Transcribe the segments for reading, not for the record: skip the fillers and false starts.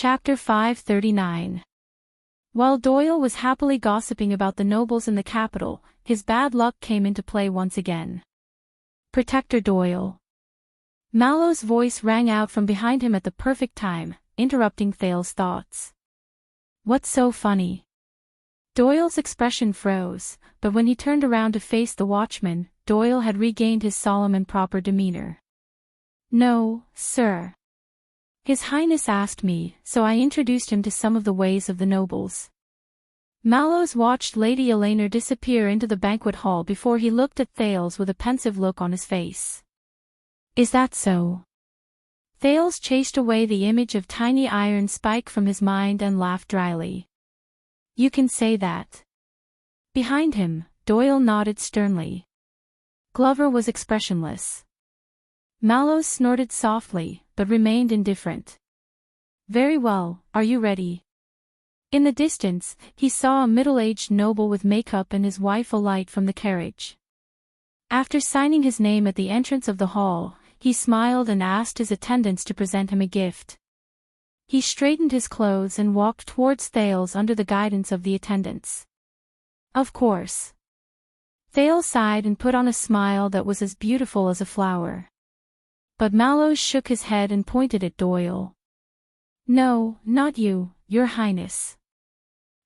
Chapter 539. While Doyle was happily gossiping about the nobles in the capital, his bad luck came into play once again. Protector Doyle. Mallow's voice rang out from behind him at the perfect time, interrupting Thale's thoughts. What's so funny? Doyle's expression froze, but when he turned around to face the watchman, Doyle had regained his solemn and proper demeanor. No, sir. His Highness asked me, so I introduced him to some of the ways of the nobles. Mallows watched Lady Eleanor disappear into the banquet hall before he looked at Thales with a pensive look on his face. Is that so? Thales chased away the image of tiny iron spike from his mind and laughed dryly. You can say that. Behind him, Doyle nodded sternly. Glover was expressionless. Mallows snorted softly, but remained indifferent. Very well, are you ready? In the distance, he saw a middle-aged noble with makeup and his wife alight from the carriage. After signing his name at the entrance of the hall, he smiled and asked his attendants to present him a gift. He straightened his clothes and walked towards Thales under the guidance of the attendants. Of course. Thales sighed and put on a smile that was as beautiful as a flower. But Mallows shook his head and pointed at Doyle. No, not you, Your Highness.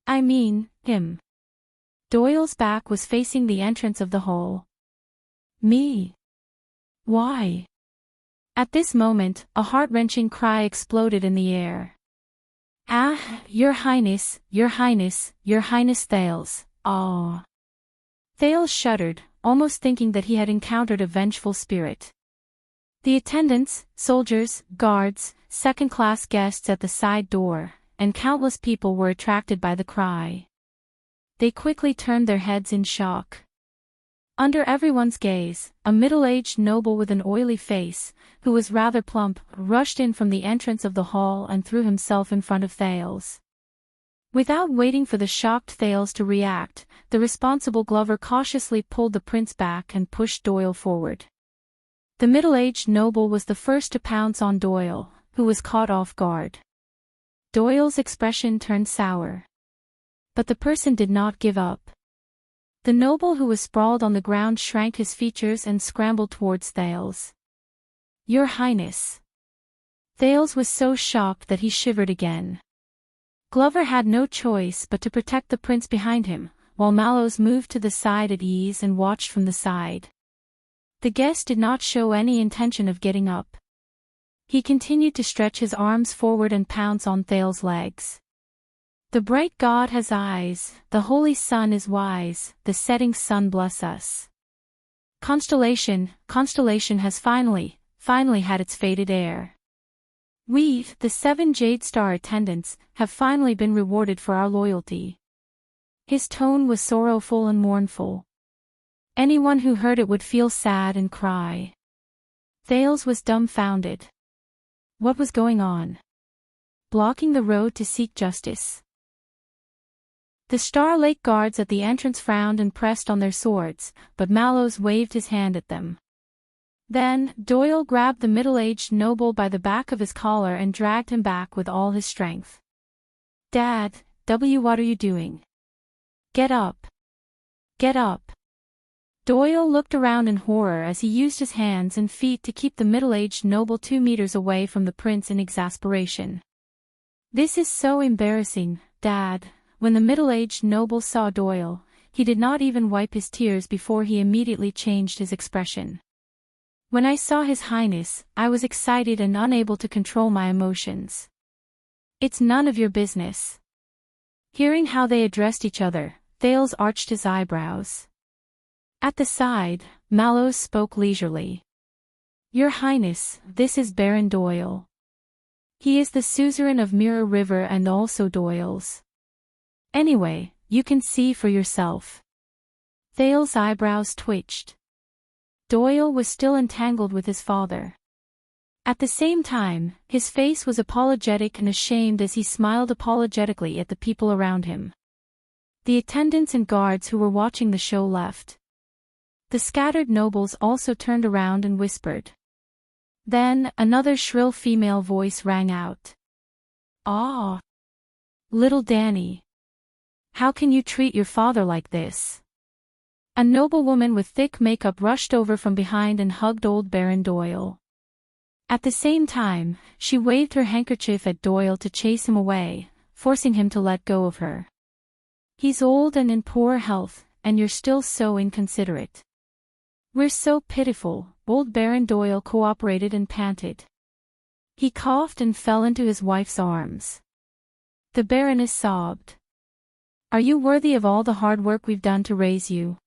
I mean, him. Doyle's back was facing the entrance of the hall. Me? Why? At this moment, a heart-wrenching cry exploded in the air. Ah, Your Highness, Your Highness, Your Highness Thales, ah. Thales shuddered, almost thinking that he had encountered a vengeful spirit. The attendants, soldiers, guards, second-class guests at the side door, and countless people were attracted by the cry. They quickly turned their heads in shock. Under everyone's gaze, a middle-aged noble with an oily face, who was rather plump, rushed in from the entrance of the hall and threw himself in front of Thales. Without waiting for the shocked Thales to react, the responsible Glover cautiously pulled the prince back and pushed Doyle forward. The middle-aged noble was the first to pounce on Doyle, who was caught off guard. Doyle's expression turned sour. But the person did not give up. The noble who was sprawled on the ground shrank his features and scrambled towards Thales. Your Highness. Thales was so shocked that he shivered again. Glover had no choice but to protect the prince behind him, while Mallows moved to the side at ease and watched from the side. The guest did not show any intention of getting up. He continued to stretch his arms forward and pounce on Thales' legs. The bright god has eyes, the holy sun is wise, the setting sun bless us. Constellation has finally had its fated heir. We, the 7 Jade Star attendants, have finally been rewarded for our loyalty. His tone was sorrowful and mournful. Anyone who heard it would feel sad and cry. Thales was dumbfounded. What was going on? Blocking the road to seek justice. The Star Lake guards at the entrance frowned and pressed on their swords, but Mallows waved his hand at them. Then, Doyle grabbed the middle-aged noble by the back of his collar and dragged him back with all his strength. Dad, what are you doing? Get up. Get up. Doyle looked around in horror as he used his hands and feet to keep the middle-aged noble 2 meters away from the prince in exasperation. This is so embarrassing, Dad. When the middle-aged noble saw Doyle, he did not even wipe his tears before he immediately changed his expression. When I saw His Highness, I was excited and unable to control my emotions. It's none of your business. Hearing how they addressed each other, Thales arched his eyebrows. At the side, Mallows spoke leisurely. Your Highness, this is Baron Doyle. He is the suzerain of Mirror River and also Doyle's. Anyway, you can see for yourself. Thales' eyebrows twitched. Doyle was still entangled with his father. At the same time, his face was apologetic and ashamed as he smiled apologetically at the people around him. The attendants and guards who were watching the show left. The scattered nobles also turned around and whispered. Then, another shrill female voice rang out. Ah, little Danny. How can you treat your father like this? A noblewoman with thick makeup rushed over from behind and hugged old Baron Doyle. At the same time, she waved her handkerchief at Doyle to chase him away, forcing him to let go of her. He's old and in poor health, and you're still so inconsiderate. We're so pitiful, old Baron Doyle cooperated and panted. He coughed and fell into his wife's arms. The Baroness sobbed. Are you worthy of all the hard work we've done to raise you?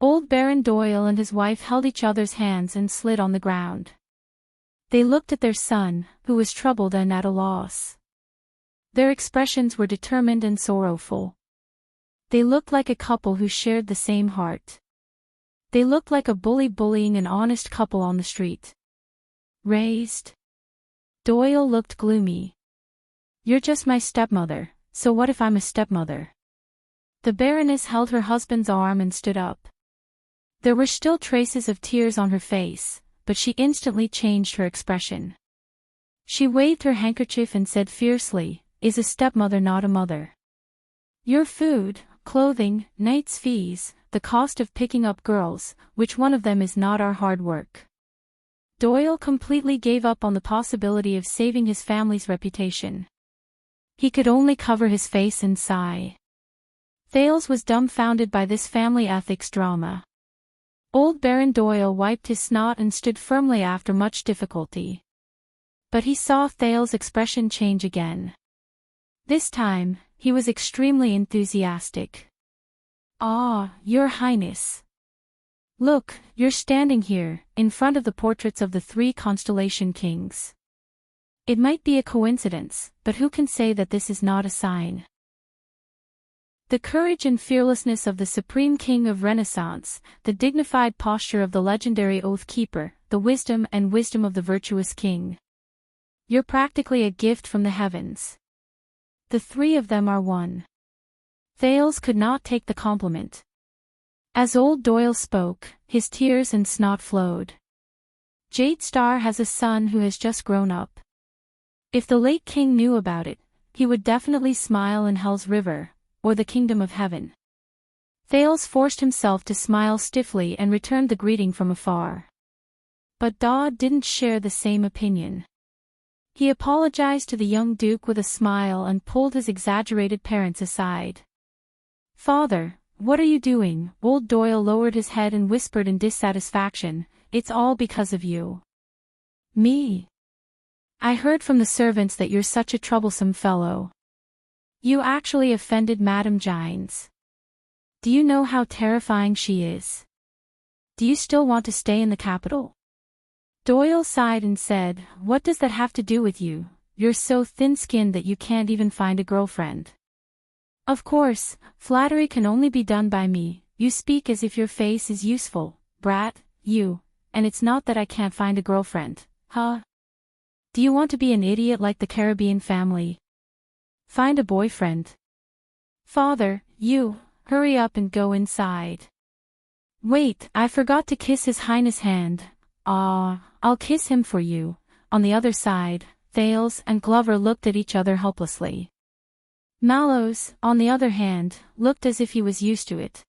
Old Baron Doyle and his wife held each other's hands and slid on the ground. They looked at their son, who was troubled and at a loss. Their expressions were determined and sorrowful. They looked like a couple who shared the same heart. They looked like a bully bullying an honest couple on the street. Raised? Doyle looked gloomy. You're just my stepmother, so what if I'm a stepmother? The Baroness held her husband's arm and stood up. There were still traces of tears on her face, but she instantly changed her expression. She waved her handkerchief and said fiercely, Is a stepmother not a mother? Your food, clothing, night's fees, the cost of picking up girls, which one of them is not our hard work? Doyle completely gave up on the possibility of saving his family's reputation. He could only cover his face and sigh. Thales was dumbfounded by this family ethics drama. Old Baron Doyle wiped his snot and stood firmly after much difficulty. But he saw Thales' expression change again. This time, he was extremely enthusiastic. Ah, Your Highness. Look, you're standing here, in front of the portraits of the 3 constellation kings. It might be a coincidence, but who can say that this is not a sign? The courage and fearlessness of the Supreme King of Renaissance, the dignified posture of the legendary Oath Keeper, the wisdom of the virtuous king. You're practically a gift from the heavens. The 3 of them are one. Thales could not take the compliment. As old Doyle spoke, his tears and snot flowed. Jade Star has a son who has just grown up. If the late king knew about it, he would definitely smile in Hell's River, or the Kingdom of Heaven. Thales forced himself to smile stiffly and returned the greeting from afar. But Dodd didn't share the same opinion. He apologized to the young duke with a smile and pulled his exaggerated parents aside. Father, what are you doing? Old Doyle lowered his head and whispered in dissatisfaction, It's all because of you. Me? I heard from the servants that you're such a troublesome fellow. You actually offended Madame Gines. Do you know how terrifying she is? Do you still want to stay in the capital? Doyle sighed and said, What does that have to do with you? You're so thin-skinned that you can't even find a girlfriend. Of course, flattery can only be done by me. You speak as if your face is useful, brat, you, and it's not that I can't find a girlfriend, huh? Do you want to be an idiot like the Caribbean family? Find a boyfriend. Father, you, hurry up and go inside. Wait, I forgot to kiss His Highness' hand. Ah, I'll kiss him for you. On the other side, Thales and Glover looked at each other helplessly. Mallows, on the other hand, looked as if he was used to it.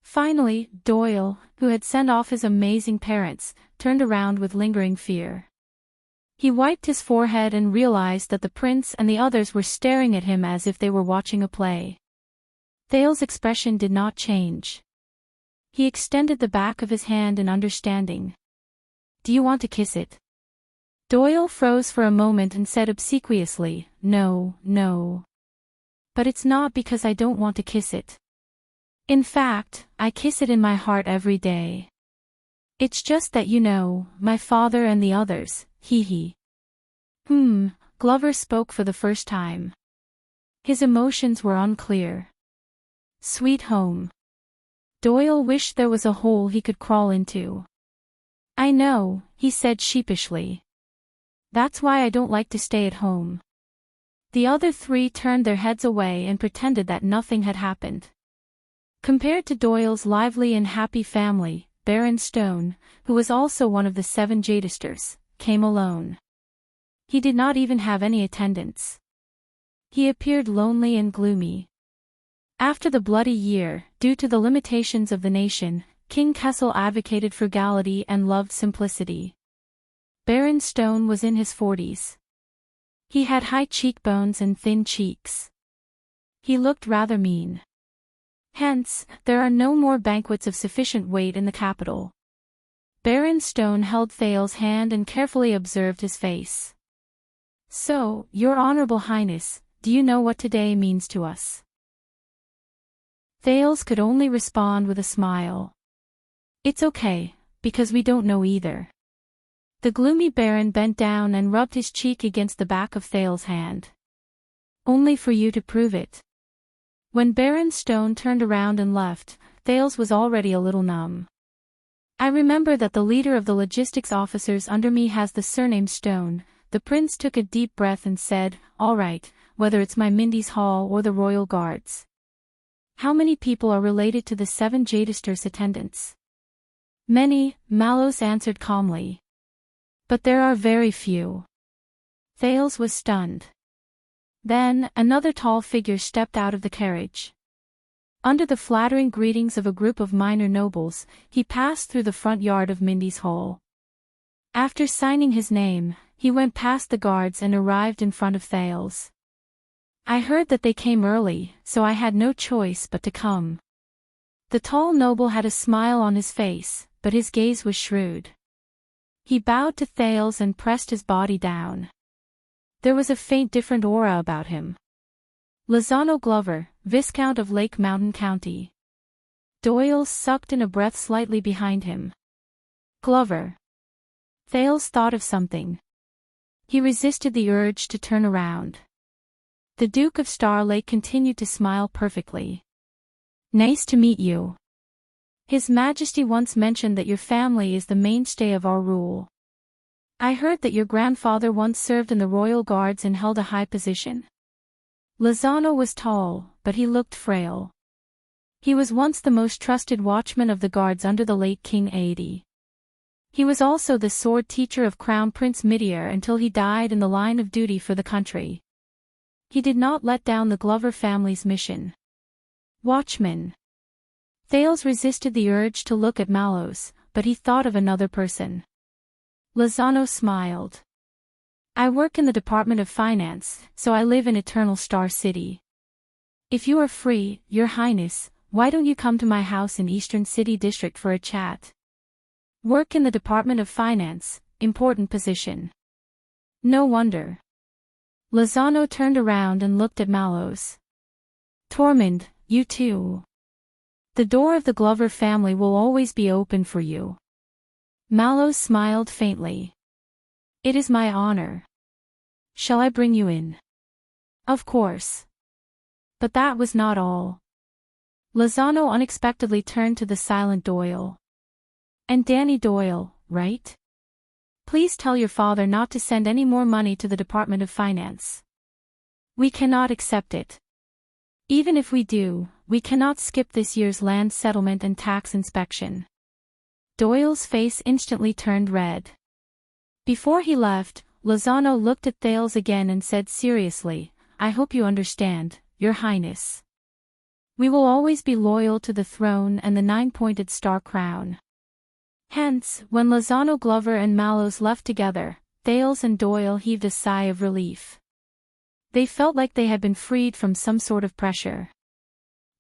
Finally, Doyle, who had sent off his amazing parents, turned around with lingering fear. He wiped his forehead and realized that the prince and the others were staring at him as if they were watching a play. Thales' expression did not change. He extended the back of his hand in understanding. Do you want to kiss it? Doyle froze for a moment and said obsequiously, No, no. But it's not because I don't want to kiss it. In fact, I kiss it in my heart every day. It's just that my father and the others, he. Glover spoke for the first time. His emotions were unclear. Sweet home. Doyle wished there was a hole he could crawl into. I know, he said sheepishly. That's why I don't like to stay at home. The other 3 turned their heads away and pretended that nothing had happened. Compared to Doyle's lively and happy family, Baron Stone, who was also one of the 7 Jadisters, came alone. He did not even have any attendants. He appeared lonely and gloomy. After the Bloody Year, due to the limitations of the nation, King Kessel advocated frugality and loved simplicity. Baron Stone was in his 40s. He had high cheekbones and thin cheeks. He looked rather mean. Hence, there are no more banquets of sufficient weight in the capital. Baron Stone held Thale's hand and carefully observed his face. "So, Your Honorable Highness, do you know what today means to us?" Thales could only respond with a smile. "It's okay, because we don't know either." The gloomy Baron bent down and rubbed his cheek against the back of Thale's hand. "Only for you to prove it." When Baron Stone turned around and left, Thales was already a little numb. "I remember that the leader of the logistics officers under me has the surname Stone." The prince took a deep breath and said, "All right, whether it's my Mindy's Hall or the Royal Guards." "How many people are related to the 7 Jadisters attendants?" "Many," Mallows answered calmly. "But there are very few." Thales was stunned. Then, another tall figure stepped out of the carriage. Under the flattering greetings of a group of minor nobles, he passed through the front yard of Mindy's Hall. After signing his name, he went past the guards and arrived in front of Thales. "I heard that they came early, so I had no choice but to come." The tall noble had a smile on his face, but his gaze was shrewd. He bowed to Thales and pressed his body down. There was a faint different aura about him. Lozano Glover, Viscount of Lake Mountain County. Doyle sucked in a breath slightly behind him. "Glover." Thales thought of something. He resisted the urge to turn around. The Duke of Star Lake continued to smile perfectly. "Nice to meet you. His Majesty once mentioned that your family is the mainstay of our rule. I heard that your grandfather once served in the Royal Guards and held a high position." Lozano was tall, but he looked frail. He was once the most trusted watchman of the guards under the late King Aedi. He was also the sword teacher of Crown Prince Midir until he died in the line of duty for the country. He did not let down the Glover family's mission. Watchman. Thales resisted the urge to look at Mallows, but he thought of another person. Lozano smiled. "I work in the Department of Finance, so I live in Eternal Star City. If you are free, Your Highness, why don't you come to my house in Eastern City District for a chat?" Work in the Department of Finance, important position. No wonder. Lozano turned around and looked at Mallows. "Tormund, you too. The door of the Glover family will always be open for you." Mallows smiled faintly. "It is my honor. Shall I bring you in?" "Of course." But that was not all. Lozano unexpectedly turned to the silent Doyle. "And Danny Doyle, right? Please tell your father not to send any more money to the Department of Finance. We cannot accept it. Even if we do, we cannot skip this year's land settlement and tax inspection." Doyle's face instantly turned red. Before he left, Lozano looked at Thales again and said seriously, "I hope you understand, Your Highness. We will always be loyal to the throne and the 9-pointed star crown." Hence, when Lozano Glover and Mallows left together, Thales and Doyle heaved a sigh of relief. They felt like they had been freed from some sort of pressure.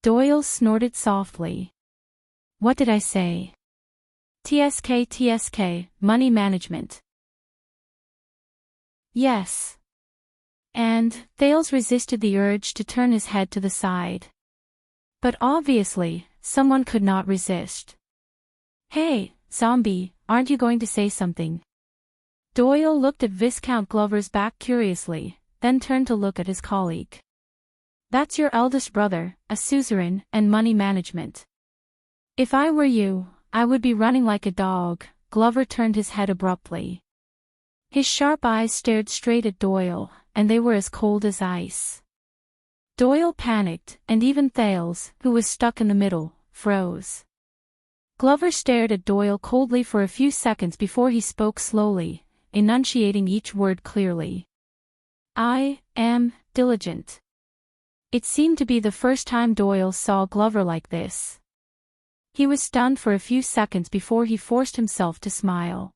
Doyle snorted softly. "What did I say? TSK, money management." "Yes." And Thales resisted the urge to turn his head to the side. But obviously, someone could not resist. "Hey, zombie, aren't you going to say something?" Doyle looked at Viscount Glover's back curiously, then turned to look at his colleague. "That's your eldest brother, a suzerain, and money management. If I were you, I would be running like a dog." Glover turned his head abruptly. His sharp eyes stared straight at Doyle, and they were as cold as ice. Doyle panicked, and even Thales, who was stuck in the middle, froze. Glover stared at Doyle coldly for a few seconds before he spoke slowly. enunciating each word clearly. "I am diligent." It seemed to be the first time Doyle saw Glover like this. He was stunned for a few seconds before he forced himself to smile.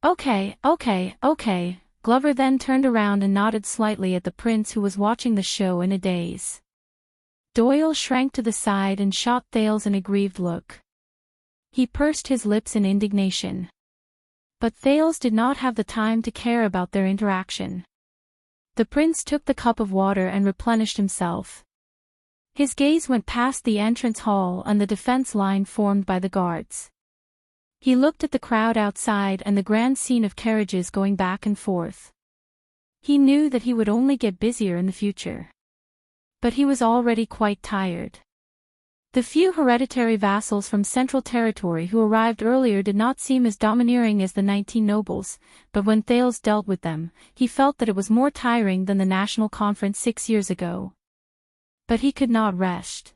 Okay. Glover then turned around and nodded slightly at the prince, who was watching the show in a daze. Doyle shrank to the side and shot Thales an aggrieved look. He pursed his lips in indignation. But Thales did not have the time to care about their interaction. The prince took the cup of water and replenished himself. His gaze went past the entrance hall and the defense line formed by the guards. He looked at the crowd outside and the grand scene of carriages going back and forth. He knew that he would only get busier in the future. But he was already quite tired. The few hereditary vassals from Central Territory who arrived earlier did not seem as domineering as the 19 nobles, but when Thales dealt with them, he felt that it was more tiring than the National Conference 6 years ago. But he could not rest.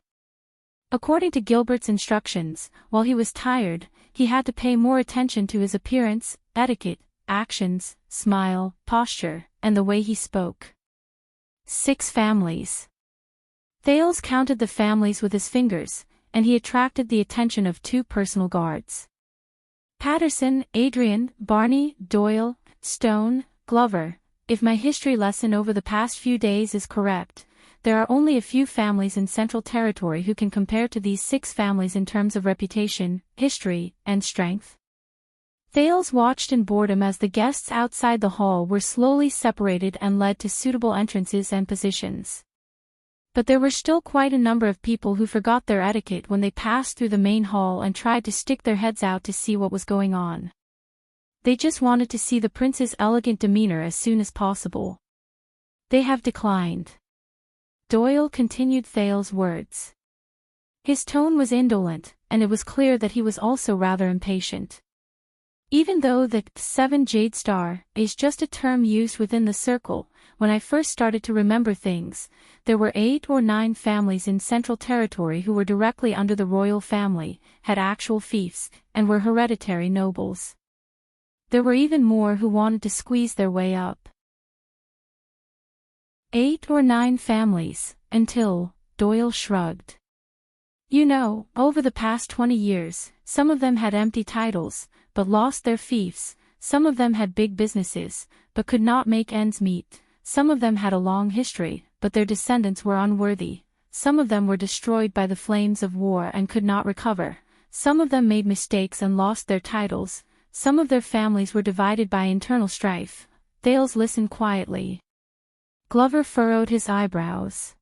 According to Gilbert's instructions, while he was tired, he had to pay more attention to his appearance, etiquette, actions, smile, posture, and the way he spoke. 6 families. Thales counted the families with his fingers, and he attracted the attention of 2 personal guards. Patterson, Adrian, Barney, Doyle, Stone, Glover. If my history lesson over the past few days is correct, there are only a few families in Central Territory who can compare to these 6 families in terms of reputation, history, and strength. Thales watched in boredom as the guests outside the hall were slowly separated and led to suitable entrances and positions. But there were still quite a number of people who forgot their etiquette when they passed through the main hall and tried to stick their heads out to see what was going on. They just wanted to see the prince's elegant demeanor as soon as possible. They have declined. Doyle continued Thales' words. His tone was indolent, and it was clear that he was also rather impatient. Even though the 7 Jade Star is just a term used within the circle, when I first started to remember things, there were 8 or 9 families in Central Territory who were directly under the royal family, had actual fiefs, and were hereditary nobles. There were even more who wanted to squeeze their way up. 8 or 9 families, until, Doyle shrugged. You know, over the past 20 years, some of them had empty titles, but lost their fiefs, some of them had big businesses, but could not make ends meet, some of them had a long history, but their descendants were unworthy, some of them were destroyed by the flames of war and could not recover, some of them made mistakes and lost their titles, some of their families were divided by internal strife. Thales listened quietly. Glover furrowed his eyebrows.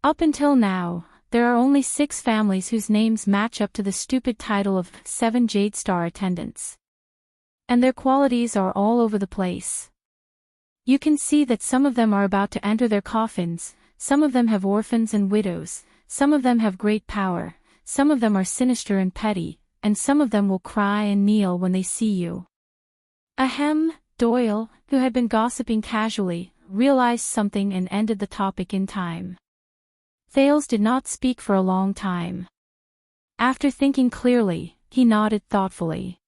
Up until now, there are only 6 families whose names match up to the stupid title of 7 Jade Star attendants. And their qualities are all over the place. You can see that some of them are about to enter their coffins, some of them have orphans and widows, some of them have great power, some of them are sinister and petty, and some of them will cry and kneel when they see you. Ahem, Doyle, who had been gossiping casually, realized something and ended the topic in time. Thales did not speak for a long time. After thinking clearly, he nodded thoughtfully.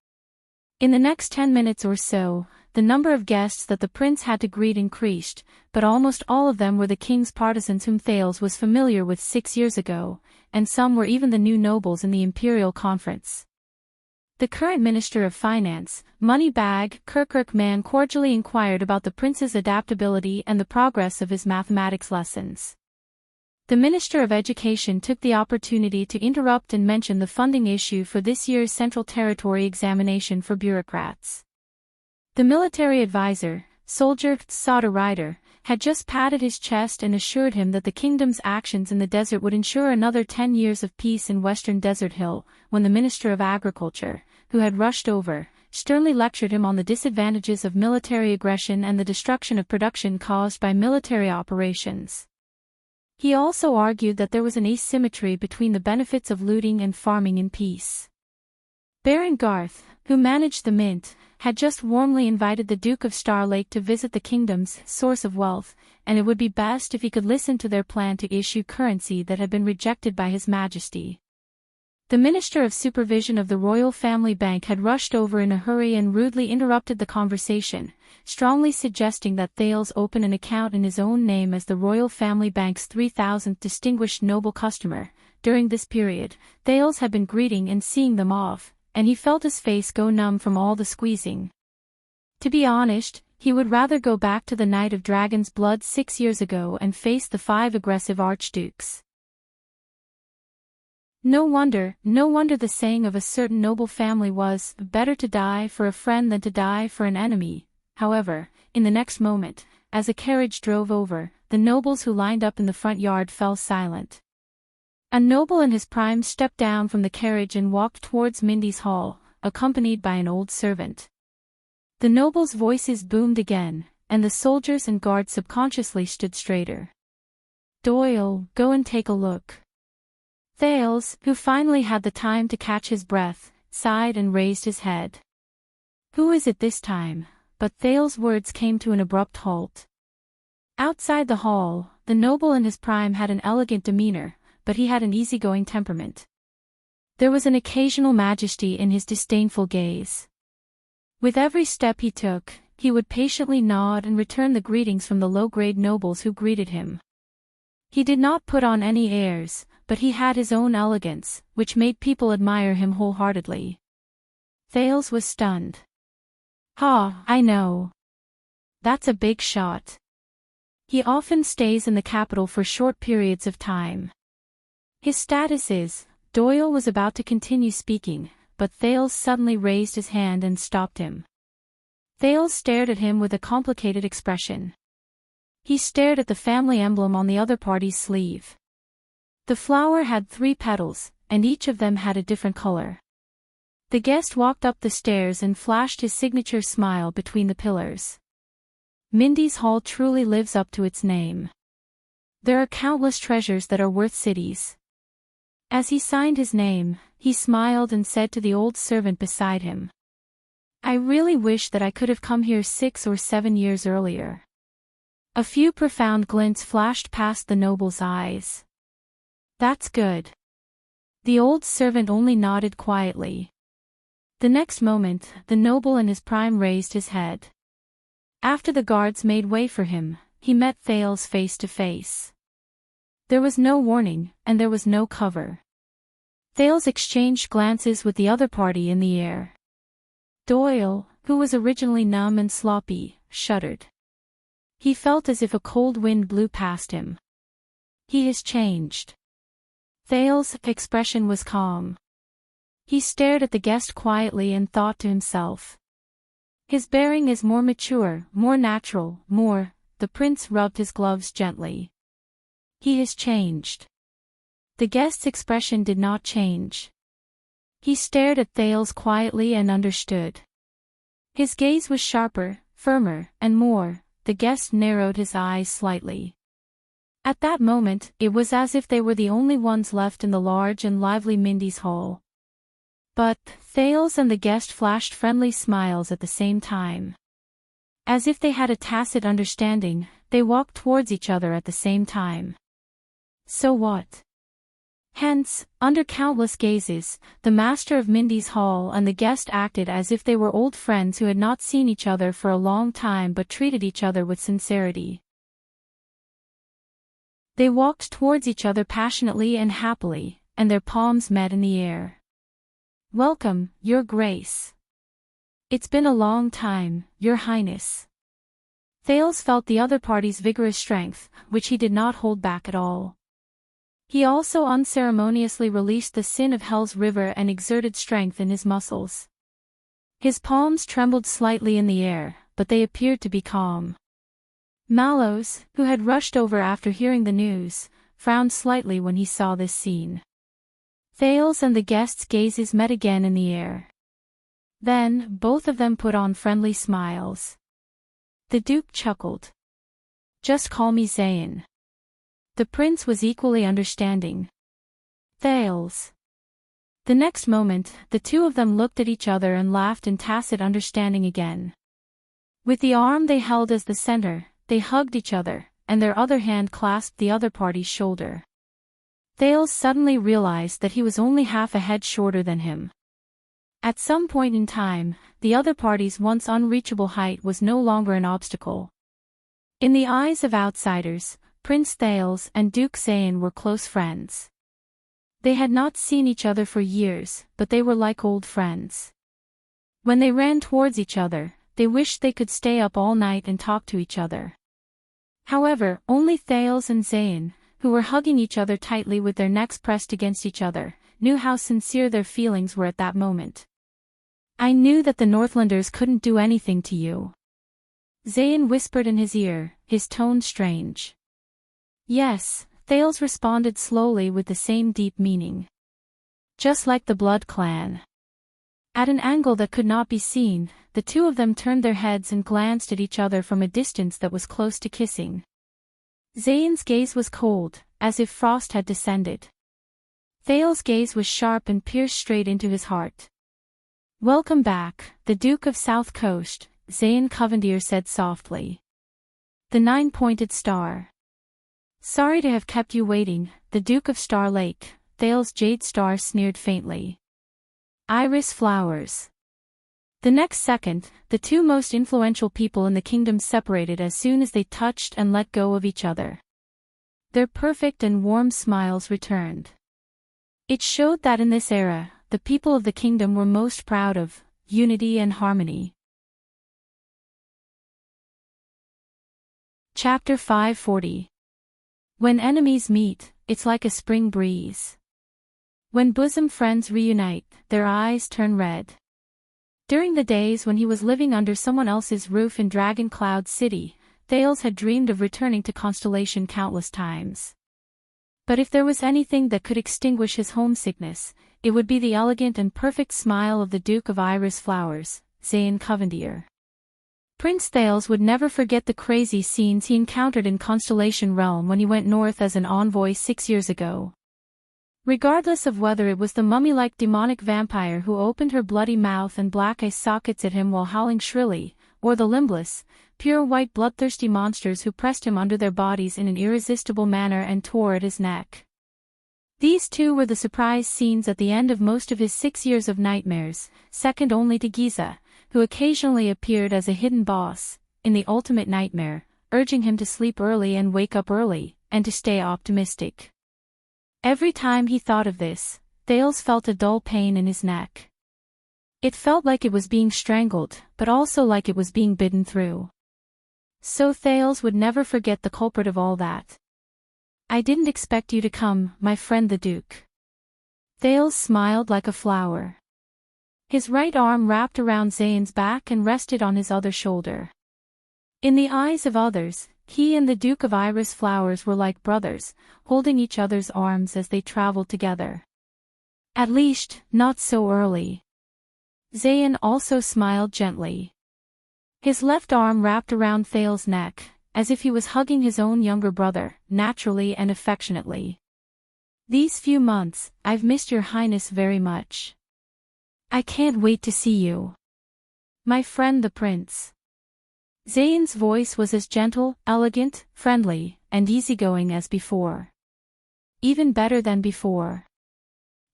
In the next 10 minutes or so, the number of guests that the prince had to greet increased, but almost all of them were the king's partisans whom Thales was familiar with 6 years ago, and some were even the new nobles in the imperial conference. The current Minister of Finance, Moneybag Kirkman, cordially inquired about the prince's adaptability and the progress of his mathematics lessons. The Minister of Education took the opportunity to interrupt and mention the funding issue for this year's Central Territory examination for bureaucrats. The military advisor, Soldier Sada Ryder, had just patted his chest and assured him that the kingdom's actions in the desert would ensure another 10 years of peace in western Desert Hill, when the Minister of Agriculture, who had rushed over, sternly lectured him on the disadvantages of military aggression and the destruction of production caused by military operations. He also argued that there was an asymmetry between the benefits of looting and farming in peace. Baron Garth, who managed the mint, had just warmly invited the Duke of Starlake to visit the kingdom's source of wealth, and it would be best if he could listen to their plan to issue currency that had been rejected by His Majesty. The Minister of Supervision of the Royal Family Bank had rushed over in a hurry and rudely interrupted the conversation, strongly suggesting that Thales open an account in his own name as the Royal Family Bank's 3,000th distinguished noble customer. During this period, Thales had been greeting and seeing them off, and he felt his face go numb from all the squeezing. To be honest, he would rather go back to the Night of Dragon's Blood 6 years ago and face the 5 aggressive archdukes. No wonder the saying of a certain noble family was, better to die for a friend than to die for an enemy. However, in the next moment, as a carriage drove over, the nobles who lined up in the front yard fell silent. A noble in his prime stepped down from the carriage and walked towards Mindy's hall, accompanied by an old servant. The nobles' voices boomed again, and the soldiers and guards subconsciously stood straighter. "Doyle, go and take a look." Thales, who finally had the time to catch his breath, sighed and raised his head. "Who is it this time?" But Thales' words came to an abrupt halt. Outside the hall, the noble in his prime had an elegant demeanor, but he had an easygoing temperament. There was an occasional majesty in his disdainful gaze. With every step he took, he would patiently nod and return the greetings from the low-grade nobles who greeted him. He did not put on any airs, but he had his own elegance, which made people admire him wholeheartedly. Thales was stunned. "Ha, I know. That's a big shot. He often stays in the capital for short periods of time. His status is..." Doyle was about to continue speaking, but Thales suddenly raised his hand and stopped him. Thales stared at him with a complicated expression. He stared at the family emblem on the other party's sleeve. The flower had 3 petals, and each of them had a different color. The guest walked up the stairs and flashed his signature smile between the pillars. Mindy's Hall truly lives up to its name. There are countless treasures that are worth cities. As he signed his name, he smiled and said to the old servant beside him, "I really wish that I could have come here 6 or 7 years earlier." A few profound glints flashed past the noble's eyes. "That's good." The old servant only nodded quietly. The next moment, the noble in his prime raised his head. After the guards made way for him, he met Thales face to face. There was no warning, and there was no cover. Thales exchanged glances with the other party in the air. Doyle, who was originally numb and sloppy, shuddered. He felt as if a cold wind blew past him. "He has changed." Thales' expression was calm. He stared at the guest quietly and thought to himself. "His bearing is more mature, more natural, more..." The prince rubbed his gloves gently. "He has changed." The guest's expression did not change. He stared at Thales quietly and understood. His gaze was sharper, firmer, and more. The guest narrowed his eyes slightly. At that moment, it was as if they were the only ones left in the large and lively Mindy's Hall. But Thales and the guest flashed friendly smiles at the same time. As if they had a tacit understanding, they walked towards each other at the same time. So what? Hence, under countless gazes, the master of Mindy's Hall and the guest acted as if they were old friends who had not seen each other for a long time but treated each other with sincerity. They walked towards each other passionately and happily, and their palms met in the air. "Welcome, Your Grace." "It's been a long time, Your Highness." Thales felt the other party's vigorous strength, which he did not hold back at all. He also unceremoniously released the sin of Hell's River and exerted strength in his muscles. His palms trembled slightly in the air, but they appeared to be calm. Mallows, who had rushed over after hearing the news, frowned slightly when he saw this scene. Thales and the guest's gazes met again in the air. Then, both of them put on friendly smiles. The Duke chuckled. "Just call me Zayn." The prince was equally understanding. "Thales." The next moment, the two of them looked at each other and laughed in tacit understanding again. With the arm they held as the center, they hugged each other, and their other hand clasped the other party's shoulder. Thales suddenly realized that he was only half a head shorter than him. At some point in time, the other party's once unreachable height was no longer an obstacle. In the eyes of outsiders, Prince Thales and Duke Zayn were close friends. They had not seen each other for years, but they were like old friends. When they ran towards each other, they wished they could stay up all night and talk to each other. However, only Thales and Zayn, who were hugging each other tightly with their necks pressed against each other, knew how sincere their feelings were at that moment. "I knew that the Northlanders couldn't do anything to you," Zayn whispered in his ear, his tone strange. "Yes," Thales responded slowly with the same deep meaning. "Just like the Blood Clan." At an angle that could not be seen, the two of them turned their heads and glanced at each other from a distance that was close to kissing. Zayn's gaze was cold, as if frost had descended. Thales' gaze was sharp and pierced straight into his heart. "Welcome back, the Duke of South Coast," Zayn Covendier said softly. "The nine-pointed star." "Sorry to have kept you waiting, the Duke of Star Lake," Thales' jade star sneered faintly. "Iris flowers." The next second, the two most influential people in the kingdom separated as soon as they touched and let go of each other. Their perfect and warm smiles returned. It showed that in this era, the people of the kingdom were most proud of unity and harmony. Chapter 540. When enemies meet, it's like a spring breeze. When bosom friends reunite, their eyes turn red. During the days when he was living under someone else's roof in Dragon Cloud City, Thales had dreamed of returning to Constellation countless times. But if there was anything that could extinguish his homesickness, it would be the elegant and perfect smile of the Duke of Iris Flowers, Zayn Covendier. Prince Thales would never forget the crazy scenes he encountered in Constellation Realm when he went north as an envoy 6 years ago. Regardless of whether it was the mummy-like demonic vampire who opened her bloody mouth and black eye sockets at him while howling shrilly, or the limbless, pure white bloodthirsty monsters who pressed him under their bodies in an irresistible manner and tore at his neck. These two were the surprise scenes at the end of most of his 6 years of nightmares, second only to Giza, who occasionally appeared as a hidden boss, in the ultimate nightmare, urging him to sleep early and wake up early, and to stay optimistic. Every time he thought of this, Thales felt a dull pain in his neck. It felt like it was being strangled, but also like it was being bitten through. So Thales would never forget the culprit of all that. "I didn't expect you to come, my friend the Duke." Thales smiled like a flower. His right arm wrapped around Zayn's back and rested on his other shoulder. In the eyes of others, he and the Duke of Iris Flowers were like brothers, holding each other's arms as they traveled together. At least, not so early. Zayn also smiled gently. His left arm wrapped around Thales' neck, as if he was hugging his own younger brother, naturally and affectionately. "These few months, I've missed your highness very much. I can't wait to see you. My friend the prince." Zayn's voice was as gentle, elegant, friendly, and easygoing as before. Even better than before.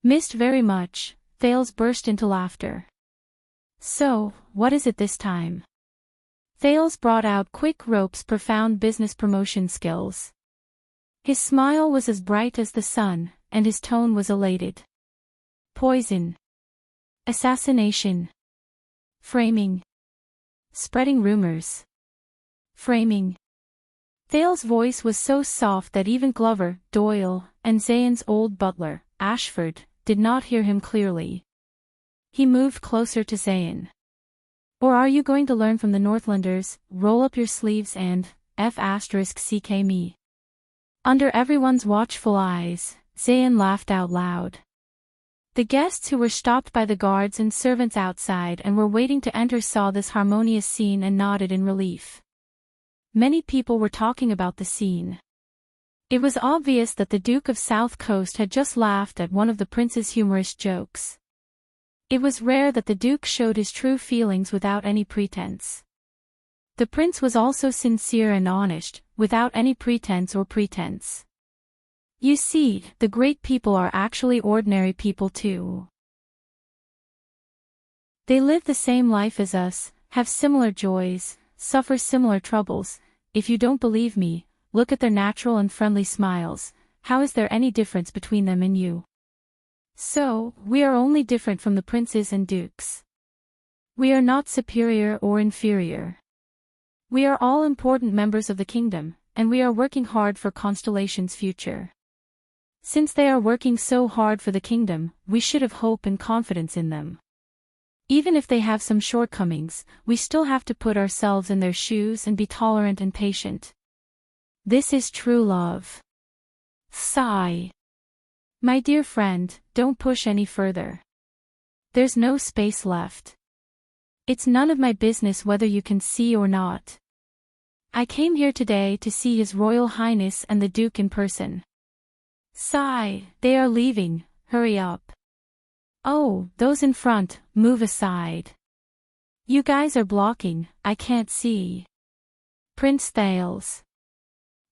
"Missed very much," Thales burst into laughter. "So, what is it this time?" Thales brought out quick rope's profound business promotion skills. His smile was as bright as the sun, and his tone was elated. "Poison. Assassination. Framing. Spreading rumors. Framing." Thales' voice was so soft that even Glover, Doyle, and Zayn's old butler, Ashford, did not hear him clearly. He moved closer to Zayn. "Or are you going to learn from the Northlanders, roll up your sleeves and *CK me"? Under everyone's watchful eyes, Zayn laughed out loud. The guests who were stopped by the guards and servants outside and were waiting to enter saw this harmonious scene and nodded in relief. Many people were talking about the scene. It was obvious that the Duke of South Coast had just laughed at one of the prince's humorous jokes. It was rare that the Duke showed his true feelings without any pretense. The prince was also sincere and honest, without any pretense or pretense. You see, the great people are actually ordinary people too. They live the same life as us, have similar joys, suffer similar troubles. If you don't believe me, look at their natural and friendly smiles. How is there any difference between them and you? So, we are only different from the princes and dukes. We are not superior or inferior. We are all important members of the kingdom, and we are working hard for Constellation's future. Since they are working so hard for the kingdom, we should have hope and confidence in them. Even if they have some shortcomings, we still have to put ourselves in their shoes and be tolerant and patient. This is true love. Sigh. My dear friend, don't push any further. There's no space left. It's none of my business whether you can see or not. I came here today to see His Royal Highness and the Duke in person. Sigh, they are leaving, hurry up. Oh, those in front, move aside. You guys are blocking, I can't see. Prince Thales.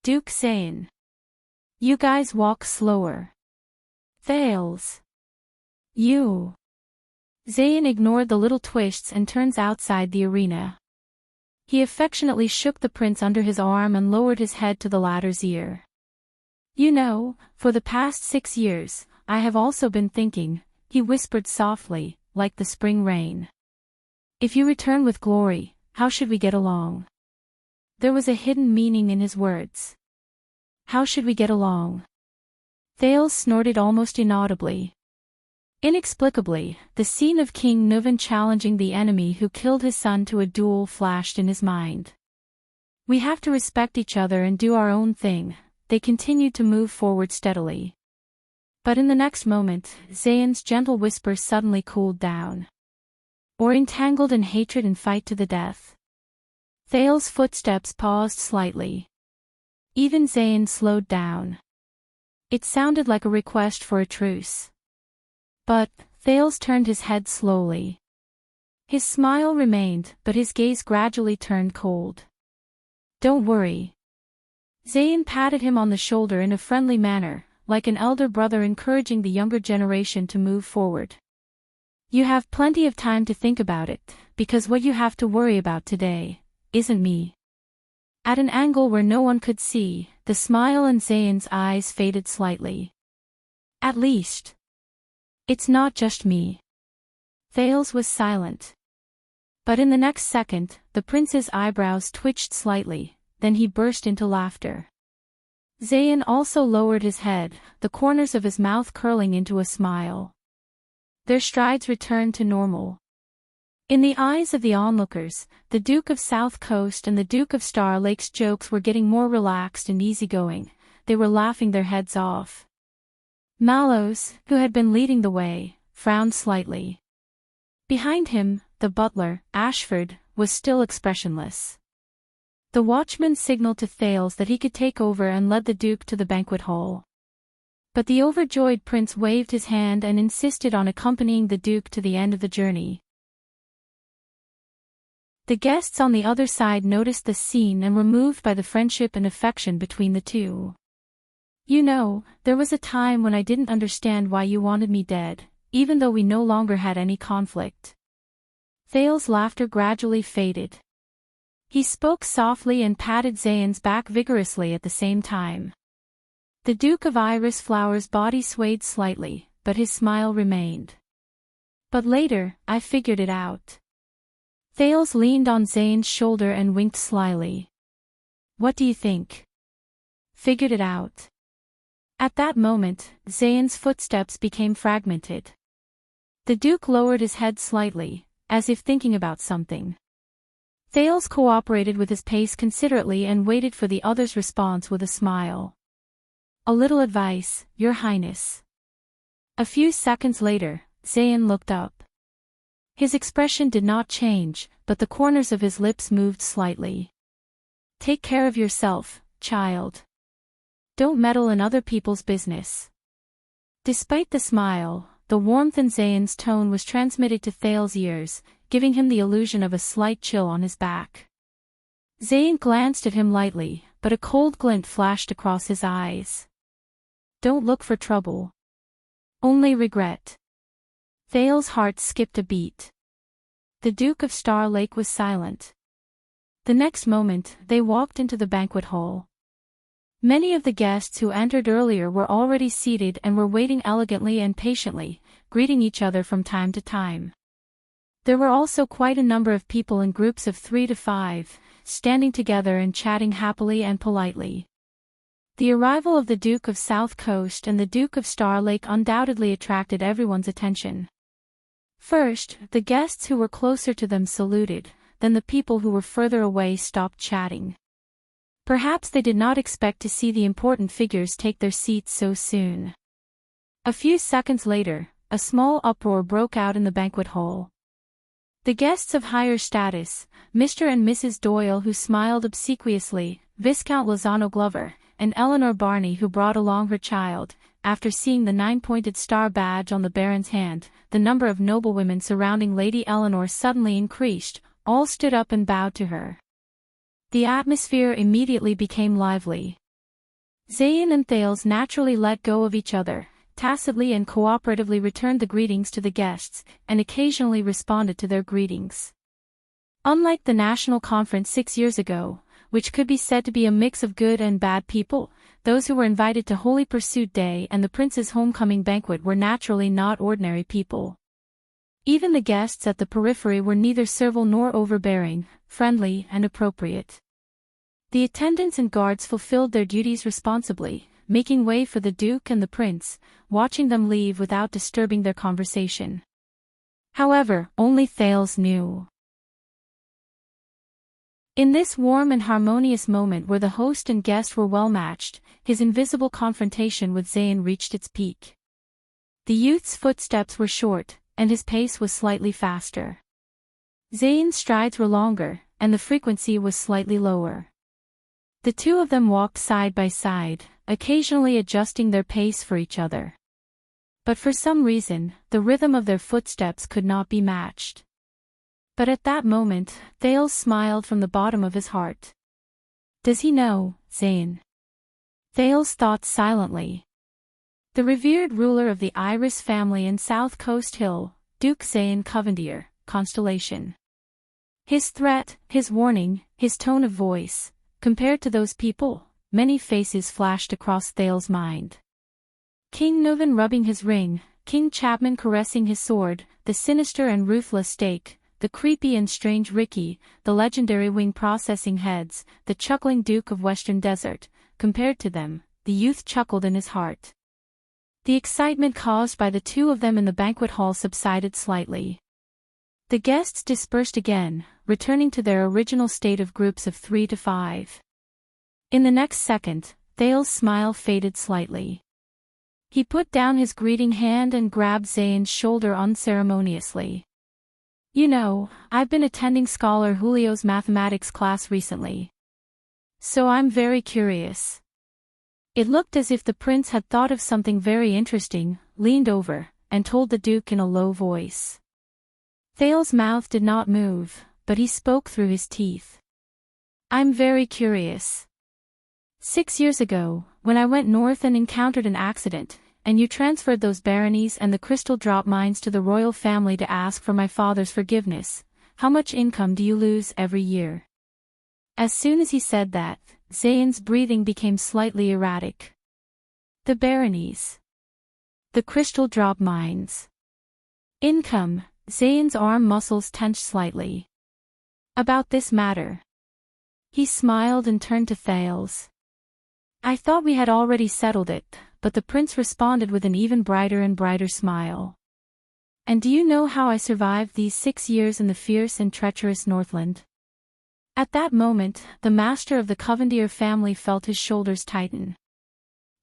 Duke Zayn. You guys walk slower. Thales. You. Zayn ignored the little twists and turns outside the arena. He affectionately shook the prince under his arm and lowered his head to the latter's ear. You know, for the past 6 years, I have also been thinking, he whispered softly, like the spring rain. If you return with glory, how should we get along? There was a hidden meaning in his words. How should we get along? Thales snorted almost inaudibly. Inexplicably, the scene of King Nuvan challenging the enemy who killed his son to a duel flashed in his mind. We have to respect each other and do our own thing. They continued to move forward steadily. But in the next moment, Zayn's gentle whisper suddenly cooled down. Or entangled in hatred and fight to the death. Thales' footsteps paused slightly. Even Zayn slowed down. It sounded like a request for a truce. But, Thales turned his head slowly. His smile remained, but his gaze gradually turned cold. Don't worry. Zayn patted him on the shoulder in a friendly manner, like an elder brother encouraging the younger generation to move forward. You have plenty of time to think about it, because what you have to worry about today isn't me. At an angle where no one could see, the smile in Zayn's eyes faded slightly. At least. It's not just me. Thales was silent. But in the next second, the prince's eyebrows twitched slightly, then he burst into laughter. Zayn also lowered his head, the corners of his mouth curling into a smile. Their strides returned to normal. In the eyes of the onlookers, the Duke of South Coast and the Duke of Star Lake's jokes were getting more relaxed and easygoing. They were laughing their heads off. Mallows, who had been leading the way, frowned slightly. Behind him, the butler, Ashford, was still expressionless. The watchman signaled to Thales that he could take over and led the Duke to the banquet hall. But the overjoyed prince waved his hand and insisted on accompanying the Duke to the end of the journey. The guests on the other side noticed the scene and were moved by the friendship and affection between the two. You know, there was a time when I didn't understand why you wanted me dead, even though we no longer had any conflict. Thales' laughter gradually faded. He spoke softly and patted Zayn's back vigorously at the same time. The Duke of Iris Flower's body swayed slightly, but his smile remained. But later, I figured it out. Thales leaned on Zayn's shoulder and winked slyly. What do you think? Figured it out. At that moment, Zayn's footsteps became fragmented. The Duke lowered his head slightly, as if thinking about something. Thales cooperated with his pace considerately and waited for the other's response with a smile. A little advice, Your Highness. A few seconds later, Zayn looked up. His expression did not change, but the corners of his lips moved slightly. Take care of yourself, child. Don't meddle in other people's business. Despite the smile, the warmth in Zayn's tone was transmitted to Thales' ears, giving him the illusion of a slight chill on his back. Zayn glanced at him lightly, but a cold glint flashed across his eyes. Don't look for trouble. Only regret. Thale's heart skipped a beat. The Duke of Star Lake was silent. The next moment, they walked into the banquet hall. Many of the guests who entered earlier were already seated and were waiting elegantly and patiently, greeting each other from time to time. There were also quite a number of people in groups of 3 to 5, standing together and chatting happily and politely. The arrival of the Duke of South Coast and the Duke of Star Lake undoubtedly attracted everyone's attention. First, the guests who were closer to them saluted, then the people who were further away stopped chatting. Perhaps they did not expect to see the important figures take their seats so soon. A few seconds later, a small uproar broke out in the banquet hall. The guests of higher status, Mr. and Mrs. Doyle who smiled obsequiously, Viscount Lozano Glover, and Eleanor Barney who brought along her child, after seeing the 9-pointed star badge on the Baron's hand, the number of noblewomen surrounding Lady Eleanor suddenly increased, all stood up and bowed to her. The atmosphere immediately became lively. Zayn and Thales naturally let go of each other, tacitly and cooperatively returned the greetings to the guests, and occasionally responded to their greetings. Unlike the National Conference 6 years ago, which could be said to be a mix of good and bad people, those who were invited to Holy Pursuit Day and the Prince's Homecoming Banquet were naturally not ordinary people. Even the guests at the periphery were neither servile nor overbearing, friendly and appropriate. The attendants and guards fulfilled their duties responsibly, making way for the Duke and the Prince, watching them leave without disturbing their conversation. However, only Thales knew. In this warm and harmonious moment where the host and guest were well matched, his invisible confrontation with Zayn reached its peak. The youth's footsteps were short, and his pace was slightly faster. Zayn's strides were longer, and the frequency was slightly lower. The two of them walked side by side, occasionally adjusting their pace for each other. But for some reason, the rhythm of their footsteps could not be matched. But at that moment, Thales smiled from the bottom of his heart. Does he know, Zayn? Thales thought silently. The revered ruler of the Iris family in South Coast Hill, Duke Zayn Covendier, Constellation. His threat, his warning, his tone of voice, compared to those people, many faces flashed across Thales' mind. King Nuvan rubbing his ring, King Chapman caressing his sword, the sinister and ruthless Stake, the creepy and strange Ricky, the legendary wing processing heads, the chuckling Duke of Western Desert. Compared to them, the youth chuckled in his heart. The excitement caused by the two of them in the banquet hall subsided slightly. The guests dispersed again, returning to their original state of groups of 3 to 5. In the next second, Thales' smile faded slightly. He put down his greeting hand and grabbed Zayn's shoulder unceremoniously. You know, I've been attending Scholar Julio's mathematics class recently. So I'm very curious. It looked as if the prince had thought of something very interesting, leaned over, and told the Duke in a low voice. Thales' mouth did not move, but he spoke through his teeth. I'm very curious. 6 years ago, when I went north and encountered an accident, and you transferred those baronies and the crystal drop mines to the royal family to ask for my father's forgiveness, how much income do you lose every year? As soon as he said that, Zayn's breathing became slightly erratic. The baronies. The crystal drop mines. Income, Zayn's arm muscles tensed slightly. About this matter. He smiled and turned to Thales. I thought we had already settled it, but the prince responded with an even brighter and brighter smile. And do you know how I survived these 6 years in the fierce and treacherous Northland? At that moment, the master of the Covendier family felt his shoulders tighten.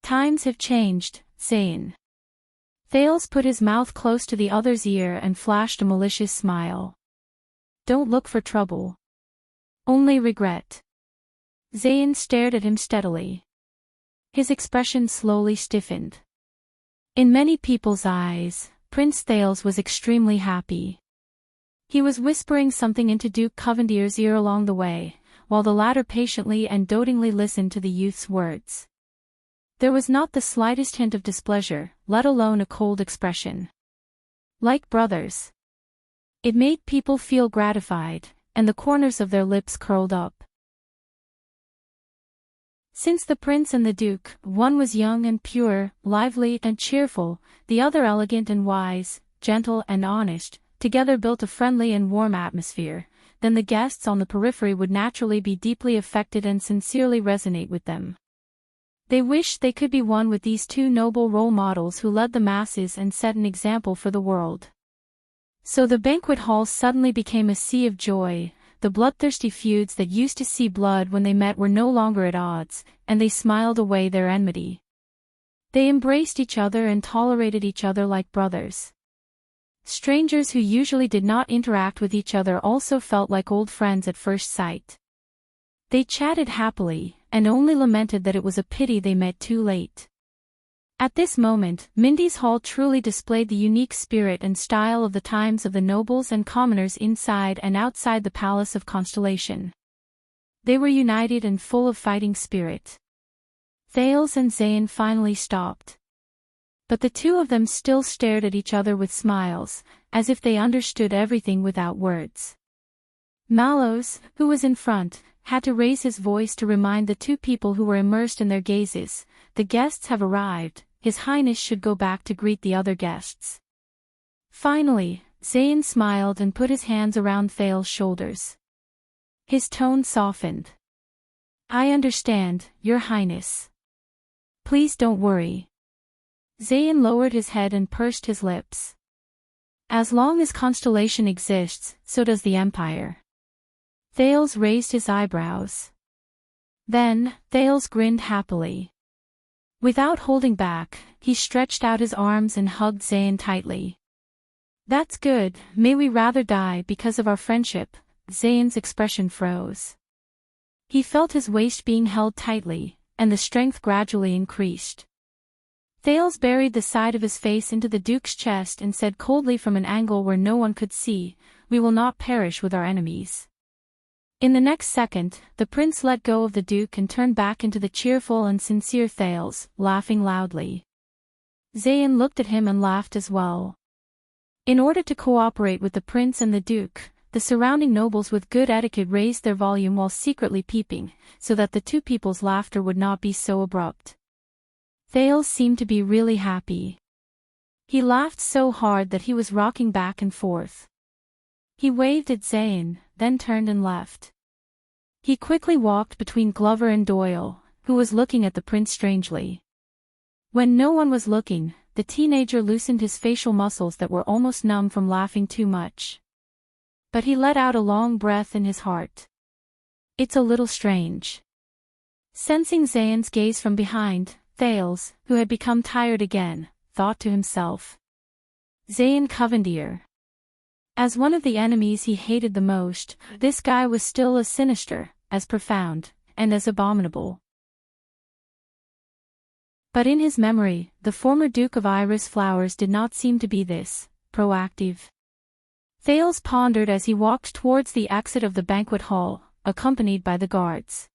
Times have changed, Zayn. Thales put his mouth close to the other's ear and flashed a malicious smile. Don't look for trouble. Only regret. Zayn stared at him steadily. His expression slowly stiffened. In many people's eyes, Prince Thales was extremely happy. He was whispering something into Duke Covendier's ear along the way, while the latter patiently and dotingly listened to the youth's words. There was not the slightest hint of displeasure, let alone a cold expression. Like brothers. It made people feel gratified, and the corners of their lips curled up. Since the prince and the duke, one was young and pure, lively and cheerful, the other elegant and wise, gentle and honest, together built a friendly and warm atmosphere, then the guests on the periphery would naturally be deeply affected and sincerely resonate with them. They wished they could be one with these two noble role models who led the masses and set an example for the world. So the banquet hall suddenly became a sea of joy. The bloodthirsty feuds that used to see blood when they met were no longer at odds, and they smiled away their enmity. They embraced each other and tolerated each other like brothers. Strangers who usually did not interact with each other also felt like old friends at first sight. They chatted happily, and only lamented that it was a pity they met too late. At this moment, Mindy's Hall truly displayed the unique spirit and style of the times of the nobles and commoners inside and outside the Palace of Constellation. They were united and full of fighting spirit. Thales and Zayn finally stopped. But the two of them still stared at each other with smiles, as if they understood everything without words. Mallows, who was in front, had to raise his voice to remind the two people who were immersed in their gazes, "The guests have arrived, His Highness should go back to greet the other guests." Finally, Zayn smiled and put his hands around Thales' shoulders. His tone softened. "I understand, Your Highness. Please don't worry." Zayn lowered his head and pursed his lips. "As long as Constellation exists, so does the Empire." Thales raised his eyebrows. Then, Thales grinned happily. Without holding back, he stretched out his arms and hugged Zayn tightly. "That's good, may we rather die because of our friendship." Zayn's expression froze. He felt his waist being held tightly, and the strength gradually increased. Thales buried the side of his face into the Duke's chest and said coldly from an angle where no one could see, "We will not perish with our enemies." In the next second, the prince let go of the Duke and turned back into the cheerful and sincere Thales, laughing loudly. Zayn looked at him and laughed as well. In order to cooperate with the prince and the Duke, the surrounding nobles with good etiquette raised their volume while secretly peeping, so that the two people's laughter would not be so abrupt. Thales seemed to be really happy. He laughed so hard that he was rocking back and forth. He waved at Zayn, then turned and left. He quickly walked between Glover and Doyle, who was looking at the prince strangely. When no one was looking, the teenager loosened his facial muscles that were almost numb from laughing too much. But he let out a long breath in his heart. "It's a little strange." Sensing Zayn's gaze from behind, Thales, who had become tired again, thought to himself. Zayn Covendier. As one of the enemies he hated the most, this guy was still as sinister, as profound, and as abominable. But in his memory, the former Duke of Iris Flowers did not seem to be this proactive. Thales pondered as he walked towards the exit of the banquet hall, accompanied by the guards.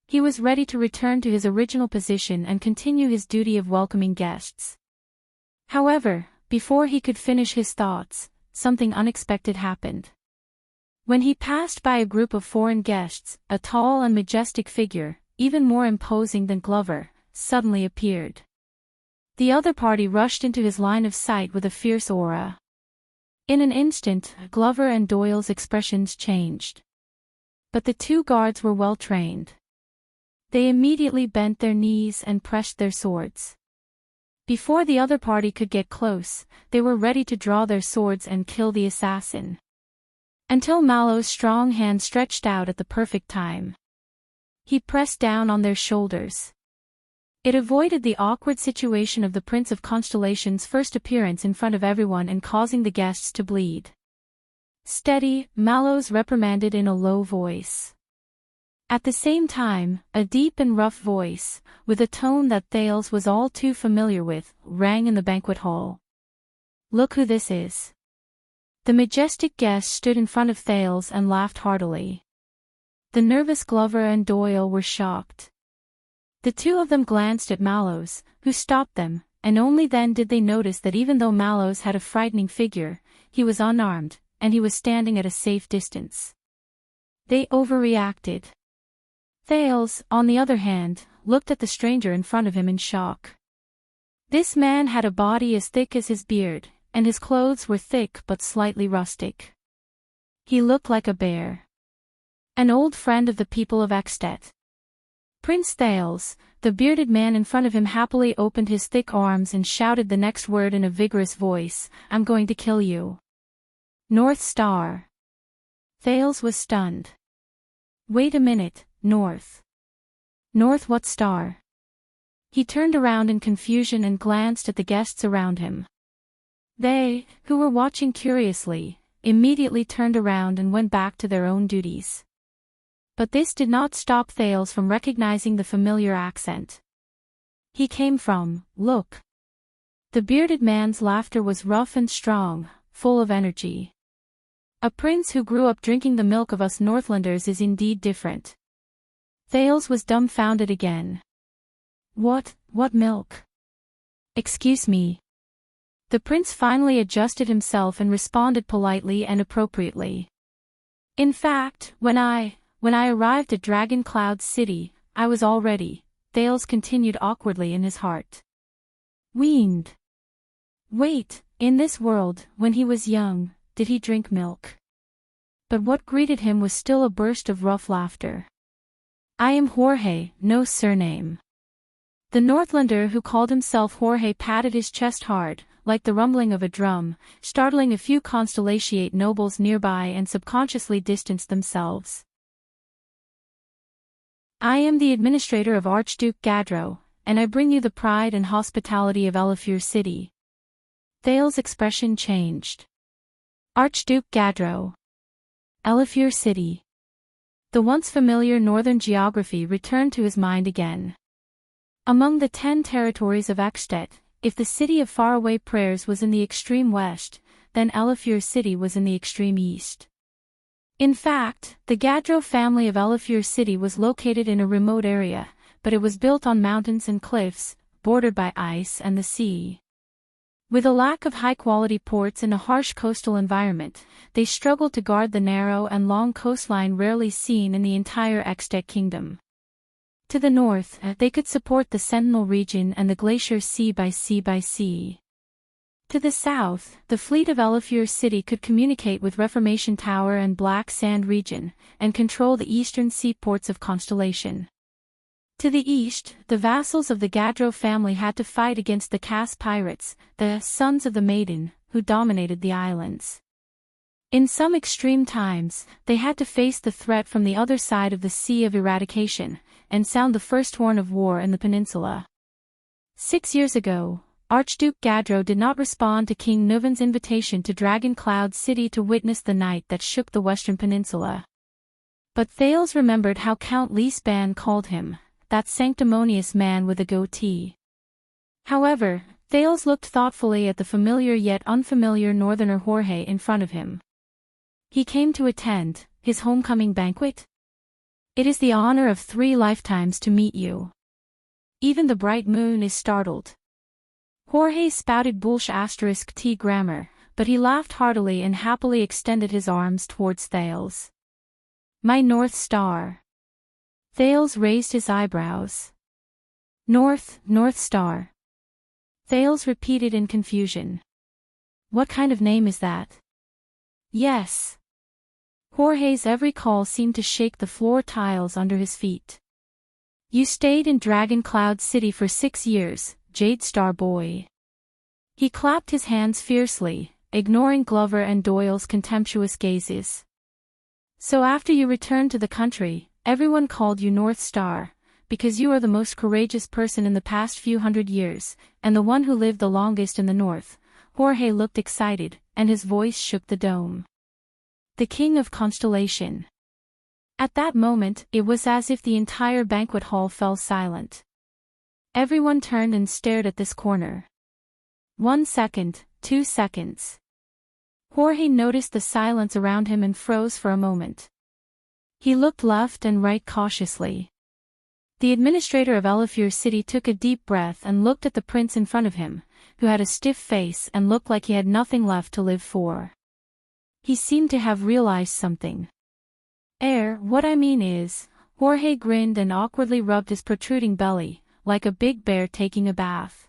He was ready to return to his original position and continue his duty of welcoming guests. However, before he could finish his thoughts, something unexpected happened. When he passed by a group of foreign guests, a tall and majestic figure, even more imposing than Glover, suddenly appeared. The other party rushed into his line of sight with a fierce aura. In an instant, Glover and Doyle's expressions changed. But the two guards were well trained. They immediately bent their knees and pressed their swords. Before the other party could get close, they were ready to draw their swords and kill the assassin. Until Mallow's strong hand stretched out at the perfect time. He pressed down on their shoulders. It avoided the awkward situation of the Prince of Constellation's first appearance in front of everyone and causing the guests to bleed. "Steady," Mallows reprimanded in a low voice. At the same time, a deep and rough voice, with a tone that Thales was all too familiar with, rang in the banquet hall. "Look who this is." The majestic guest stood in front of Thales and laughed heartily. The nervous Glover and Doyle were shocked. The two of them glanced at Mallows, who stopped them, and only then did they notice that even though Mallows had a frightening figure, he was unarmed, and he was standing at a safe distance. They overreacted. Thales, on the other hand, looked at the stranger in front of him in shock. This man had a body as thick as his beard, and his clothes were thick but slightly rustic. He looked like a bear. An old friend of the people of Extet. Prince Thales, the bearded man in front of him happily opened his thick arms and shouted the next word in a vigorous voice, "I'm going to kill you." North Star. Thales was stunned. Wait a minute, North. North what star? He turned around in confusion and glanced at the guests around him. They, who were watching curiously, immediately turned around and went back to their own duties. But this did not stop Thales from recognizing the familiar accent. He came from, look. The bearded man's laughter was rough and strong, full of energy. A prince who grew up drinking the milk of us Northlanders is indeed different. Thales was dumbfounded again. What milk? Excuse me. The prince finally adjusted himself and responded politely and appropriately. In fact, when I arrived at Dragon Cloud City, I was all ready, Thales continued awkwardly in his heart. Weaned. Wait, in this world, when he was young, did he drink milk? But what greeted him was still a burst of rough laughter. I am Jorge, no surname. The Northlander who called himself Jorge patted his chest hard, like the rumbling of a drum, startling a few Constellatiate nobles nearby and subconsciously distanced themselves. I am the administrator of Archduke Gadro, and I bring you the pride and hospitality of Elefure City. Thales' expression changed. Archduke Gadro. Elefure City. The once familiar northern geography returned to his mind again. Among the 10 territories of Extet, if the city of faraway prayers was in the extreme west, then Elefure City was in the extreme east. In fact, the Gadro family of Elefure City was located in a remote area, but it was built on mountains and cliffs, bordered by ice and the sea. With a lack of high-quality ports and a harsh coastal environment, they struggled to guard the narrow and long coastline rarely seen in the entire Extet kingdom. To the north, they could support the Sentinel region and the Glacier Sea by sea. To the south, the fleet of Elefure City could communicate with Reformation Tower and Black Sand region, and control the eastern seaports of Constellation. To the east, the vassals of the Gadro family had to fight against the Cass pirates, the Sons of the Maiden, who dominated the islands. In some extreme times, they had to face the threat from the other side of the Sea of Eradication, and sound the first horn of war in the peninsula. 6 years ago, Archduke Gadro did not respond to King Nuvan's invitation to Dragon Cloud City to witness the night that shook the western peninsula. But Thales remembered how Count Leesban called him, that sanctimonious man with a goatee. However, Thales looked thoughtfully at the familiar yet unfamiliar northerner Jorge in front of him. He came to attend his homecoming banquet? It is the honor of 3 lifetimes to meet you. Even the bright moon is startled. Jorge spouted **t grammar, but he laughed heartily and happily extended his arms towards Thales. My North Star. Thales raised his eyebrows. North Star. Thales repeated in confusion. What kind of name is that? Yes. Jorge's every call seemed to shake the floor tiles under his feet. You stayed in Dragon Cloud City for 6 years, Jade Star boy. He clapped his hands fiercely, ignoring Glover and Doyle's contemptuous gazes. So after you returned to the country, everyone called you North Star, because you are the most courageous person in the past few hundred years, and the one who lived the longest in the north. Jorge looked excited, and his voice shook the dome. The King of Constellation. At that moment, it was as if the entire banquet hall fell silent. Everyone turned and stared at this corner. 1 second, 2 seconds. Jorge noticed the silence around him and froze for a moment. He looked left and right cautiously. The administrator of Elafir City took a deep breath and looked at the prince in front of him, who had a stiff face and looked like he had nothing left to live for. He seemed to have realized something. What I mean is, Jorge grinned and awkwardly rubbed his protruding belly, like a big bear taking a bath.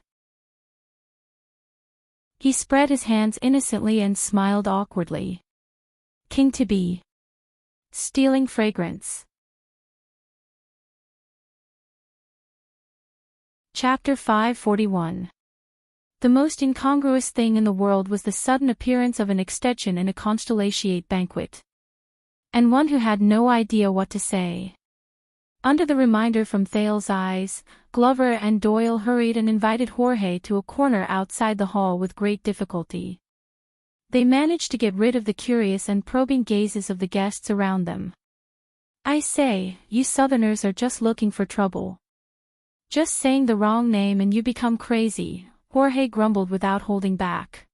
He spread his hands innocently and smiled awkwardly. King-to-be. Stealing fragrance. Chapter 541. The most incongruous thing in the world was the sudden appearance of an extension in a constellatiate banquet. And one who had no idea what to say. Under the reminder from Thale's eyes, Glover and Doyle hurried and invited Jorge to a corner outside the hall with great difficulty. They managed to get rid of the curious and probing gazes of the guests around them. I say, you Southerners are just looking for trouble. Just saying the wrong name and you become crazy, Jorge grumbled without holding back.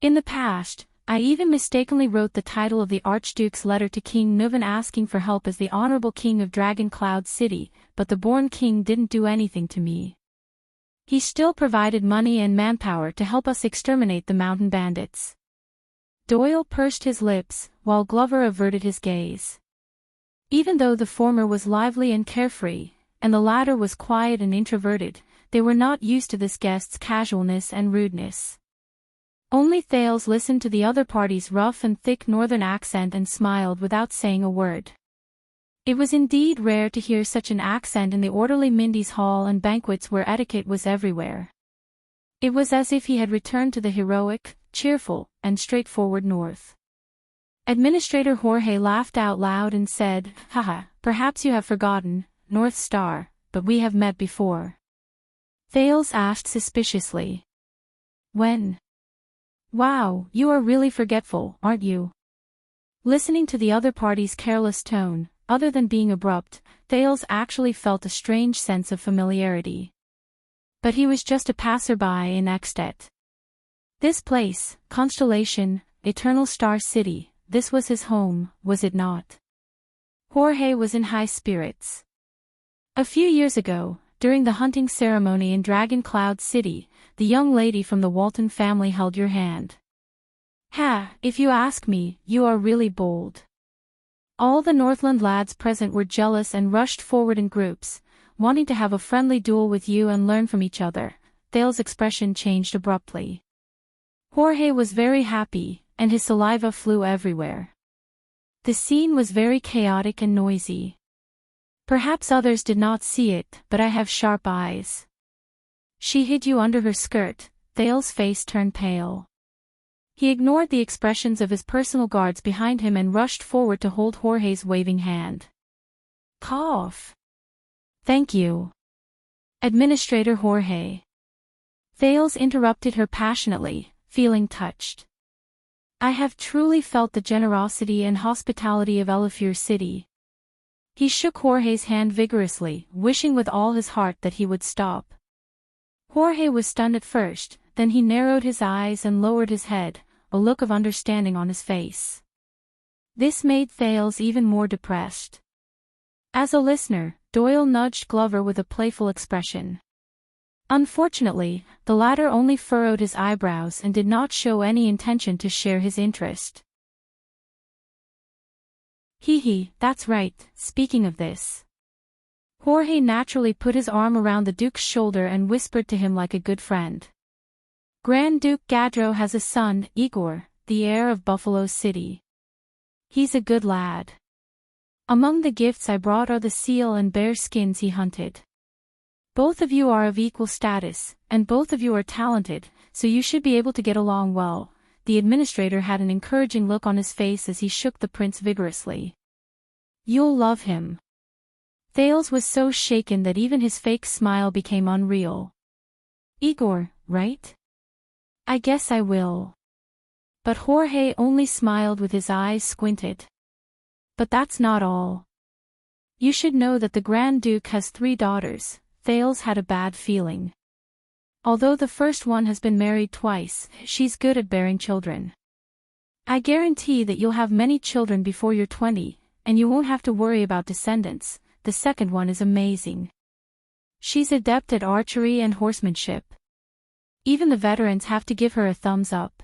In the past, I even mistakenly wrote the title of the Archduke's letter to King Nuvan asking for help as the Honorable King of Dragon Cloud City, but the Born King didn't do anything to me. He still provided money and manpower to help us exterminate the mountain bandits. Doyle pursed his lips, while Glover averted his gaze. Even though the former was lively and carefree, and the latter was quiet and introverted, they were not used to this guest's casualness and rudeness. Only Thales listened to the other party's rough and thick northern accent and smiled without saying a word. It was indeed rare to hear such an accent in the orderly Mindy's hall and banquets where etiquette was everywhere. It was as if he had returned to the heroic, cheerful, and straightforward North. Administrator Jorge laughed out loud and said, "Haha, perhaps you have forgotten, North Star, but we have met before." Thales asked suspiciously. When? Wow, you are really forgetful, aren't you? Listening to the other party's careless tone, other than being abrupt, Thales actually felt a strange sense of familiarity. But he was just a passerby in Extet. This place, Constellation, Eternal Star City, this was his home, was it not? Jorge was in high spirits. A few years ago, during the hunting ceremony in Dragon Cloud City, the young lady from the Walton family held your hand. If you ask me, you are really bold. All the Northland lads present were jealous and rushed forward in groups, wanting to have a friendly duel with you and learn from each other. Thale's expression changed abruptly. Jorge was very happy, and his saliva flew everywhere. The scene was very chaotic and noisy. Perhaps others did not see it, but I have sharp eyes. She hid you under her skirt. Thale's face turned pale. He ignored the expressions of his personal guards behind him and rushed forward to hold Jorge's waving hand. Cough. Thank you. Administrator Jorge. Thales interrupted her passionately, feeling touched. I have truly felt the generosity and hospitality of Elafir City. He shook Jorge's hand vigorously, wishing with all his heart that he would stop. Jorge was stunned at first, then he narrowed his eyes and lowered his head, a look of understanding on his face. This made Thales even more depressed. As a listener, Doyle nudged Glover with a playful expression. Unfortunately, the latter only furrowed his eyebrows and did not show any intention to share his interest. That's right, speaking of this. Jorge naturally put his arm around the Duke's shoulder and whispered to him like a good friend. Grand Duke Gadro has a son, Igor, the heir of Buffalo City. He's a good lad. Among the gifts I brought are the seal and bear skins he hunted. Both of you are of equal status, and both of you are talented, so you should be able to get along well. The administrator had an encouraging look on his face as he shook the prince vigorously. You'll love him. Thales was so shaken that even his fake smile became unreal. Igor, right? I guess I will. But Jorge only smiled with his eyes squinted. But that's not all. You should know that the Grand Duke has 3 daughters. Thales had a bad feeling. Although the first one has been married twice, she's good at bearing children. I guarantee that you'll have many children before you're 20, and you won't have to worry about descendants. the second one is amazing. She's adept at archery and horsemanship. Even the veterans have to give her a thumbs up.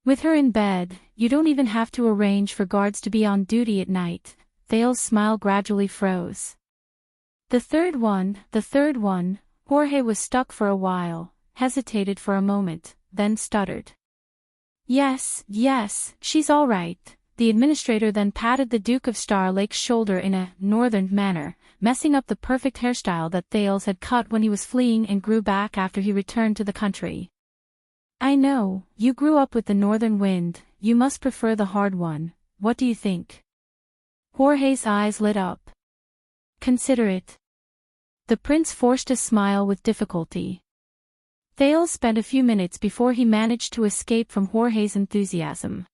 With her in bed, you don't even have to arrange for guards to be on duty at night." Thale's smile gradually froze. The third one. Jorge was stuck for a while, hesitated for a moment, then stuttered. Yes, she's all right." The administrator then patted the Duke of Star Lake's shoulder in a northern manner, messing up the perfect hairstyle that Thales had cut when he was fleeing and grew back after he returned to the country. "I know, you grew up with the northern wind, you must prefer the hard one, what do you think?" Jorge's eyes lit up. "Consider it." The prince forced a smile with difficulty. Thales spent a few minutes before he managed to escape from Jorge's enthusiasm.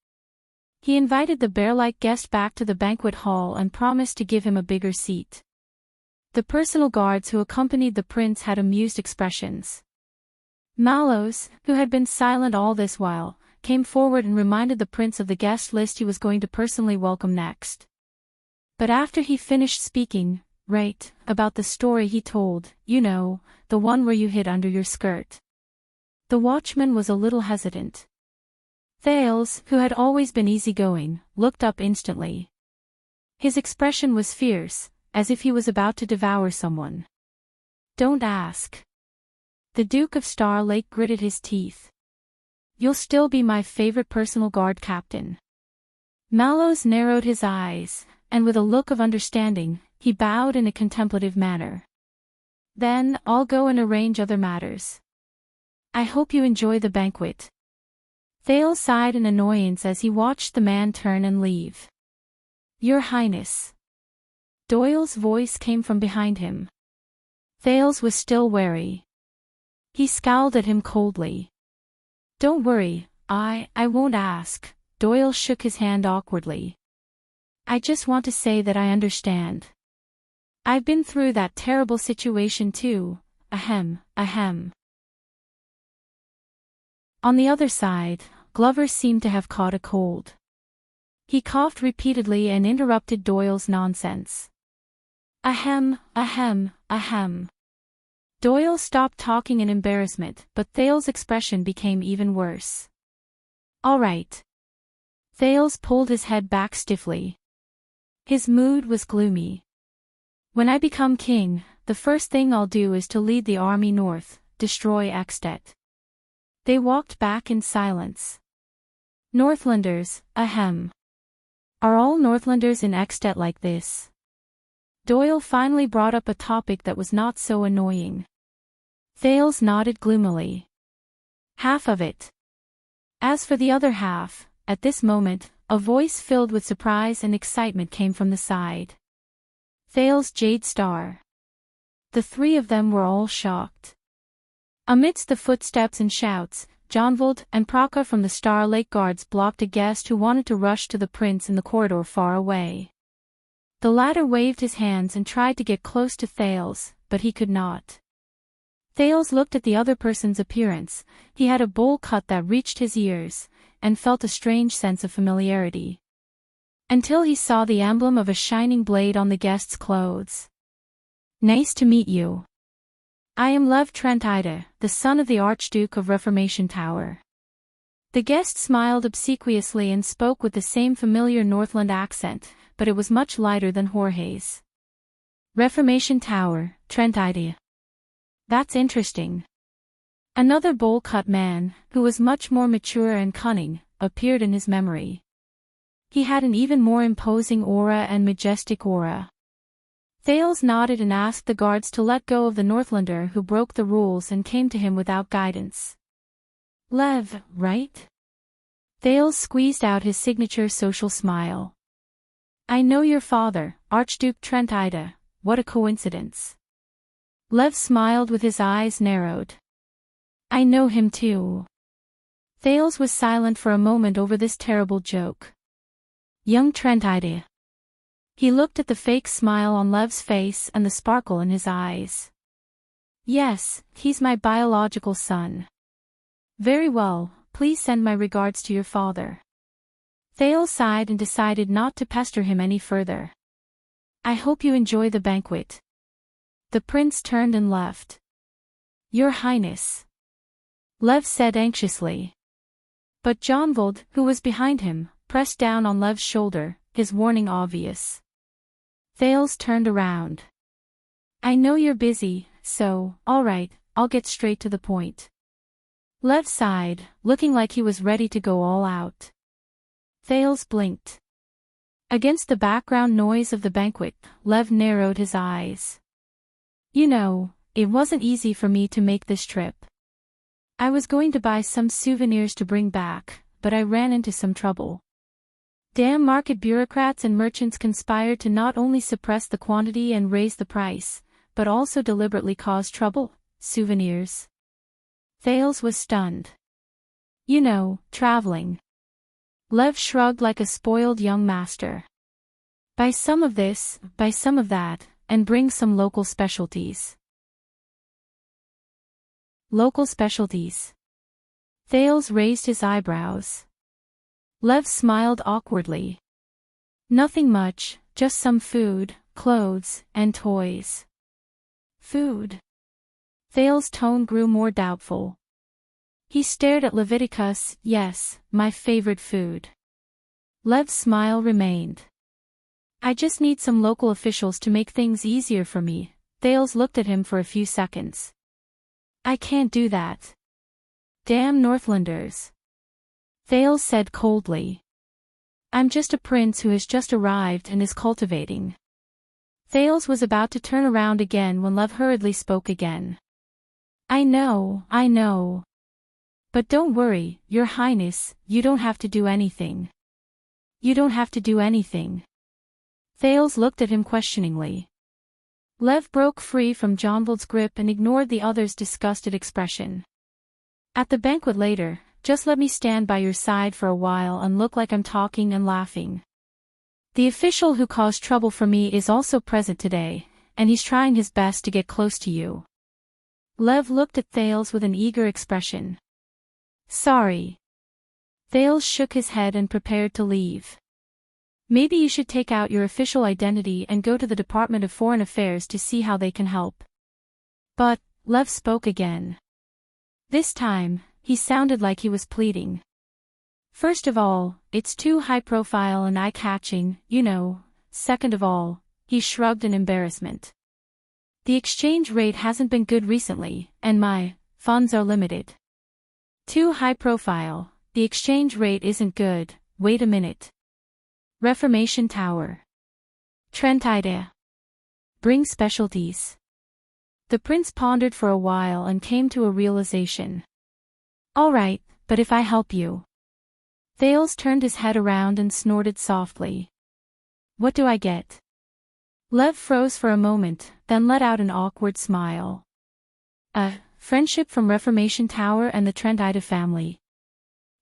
He invited the bear-like guest back to the banquet hall and promised to give him a bigger seat. The personal guards who accompanied the prince had amused expressions. Malos, who had been silent all this while, came forward and reminded the prince of the guest list he was going to personally welcome next. But after he finished speaking, "Right, about the story he told, you know, the one where you hid under your skirt." The watchman was a little hesitant. Thales, who had always been easygoing, looked up instantly. His expression was fierce, as if he was about to devour someone. "Don't ask." The Duke of Star Lake gritted his teeth. "You'll still be my favorite personal guard captain." Malos narrowed his eyes, and with a look of understanding, he bowed in a contemplative manner. "Then, I'll go and arrange other matters. I hope you enjoy the banquet." Thales sighed in annoyance as he watched the man turn and leave. "Your Highness." Doyle's voice came from behind him. Thales was still wary. He scowled at him coldly. "Don't worry, I won't ask." Doyle shook his hand awkwardly. "I just want to say that I understand. I've been through that terrible situation too, ahem. On the other side, Glover seemed to have caught a cold. He coughed repeatedly and interrupted Doyle's nonsense. Ahem. Doyle stopped talking in embarrassment, but Thales' expression became even worse. "All right." Thales pulled his head back stiffly. His mood was gloomy. "When I become king, the first thing I'll do is to lead the army north, destroy Extet." They walked back in silence. "Northlanders, ahem. Are all Northlanders in Extet like this?" Doyle finally brought up a topic that was not so annoying. Thales nodded gloomily. "Half of it." As for the other half, at this moment, a voice filled with surprise and excitement came from the side. Thales' Jade Star. The three of them were all shocked. Amidst the footsteps and shouts, Jonvold and Praka from the Star Lake Guards blocked a guest who wanted to rush to the prince in the corridor far away. The latter waved his hands and tried to get close to Thales, but he could not. Thales looked at the other person's appearance. He had a bowl cut that reached his ears, and felt a strange sense of familiarity. Until he saw the emblem of a shining blade on the guest's clothes. "Nice to meet you. I am Lev Trentide, the son of the Archduke of Reformation Tower." The guest smiled obsequiously and spoke with the same familiar Northland accent, but it was much lighter than Jorge's. "Reformation Tower, Trentide. That's interesting." Another bowl-cut man, who was much more mature and cunning, appeared in his memory. He had an even more imposing aura and majestic aura. Thales nodded and asked the guards to let go of the Northlander who broke the rules and came to him without guidance. "Lev, right?" Thales squeezed out his signature social smile. "I know your father, Archduke Trentide, what a coincidence." Lev smiled with his eyes narrowed. "I know him too." Thales was silent for a moment over this terrible joke. "Young Trentide." He looked at the fake smile on Lev's face and the sparkle in his eyes. "Yes, he's my biological son." "Very well, please send my regards to your father." Thales sighed and decided not to pester him any further. I hope you enjoy the banquet. The prince turned and left. Your Highness, Lev said anxiously. But Jonvold, who was behind him, pressed down on Lev's shoulder, his warning obvious. Thales turned around. I know you're busy, so, alright, I'll get straight to the point. Lev sighed, looking like he was ready to go all out. Thales blinked. Against the background noise of the banquet, Lev narrowed his eyes. You know, it wasn't easy for me to make this trip. I was going to buy some souvenirs to bring back, but I ran into some trouble. Damn market bureaucrats and merchants conspired to not only suppress the quantity and raise the price, but also deliberately cause trouble. Souvenirs. Thales was stunned. You know, traveling. Lev shrugged like a spoiled young master. Buy some of this, buy some of that, and bring some local specialties. Local specialties. Thales raised his eyebrows. Lev smiled awkwardly. Nothing much, just some food, clothes, and toys. Food. Thales' tone grew more doubtful. He stared at Leviticus. Yes, my favorite food. Lev's smile remained. I just need some local officials to make things easier for me. Thales looked at him for a few seconds. I can't do that. Damn Northlanders. Thales said coldly. I'm just a prince who has just arrived and is cultivating. Thales was about to turn around again when Lev hurriedly spoke again. I know. But don't worry, Your Highness, you don't have to do anything. You don't have to do anything. Thales looked at him questioningly. Lev broke free from Jonvold's grip and ignored the other's disgusted expression. At the banquet later, just let me stand by your side for a while and look like I'm talking and laughing. The official who caused trouble for me is also present today, and he's trying his best to get close to you. Lev looked at Thales with an eager expression. Sorry. Thales shook his head and prepared to leave. Maybe you should take out your official identity and go to the Department of Foreign Affairs to see how they can help. But, Lev spoke again. This time, he sounded like he was pleading. First of all, it's too high profile and eye-catching, you know. Second of all, he shrugged in embarrassment. The exchange rate hasn't been good recently, and my funds are limited. Too high profile, the exchange rate isn't good, wait a minute. Reformation Tower. Trent idea. Bring specialties. The prince pondered for a while and came to a realization. Alright, but if I help you. Thales turned his head around and snorted softly. What do I get? Lev froze for a moment, then let out an awkward smile. Friendship from Reformation Tower and the Trentide family.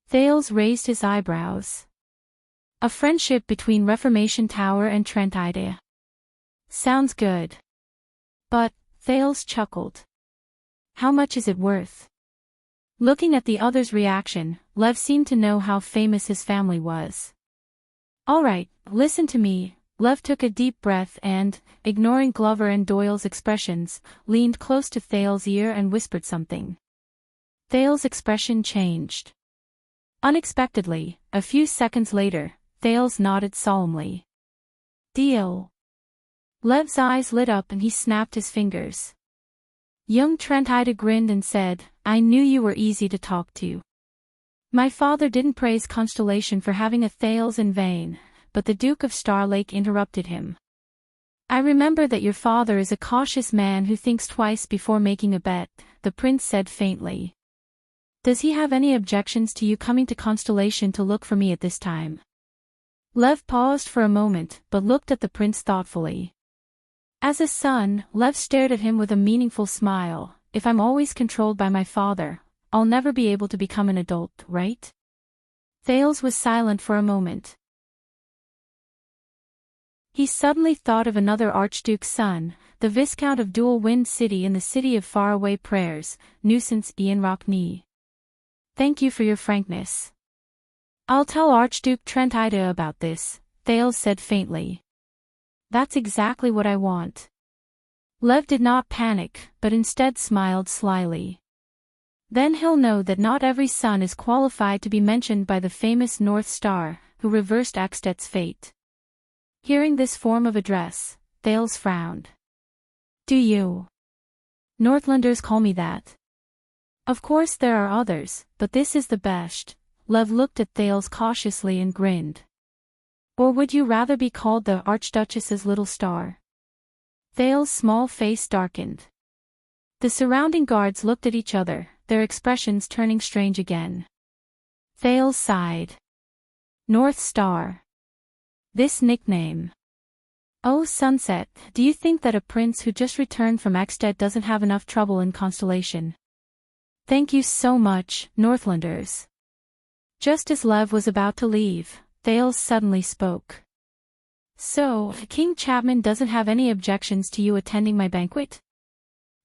Thales raised his eyebrows. A friendship between Reformation Tower and Trentide. Sounds good. But, Thales chuckled. How much is it worth? Looking at the other's reaction, Lev seemed to know how famous his family was. Alright, listen to me. Lev took a deep breath and, ignoring Glover and Doyle's expressions, leaned close to Thales' ear and whispered something. Thales' expression changed. Unexpectedly, a few seconds later, Thales nodded solemnly. Deal. Lev's eyes lit up and he snapped his fingers. Young Trentide grinned and said, I knew you were easy to talk to. My father didn't praise Constellation for having a Thales in vain, but the Duke of Starlake interrupted him. I remember that your father is a cautious man who thinks twice before making a bet, the prince said faintly. Does he have any objections to you coming to Constellation to look for me at this time? Lev paused for a moment, but looked at the prince thoughtfully. As a son, Lev stared at him with a meaningful smile. If I'm always controlled by my father, I'll never be able to become an adult, right? Thales was silent for a moment. He suddenly thought of another Archduke's son, the Viscount of Dual Wind City in the City of Faraway Prayers, Nuisance Ian Rockney. Thank you for your frankness. I'll tell Archduke Trentide about this, Thales said faintly. That's exactly what I want. Lev did not panic, but instead smiled slyly. Then he'll know that not every son is qualified to be mentioned by the famous North Star, who reversed Axtet's fate. Hearing this form of address, Thales frowned. Do you Northlanders call me that? Of course there are others, but this is the best. Lev looked at Thales cautiously and grinned. Or would you rather be called the Archduchess's little star? Thales' small face darkened. The surrounding guards looked at each other, their expressions turning strange again. Thales sighed. North Star. This nickname. Oh Sunset, do you think that a prince who just returned from Axted doesn't have enough trouble in Constellation? Thank you so much, Northlanders. Just as Lev was about to leave, Thales suddenly spoke. So, King Chapman doesn't have any objections to you attending my banquet?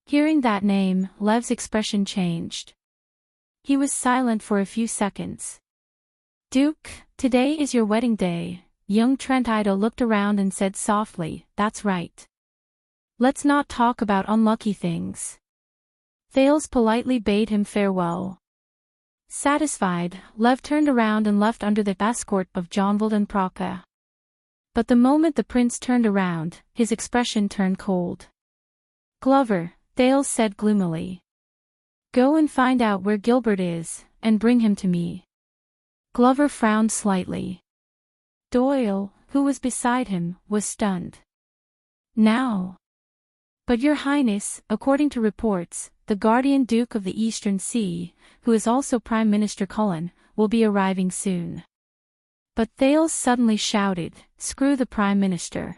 Hearing that name, Lev's expression changed. He was silent for a few seconds. Duke, today is your wedding day. Young Trentito looked around and said softly, that's right. Let's not talk about unlucky things. Thales politely bade him farewell. Satisfied, Lev turned around and left under the escort of Jonvald and Praka. But the moment the prince turned around, his expression turned cold. Glover, Thales said gloomily. Go and find out where Gilbert is, and bring him to me. Glover frowned slightly. Doyle, who was beside him, was stunned. Now? But Your Highness, according to reports, the Guardian Duke of the Eastern Sea, who is also Prime Minister Cullen, will be arriving soon. But Thales suddenly shouted, screw the Prime Minister.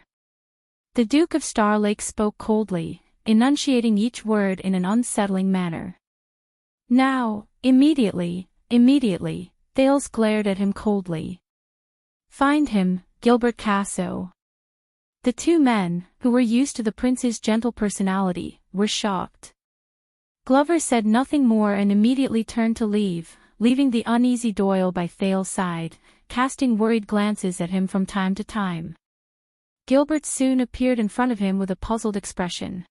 The Duke of Star Lake spoke coldly, enunciating each word in an unsettling manner. Now, immediately, Thales glared at him coldly. Find him, Gilbert Casso. The two men, who were used to the prince's gentle personality, were shocked. Glover said nothing more and immediately turned to leave, leaving the uneasy Doyle by Thales' side, casting worried glances at him from time to time. Gilbert soon appeared in front of him with a puzzled expression.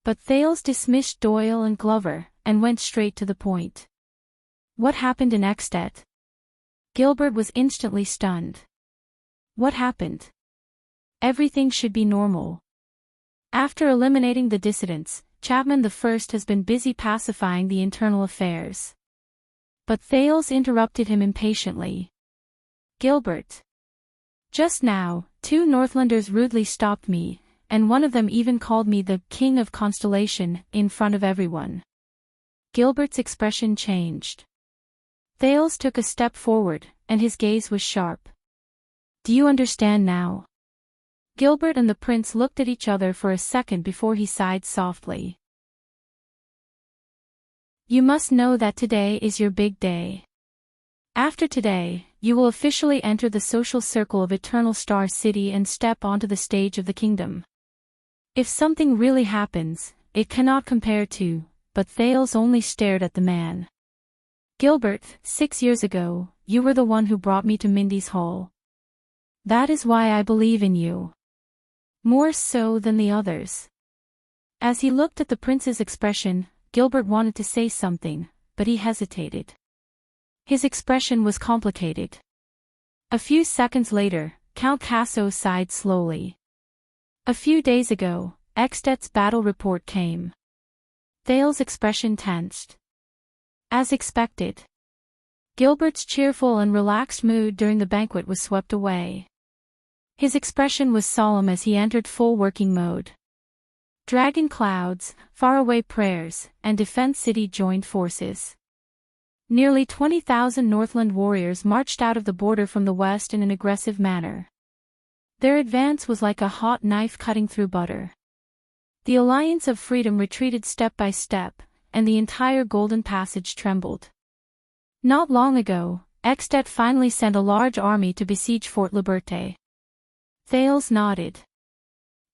But Thales dismissed Doyle and Glover, and went straight to the point. What happened in Axted? Gilbert was instantly stunned. What happened? Everything should be normal. After eliminating the dissidents, Chapman I has been busy pacifying the internal affairs. But Thales interrupted him impatiently. Gilbert. Just now, two Northlanders rudely stopped me, and one of them even called me the King of Constellation, in front of everyone. Gilbert's expression changed. Thales took a step forward, and his gaze was sharp. Do you understand now? Gilbert and the prince looked at each other for a second before he sighed softly. You must know that today is your big day. After today, you will officially enter the social circle of Eternal Star City and step onto the stage of the kingdom. If something really happens, it cannot compare to, but Thales only stared at the man. Gilbert, 6 years ago, you were the one who brought me to Mindy's Hall. That is why I believe in you. More so than the others. As he looked at the prince's expression, Gilbert wanted to say something, but he hesitated. His expression was complicated. A few seconds later, Count Casso sighed slowly. A few days ago, Axted's battle report came. Thales' expression tensed. As expected. Gilbert's cheerful and relaxed mood during the banquet was swept away. His expression was solemn as he entered full working mode. Dragon clouds, faraway prayers, and Defense City joined forces. Nearly 20,000 Northland warriors marched out of the border from the west in an aggressive manner. Their advance was like a hot knife cutting through butter. The Alliance of Freedom retreated step by step, and the entire Golden Passage trembled. Not long ago, Axted finally sent a large army to besiege Fort Liberté. Thales nodded.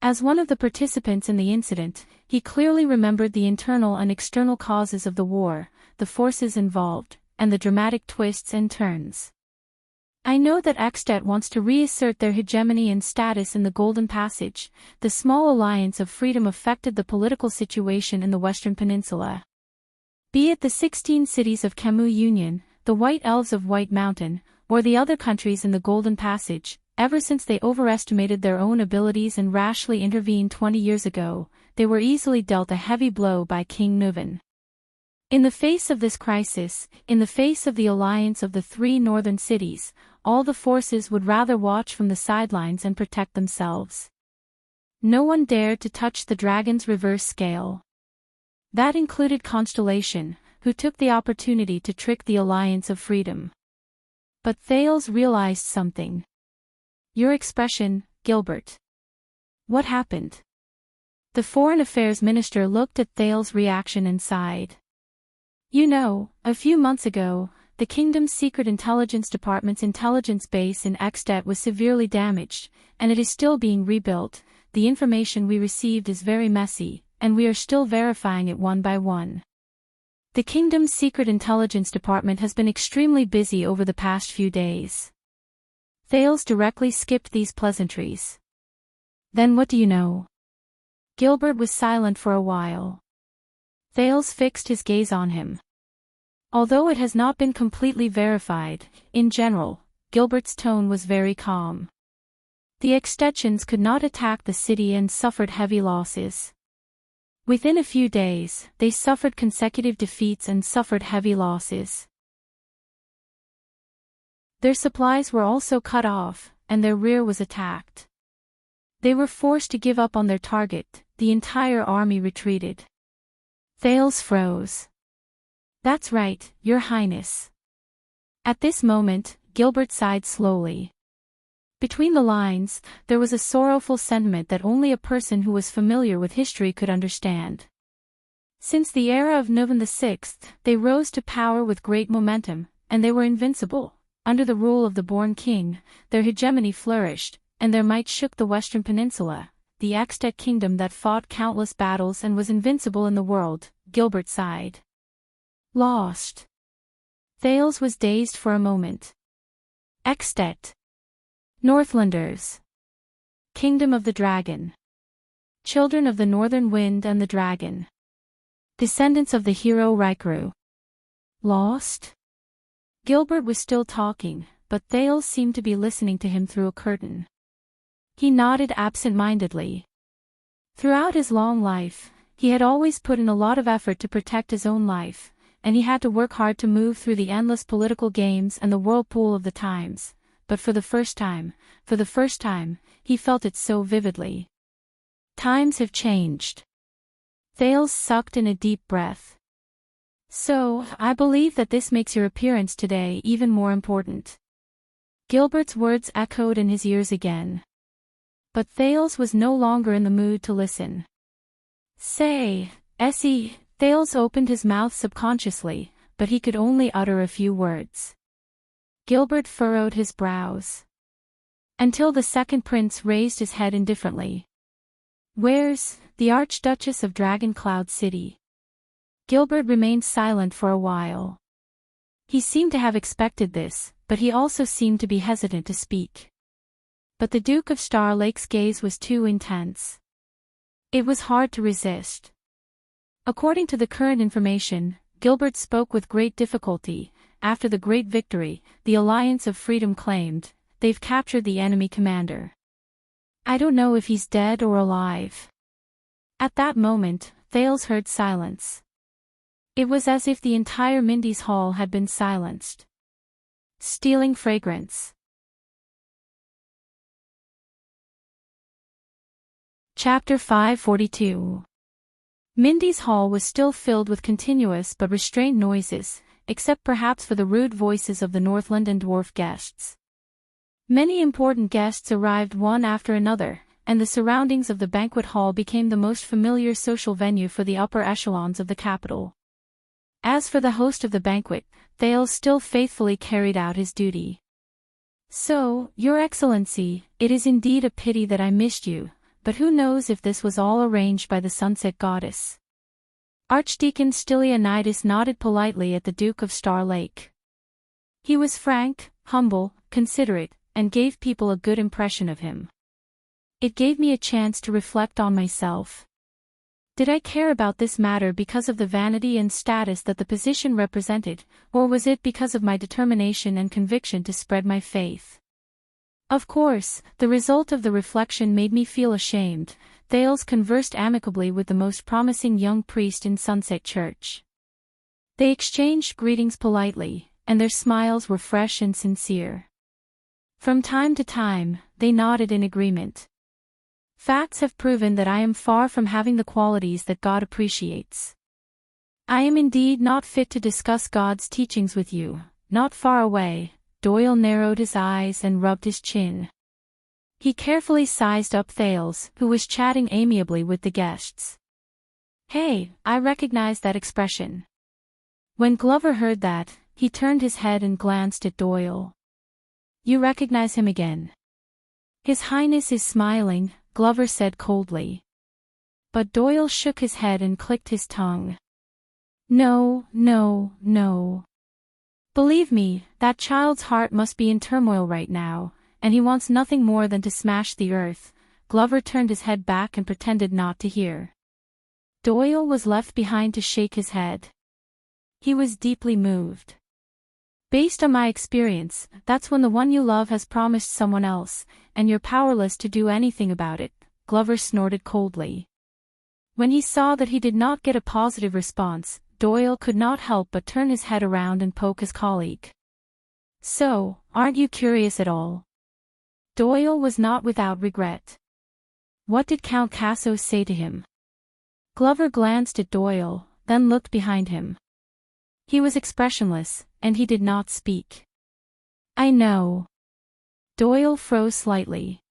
As one of the participants in the incident, he clearly remembered the internal and external causes of the war, the forces involved, and the dramatic twists and turns. I know that Extet wants to reassert their hegemony and status in the Golden Passage. The small alliance of freedom affected the political situation in the Western Peninsula. Be it the 16 cities of Camus Union, the White Elves of White Mountain, or the other countries in the Golden Passage, ever since they overestimated their own abilities and rashly intervened 20 years ago, they were easily dealt a heavy blow by King Nuvan. In the face of this crisis, in the face of the alliance of the three northern cities, all the forces would rather watch from the sidelines and protect themselves. No one dared to touch the dragon's reverse scale. That included Constellation, who took the opportunity to trick the Alliance of Freedom. But Thales realized something. Your expression, Gilbert. What happened? The Foreign Affairs Minister looked at Thales' reaction and sighed. You know, a few months ago, the Kingdom's Secret Intelligence Department's intelligence base in Extet was severely damaged, and it is still being rebuilt. The information we received is very messy, and we are still verifying it one by one. The Kingdom's Secret Intelligence Department has been extremely busy over the past few days. Thales directly skipped these pleasantries. Then what do you know? Gilbert was silent for a while. Thales fixed his gaze on him. Although it has not been completely verified, in general, Gilbert's tone was very calm. The Extetians could not attack the city and suffered heavy losses. Within a few days, they suffered consecutive defeats and suffered heavy losses. Their supplies were also cut off, and their rear was attacked. They were forced to give up on their target. The entire army retreated. Thales froze. That's right, Your Highness. At this moment, Gilbert sighed slowly. Between the lines, there was a sorrowful sentiment that only a person who was familiar with history could understand. Since the era of Nuvan VI, they rose to power with great momentum, and they were invincible. Under the rule of the Born King, their hegemony flourished, and their might shook the Western Peninsula, the Extet kingdom that fought countless battles and was invincible in the world. Gilbert sighed. Lost. Thales was dazed for a moment. Extet. Northlanders. Kingdom of the Dragon. Children of the Northern Wind and the Dragon. Descendants of the hero Rykru. Lost? Gilbert was still talking, but Thales seemed to be listening to him through a curtain. He nodded absent-mindedly. Throughout his long life, he had always put in a lot of effort to protect his own life, and he had to work hard to move through the endless political games and the whirlpool of the times, but for the first time, he felt it so vividly. Times have changed. Thales sucked in a deep breath. So, I believe that this makes your appearance today even more important. Gilbert's words echoed in his ears again. But Thales was no longer in the mood to listen. Say, Essie. Thales opened his mouth subconsciously, but he could only utter a few words. Gilbert furrowed his brows. Until the second prince raised his head indifferently. Where's the Archduchess of Dragon Cloud City? Gilbert remained silent for a while. He seemed to have expected this, but he also seemed to be hesitant to speak. But the Duke of Star Lake's gaze was too intense. It was hard to resist. According to the current information, Gilbert spoke with great difficulty. After the great victory, the Alliance of Freedom claimed, they've captured the enemy commander. I don't know if he's dead or alive. At that moment, Thales heard silence. It was as if the entire Mindy's hall had been silenced. Stealing fragrance. Chapter 542. Mindy's hall was still filled with continuous but restrained noises, except perhaps for the rude voices of the Northland and Dwarf guests. Many important guests arrived one after another, and the surroundings of the banquet hall became the most familiar social venue for the upper echelons of the capital. As for the host of the banquet, Thales still faithfully carried out his duty. So, Your Excellency, it is indeed a pity that I missed you, but who knows if this was all arranged by the Sunset Goddess. Archdeacon Stylianides nodded politely at the Duke of Star Lake. He was frank, humble, considerate, and gave people a good impression of him. It gave me a chance to reflect on myself. Did I care about this matter because of the vanity and status that the position represented, or was it because of my determination and conviction to spread my faith? Of course, the result of the reflection made me feel ashamed. Thales conversed amicably with the most promising young priest in Sunset Church. They exchanged greetings politely, and their smiles were fresh and sincere. From time to time, they nodded in agreement. Facts have proven that I am far from having the qualities that God appreciates. I am indeed not fit to discuss God's teachings with you. Not far away, Doyle narrowed his eyes and rubbed his chin. He carefully sized up Thales, who was chatting amiably with the guests. Hey, I recognize that expression. When Glover heard that, he turned his head and glanced at Doyle. You recognize him again? His Highness is smiling, Glover said coldly. But Doyle shook his head and clicked his tongue. No, no, no. Believe me, that child's heart must be in turmoil right now, and he wants nothing more than to smash the earth. Glover turned his head back and pretended not to hear. Doyle was left behind to shake his head. He was deeply moved. Based on my experience, that's when the one you love has promised someone else, and you're powerless to do anything about it, Glover snorted coldly. When he saw that he did not get a positive response, Doyle could not help but turn his head around and poke his colleague. So, aren't you curious at all? Doyle was not without regret. What did Count Casso say to him? Glover glanced at Doyle, then looked behind him. He was expressionless, and he did not speak. I know. Doyle froze slightly.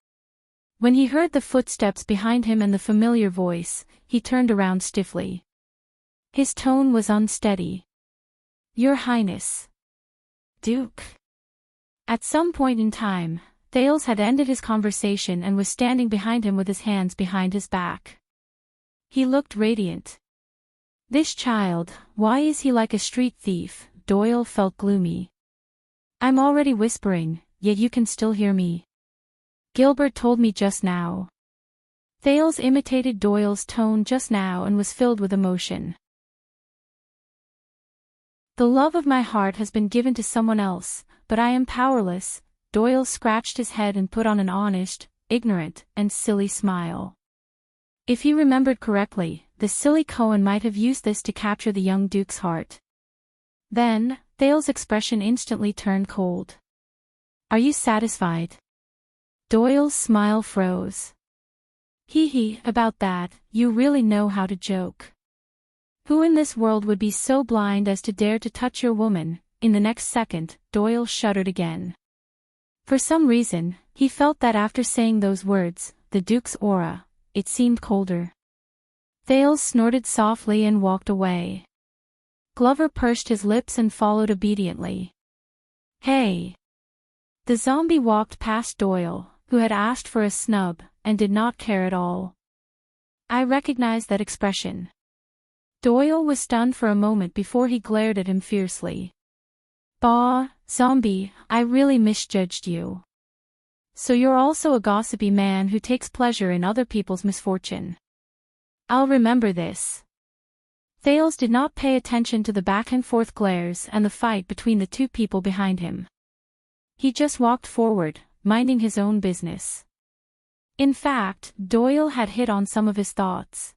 When he heard the footsteps behind him and the familiar voice, he turned around stiffly. His tone was unsteady. Your Highness. Duke. At some point in time, Thales had ended his conversation and was standing behind him with his hands behind his back. He looked radiant. This child, why is he like a street thief? Doyle felt gloomy. I'm already whispering, yet you can still hear me. Gilbert told me just now. Thales imitated Doyle's tone just now and was filled with emotion. The love of my heart has been given to someone else, but I am powerless. Doyle scratched his head and put on an honest, ignorant, and silly smile. If he remembered correctly, the silly Cohen might have used this to capture the young Duke's heart. Then, Thales' expression instantly turned cold. Are you satisfied? Doyle's smile froze. Hee, about that, you really know how to joke. Who in this world would be so blind as to dare to touch your woman? In the next second, Doyle shuddered again. For some reason, he felt that after saying those words, the Duke's aura, it seemed colder. Thales snorted softly and walked away. Glover pursed his lips and followed obediently. Hey! The zombie walked past Doyle, who had asked for a snub, and did not care at all. I recognized that expression. Doyle was stunned for a moment before he glared at him fiercely. Bah, zombie, I really misjudged you. So you're also a gossipy man who takes pleasure in other people's misfortune. I'll remember this. Thales did not pay attention to the back-and-forth glares and the fight between the two people behind him. He just walked forward, minding his own business. In fact, Doyle had hit on some of his thoughts.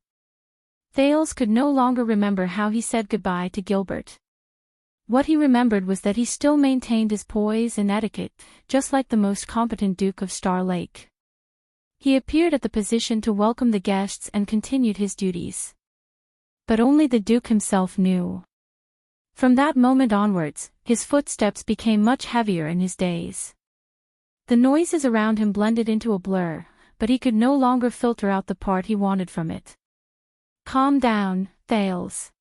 Thales could no longer remember how he said goodbye to Gilbert. What he remembered was that he still maintained his poise and etiquette, just like the most competent Duke of Star Lake. He appeared at the position to welcome the guests and continued his duties. But only the Duke himself knew. From that moment onwards, his footsteps became much heavier in his days. The noises around him blended into a blur, but he could no longer filter out the part he wanted from it. Calm down, Thales.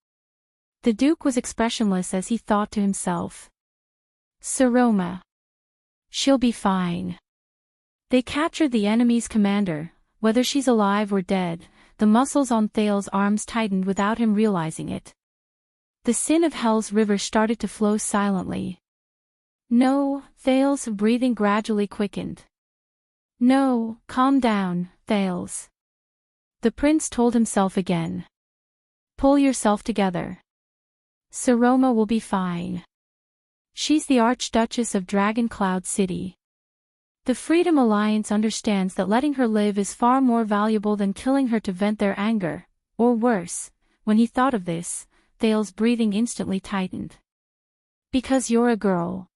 The Duke was expressionless as he thought to himself. Saroma. She'll be fine. They captured the enemy's commander, whether she's alive or dead. The muscles on Thales' arms tightened without him realizing it. The sin of Hell's river started to flow silently. No, Thales' breathing gradually quickened. No, calm down, Thales. The prince told himself again. Pull yourself together. Seroma will be fine. She's the Archduchess of Dragon Cloud City. The Freedom Alliance understands that letting her live is far more valuable than killing her to vent their anger, or worse. When he thought of this, Thales' breathing instantly tightened. Because you're a girl.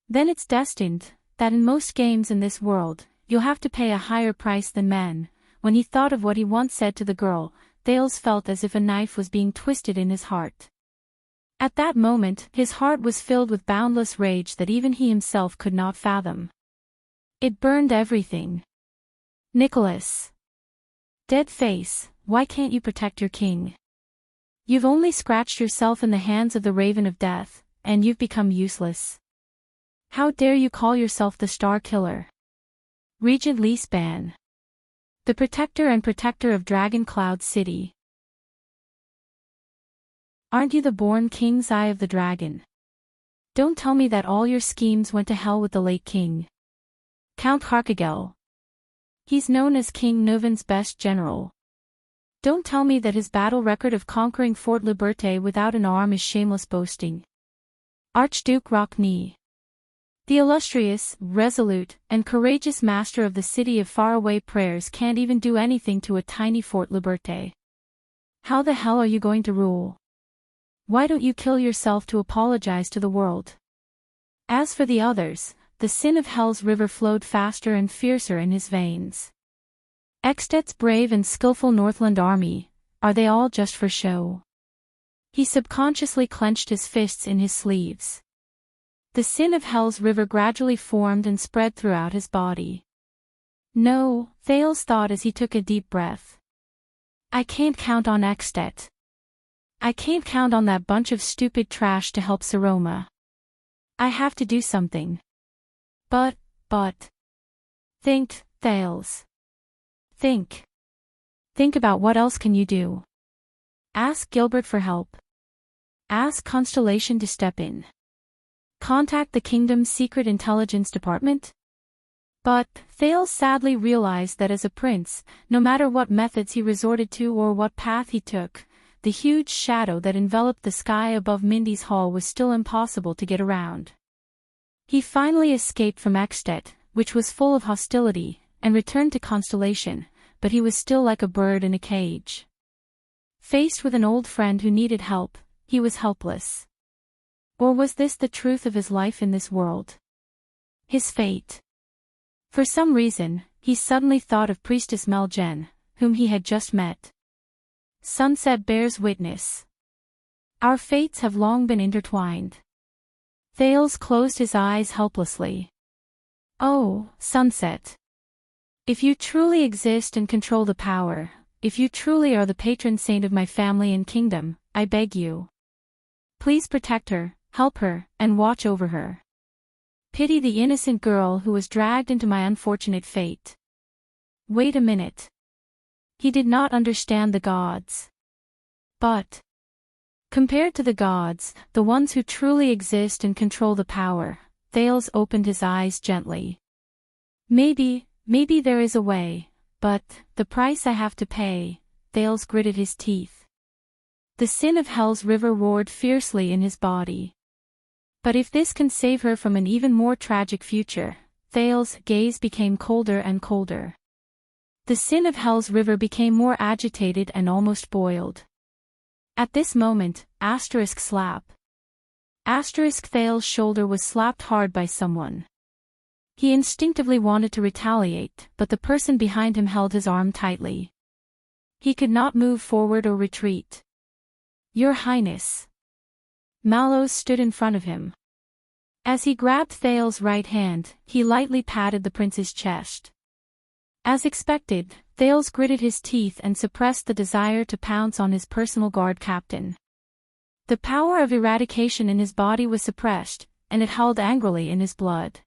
Then it's destined that in most games in this world, you'll have to pay a higher price than men. When he thought of what he once said to the girl, Thales felt as if a knife was being twisted in his heart. At that moment, his heart was filled with boundless rage that even he himself could not fathom. It burned everything. Nicholas. Dead face, why can't you protect your king? You've only scratched yourself in the hands of the Raven of Death, and you've become useless. How dare you call yourself the Star Killer? Regent Leespan. The protector and protector of Dragon Cloud City. Aren't you the born King's Eye of the Dragon? Don't tell me that all your schemes went to hell with the late king. Count Harkagel. He's known as King Nuven's best general. Don't tell me that his battle record of conquering Fort Liberté without an arm is shameless boasting. Archduke Rockney. The illustrious, resolute, and courageous master of the city of faraway prayers can't even do anything to a tiny Fort Liberté. How the hell are you going to rule? Why don't you kill yourself to apologize to the world? As for the others, the sin of Hell's river flowed faster and fiercer in his veins. Eksted's brave and skillful Northland army, are they all just for show? He subconsciously clenched his fists in his sleeves. The sin of Hell's river gradually formed and spread throughout his body. No, Thales thought as he took a deep breath. I can't count on Eksted. I can't count on that bunch of stupid trash to help Seroma. I have to do something. But. Think, Thales. Think. Think about what else can you do. Ask Gilbert for help. Ask Constellation to step in. Contact the kingdom's secret intelligence department? But, Thales sadly realized that as a prince, no matter what methods he resorted to or what path he took, the huge shadow that enveloped the sky above Mindy's hall was still impossible to get around. He finally escaped from Eksted, which was full of hostility, and returned to Constellation, but he was still like a bird in a cage. Faced with an old friend who needed help, he was helpless. Or was this the truth of his life in this world? His fate. For some reason, he suddenly thought of Priestess Meljen, whom he had just met. Sunset bears witness. Our fates have long been intertwined. Thales closed his eyes helplessly. Oh, Sunset. If you truly exist and control the power, if you truly are the patron saint of my family and kingdom, I beg you. Please protect her, help her, and watch over her. Pity the innocent girl who was dragged into my unfortunate fate. Wait a minute. He did not understand the gods. But, compared to the gods, the ones who truly exist and control the power, Thales opened his eyes gently. Maybe there is a way, but, the price I have to pay, Thales gritted his teeth. The sin of Hell's river roared fiercely in his body. But if this can save her from an even more tragic future, Thales' gaze became colder and colder. The sin of Hell's river became more agitated and almost boiled. At this moment, slap. Thales' shoulder was slapped hard by someone. He instinctively wanted to retaliate, but the person behind him held his arm tightly. He could not move forward or retreat. Your Highness. Mallows stood in front of him. As he grabbed Thales' right hand, he lightly patted the prince's chest. As expected, Thales gritted his teeth and suppressed the desire to pounce on his personal guard captain. The power of eradication in his body was suppressed, and it howled angrily in his blood.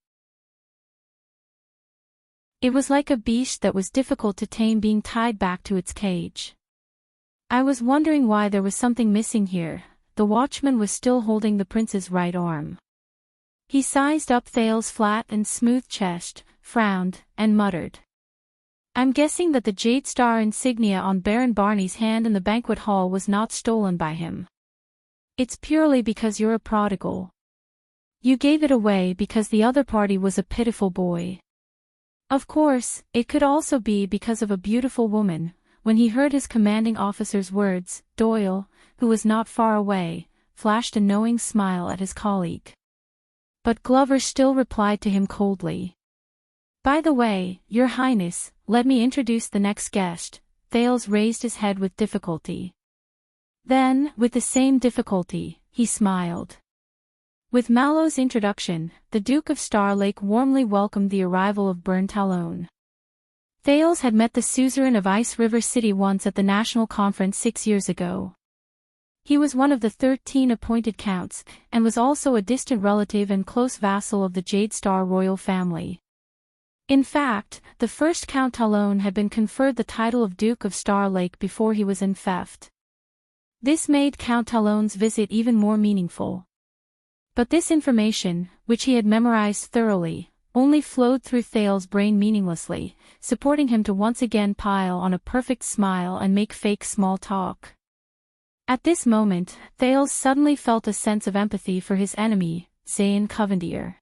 It was like a beast that was difficult to tame being tied back to its cage. I was wondering why there was something missing here. The watchman was still holding the prince's right arm. He sized up Thale's flat and smooth chest, frowned, and muttered. I'm guessing that the Jade Star insignia on Baron Barney's hand in the banquet hall was not stolen by him. It's purely because you're a prodigal. You gave it away because the other party was a pitiful boy. Of course, it could also be because of a beautiful woman. When he heard his commanding officer's words, Doyle, who was not far away, flashed a knowing smile at his colleague. But Glover still replied to him coldly. By the way, Your Highness, let me introduce the next guest. Thales raised his head with difficulty. Then, with the same difficulty, he smiled. With Mallow's introduction, the Duke of Star Lake warmly welcomed the arrival of Burn Talon. Thales had met the suzerain of Ice River City once at the National Conference 6 years ago. He was one of the 13 appointed counts, and was also a distant relative and close vassal of the Jade Star royal family. In fact, the first Count Talon had been conferred the title of Duke of Star Lake before he was enfeoffed. This made Count Talon's visit even more meaningful. But this information, which he had memorized thoroughly, only flowed through Thale's brain meaninglessly, supporting him to once again pile on a perfect smile and make fake small talk. At this moment, Thales suddenly felt a sense of empathy for his enemy, Zayn Covendier.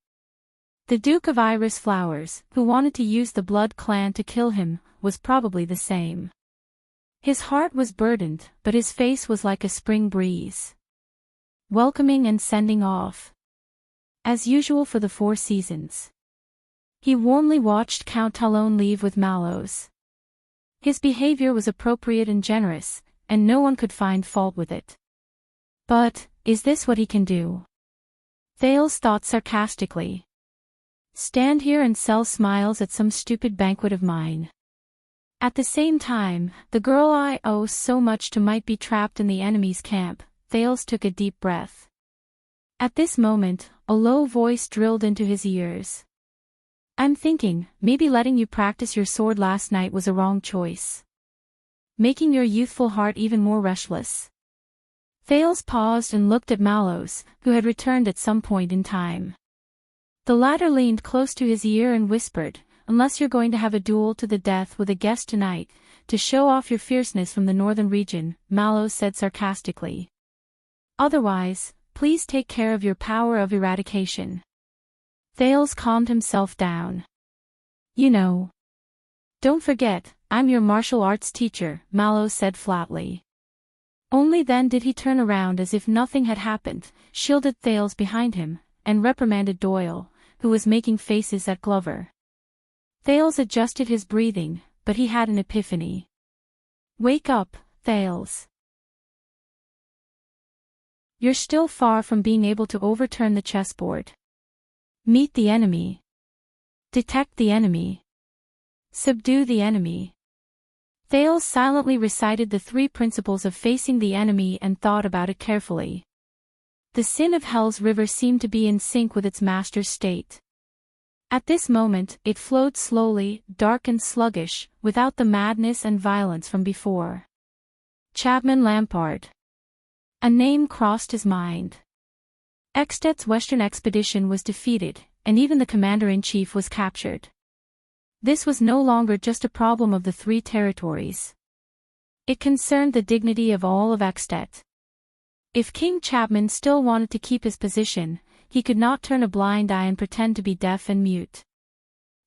The Duke of Iris Flowers, who wanted to use the Blood Clan to kill him, was probably the same. His heart was burdened, but his face was like a spring breeze. Welcoming and sending off. As usual for the Four Seasons. He warmly watched Count Talon leave with Mallows. His behavior was appropriate and generous, and no one could find fault with it. But, is this what he can do? Thales thought sarcastically. Stand here and sell smiles at some stupid banquet of mine. At the same time, the girl I owe so much to might be trapped in the enemy's camp. Thales took a deep breath. At this moment, a low voice drilled into his ears. I'm thinking, maybe letting you practice your sword last night was a wrong choice. Making your youthful heart even more restless. Thales paused and looked at Mallows, who had returned at some point in time. The latter leaned close to his ear and whispered, unless you're going to have a duel to the death with a guest tonight, to show off your fierceness from the northern region, Mallows said sarcastically. Otherwise, please take care of your power of eradication. Thales calmed himself down. You know. Don't forget, I'm your martial arts teacher, Mallows said flatly. Only then did he turn around as if nothing had happened, shielded Thales behind him, and reprimanded Doyle, who was making faces at Glover. Thales adjusted his breathing, but he had an epiphany. Wake up, Thales. You're still far from being able to overturn the chessboard. Meet the enemy. Detect the enemy. Subdue the enemy. Thales silently recited the 3 principles of facing the enemy and thought about it carefully. The sin of Hell's river seemed to be in sync with its master's state. At this moment, it flowed slowly, dark and sluggish, without the madness and violence from before. Chapman Lampard. A name crossed his mind. Eksted's western expedition was defeated, and even the commander-in-chief was captured. This was no longer just a problem of the 3 territories. It concerned the dignity of all of Eksted. If King Chapman still wanted to keep his position, he could not turn a blind eye and pretend to be deaf and mute.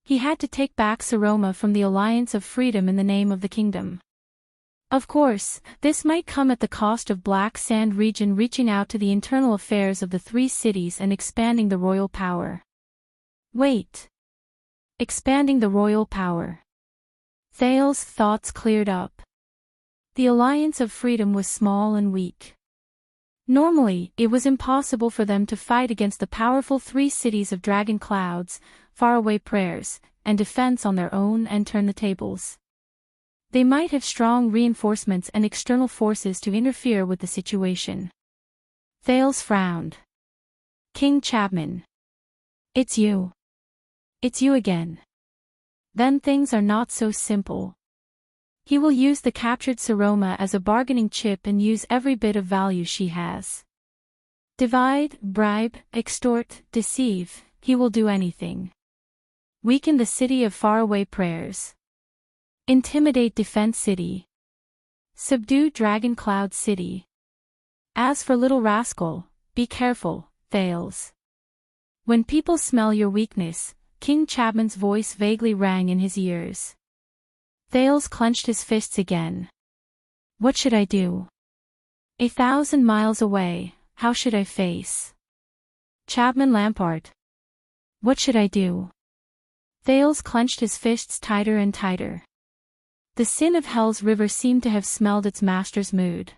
He had to take back Saroma from the Alliance of Freedom in the name of the kingdom. Of course, this might come at the cost of Black Sand region reaching out to the internal affairs of the 3 cities and expanding the royal power. Wait. Expanding the royal power. Thales' thoughts cleared up. The Alliance of Freedom was small and weak. Normally, it was impossible for them to fight against the powerful 3 cities of Dragon Clouds, Faraway Prayers, and Defense on their own and turn the tables. They might have strong reinforcements and external forces to interfere with the situation. Thales frowned. King Chapman. It's you. It's you again. Then things are not so simple. He will use the captured Saroma as a bargaining chip and use every bit of value she has. Divide, bribe, extort, deceive, he will do anything. Weaken the city of faraway prayers. Intimidate defense city. Subdue dragon cloud city. As for little rascal, be careful, Thales. When people smell your weakness, King Chapman's voice vaguely rang in his ears. Thales clenched his fists again. What should I do? 1,000 miles away, how should I face Chapman Lampart? What should I do? Thales clenched his fists tighter and tighter. The sin of Hell's River seemed to have smelled its master's mood.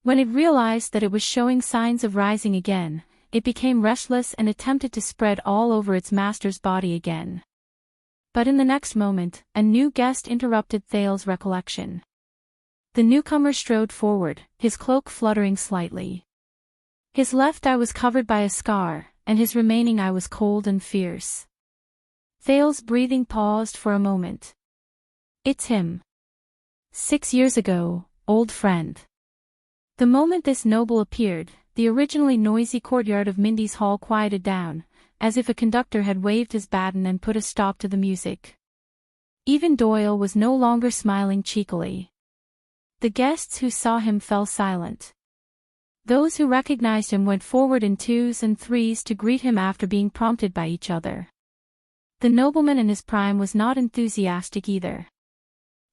When it realized that it was showing signs of rising again, it became restless and attempted to spread all over its master's body again. But in the next moment, a new guest interrupted Thales' recollection. The newcomer strode forward, his cloak fluttering slightly. His left eye was covered by a scar, and his remaining eye was cold and fierce. Thales' breathing paused for a moment. It's him. 6 years ago, old friend. The moment this noble appeared, the originally noisy courtyard of Mindy's Hall quieted down, as if a conductor had waved his baton and put a stop to the music. Even Doyle was no longer smiling cheekily. The guests who saw him fell silent. Those who recognized him went forward in 2s and 3s to greet him after being prompted by each other. The nobleman in his prime was not enthusiastic either.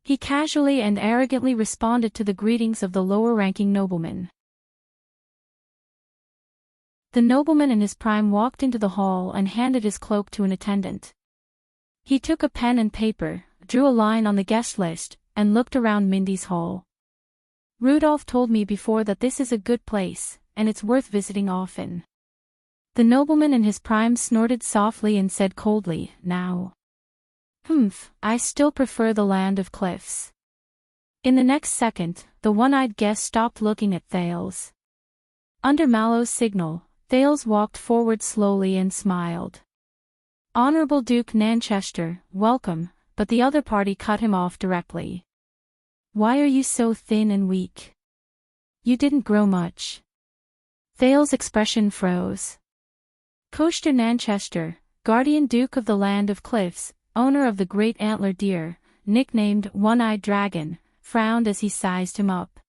He casually and arrogantly responded to the greetings of the lower-ranking nobleman. The nobleman in his prime walked into the hall and handed his cloak to an attendant. He took a pen and paper, drew a line on the guest list, and looked around Mindy's Hall. Rudolph told me before that this is a good place, and it's worth visiting often. The nobleman in his prime snorted softly and said coldly, now. I still prefer the land of cliffs. In the next second, the one-eyed guest stopped looking at Thales. Under Mallow's signal, Thales walked forward slowly and smiled. Honorable Duke Nanchester, welcome, but the other party cut him off directly. Why are you so thin and weak? You didn't grow much. Thales' expression froze. Coaster Nanchester, guardian duke of the land of cliffs, owner of the great antler deer, nicknamed One-Eyed Dragon, frowned as he sized him up.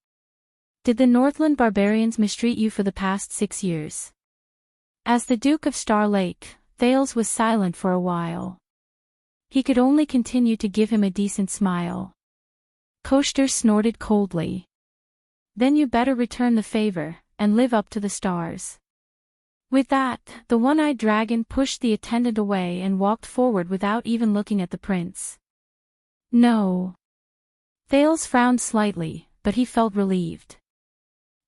Did the Northland barbarians mistreat you for the past 6 years? As the Duke of Star Lake, Thales was silent for a while. He could only continue to give him a decent smile. Coaster snorted coldly. Then you better return the favor, and live up to the stars. With that, the one-eyed dragon pushed the attendant away and walked forward without even looking at the prince. No. Thales frowned slightly, but he felt relieved.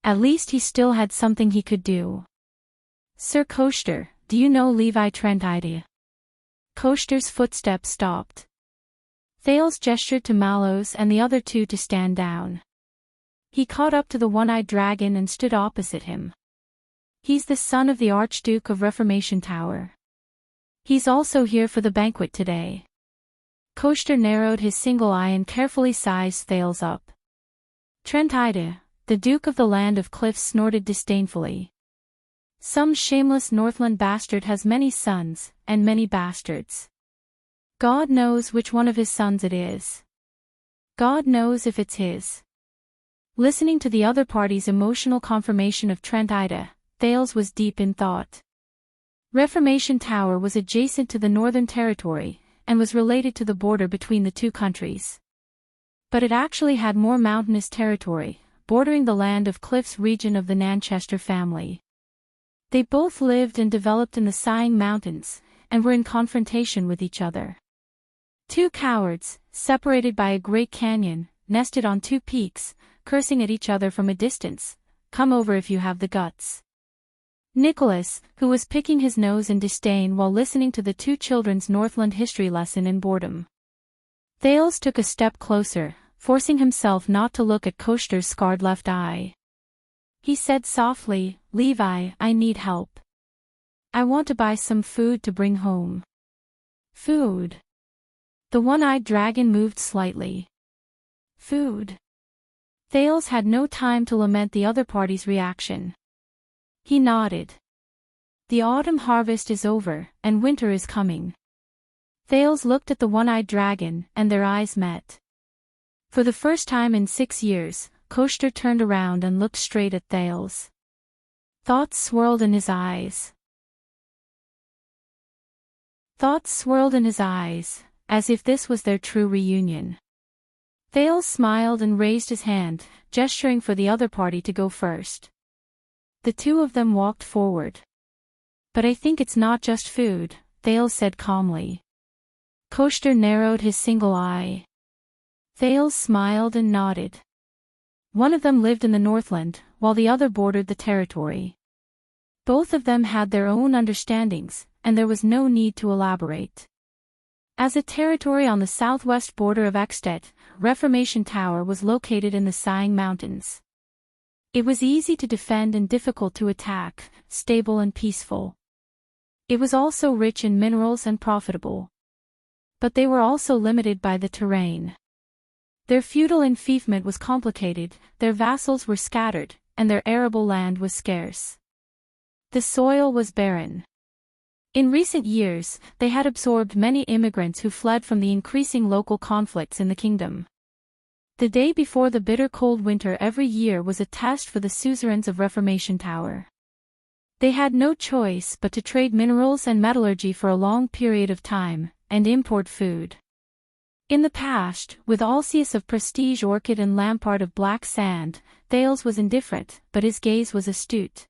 At least he still had something he could do. Sir Coaster, do you know Levi Trentide? Coaster's footsteps stopped. Thales gestured to Mallows and the other two to stand down. He caught up to the one-eyed dragon and stood opposite him. He's the son of the Archduke of Reformation Tower. He's also here for the banquet today. Coaster narrowed his single eye and carefully sized Thales up. Trentide, the Duke of the Land of Cliffs, snorted disdainfully. Some shameless Northland bastard has many sons, and many bastards. God knows which one of his sons it is. God knows if it's his. Listening to the other party's emotional confirmation of Trentide, Thales was deep in thought. Reformation Tower was adjacent to the Northern Territory, and was related to the border between the two countries. But it actually had more mountainous territory, bordering the Land of Cliffs region of the Nanchester family. They both lived and developed in the Sighing Mountains, and were in confrontation with each other. Two cowards, separated by a great canyon, nested on two peaks, cursing at each other from a distance. Come over if you have the guts. Nicholas, who was picking his nose in disdain while listening to the two children's Northland history lesson in boredom. Thales took a step closer, forcing himself not to look at Coaster's scarred left eye. He said softly, Levi, I need help. I want to buy some food to bring home. Food. The one-eyed dragon moved slightly. Food. Thales had no time to lament the other party's reaction. He nodded. The autumn harvest is over, and winter is coming. Thales looked at the one-eyed dragon, and their eyes met. For the first time in 6 years, Coaster turned around and looked straight at Thales. Thoughts swirled in his eyes. As if this was their true reunion. Thales smiled and raised his hand, gesturing for the other party to go first. The two of them walked forward. But I think it's not just food, Thales said calmly. Coaster narrowed his single eye. Thales smiled and nodded. One of them lived in the Northland, while the other bordered the territory. Both of them had their own understandings, and there was no need to elaborate. As a territory on the southwest border of Escapades, Reformation Tower was located in the Sighing Mountains. It was easy to defend and difficult to attack, stable and peaceful. It was also rich in minerals and profitable. But they were also limited by the terrain. Their feudal enfeoffment was complicated, their vassals were scattered, and their arable land was scarce. The soil was barren. In recent years, they had absorbed many immigrants who fled from the increasing local conflicts in the kingdom. The day before the bitter cold winter every year was a test for the suzerains of Reformation Tower. They had no choice but to trade minerals and metallurgy for a long period of time, and import food. In the past, with Alceus of Prestige Orchid and Lampard of Black Sand, Thales was indifferent, but his gaze was astute.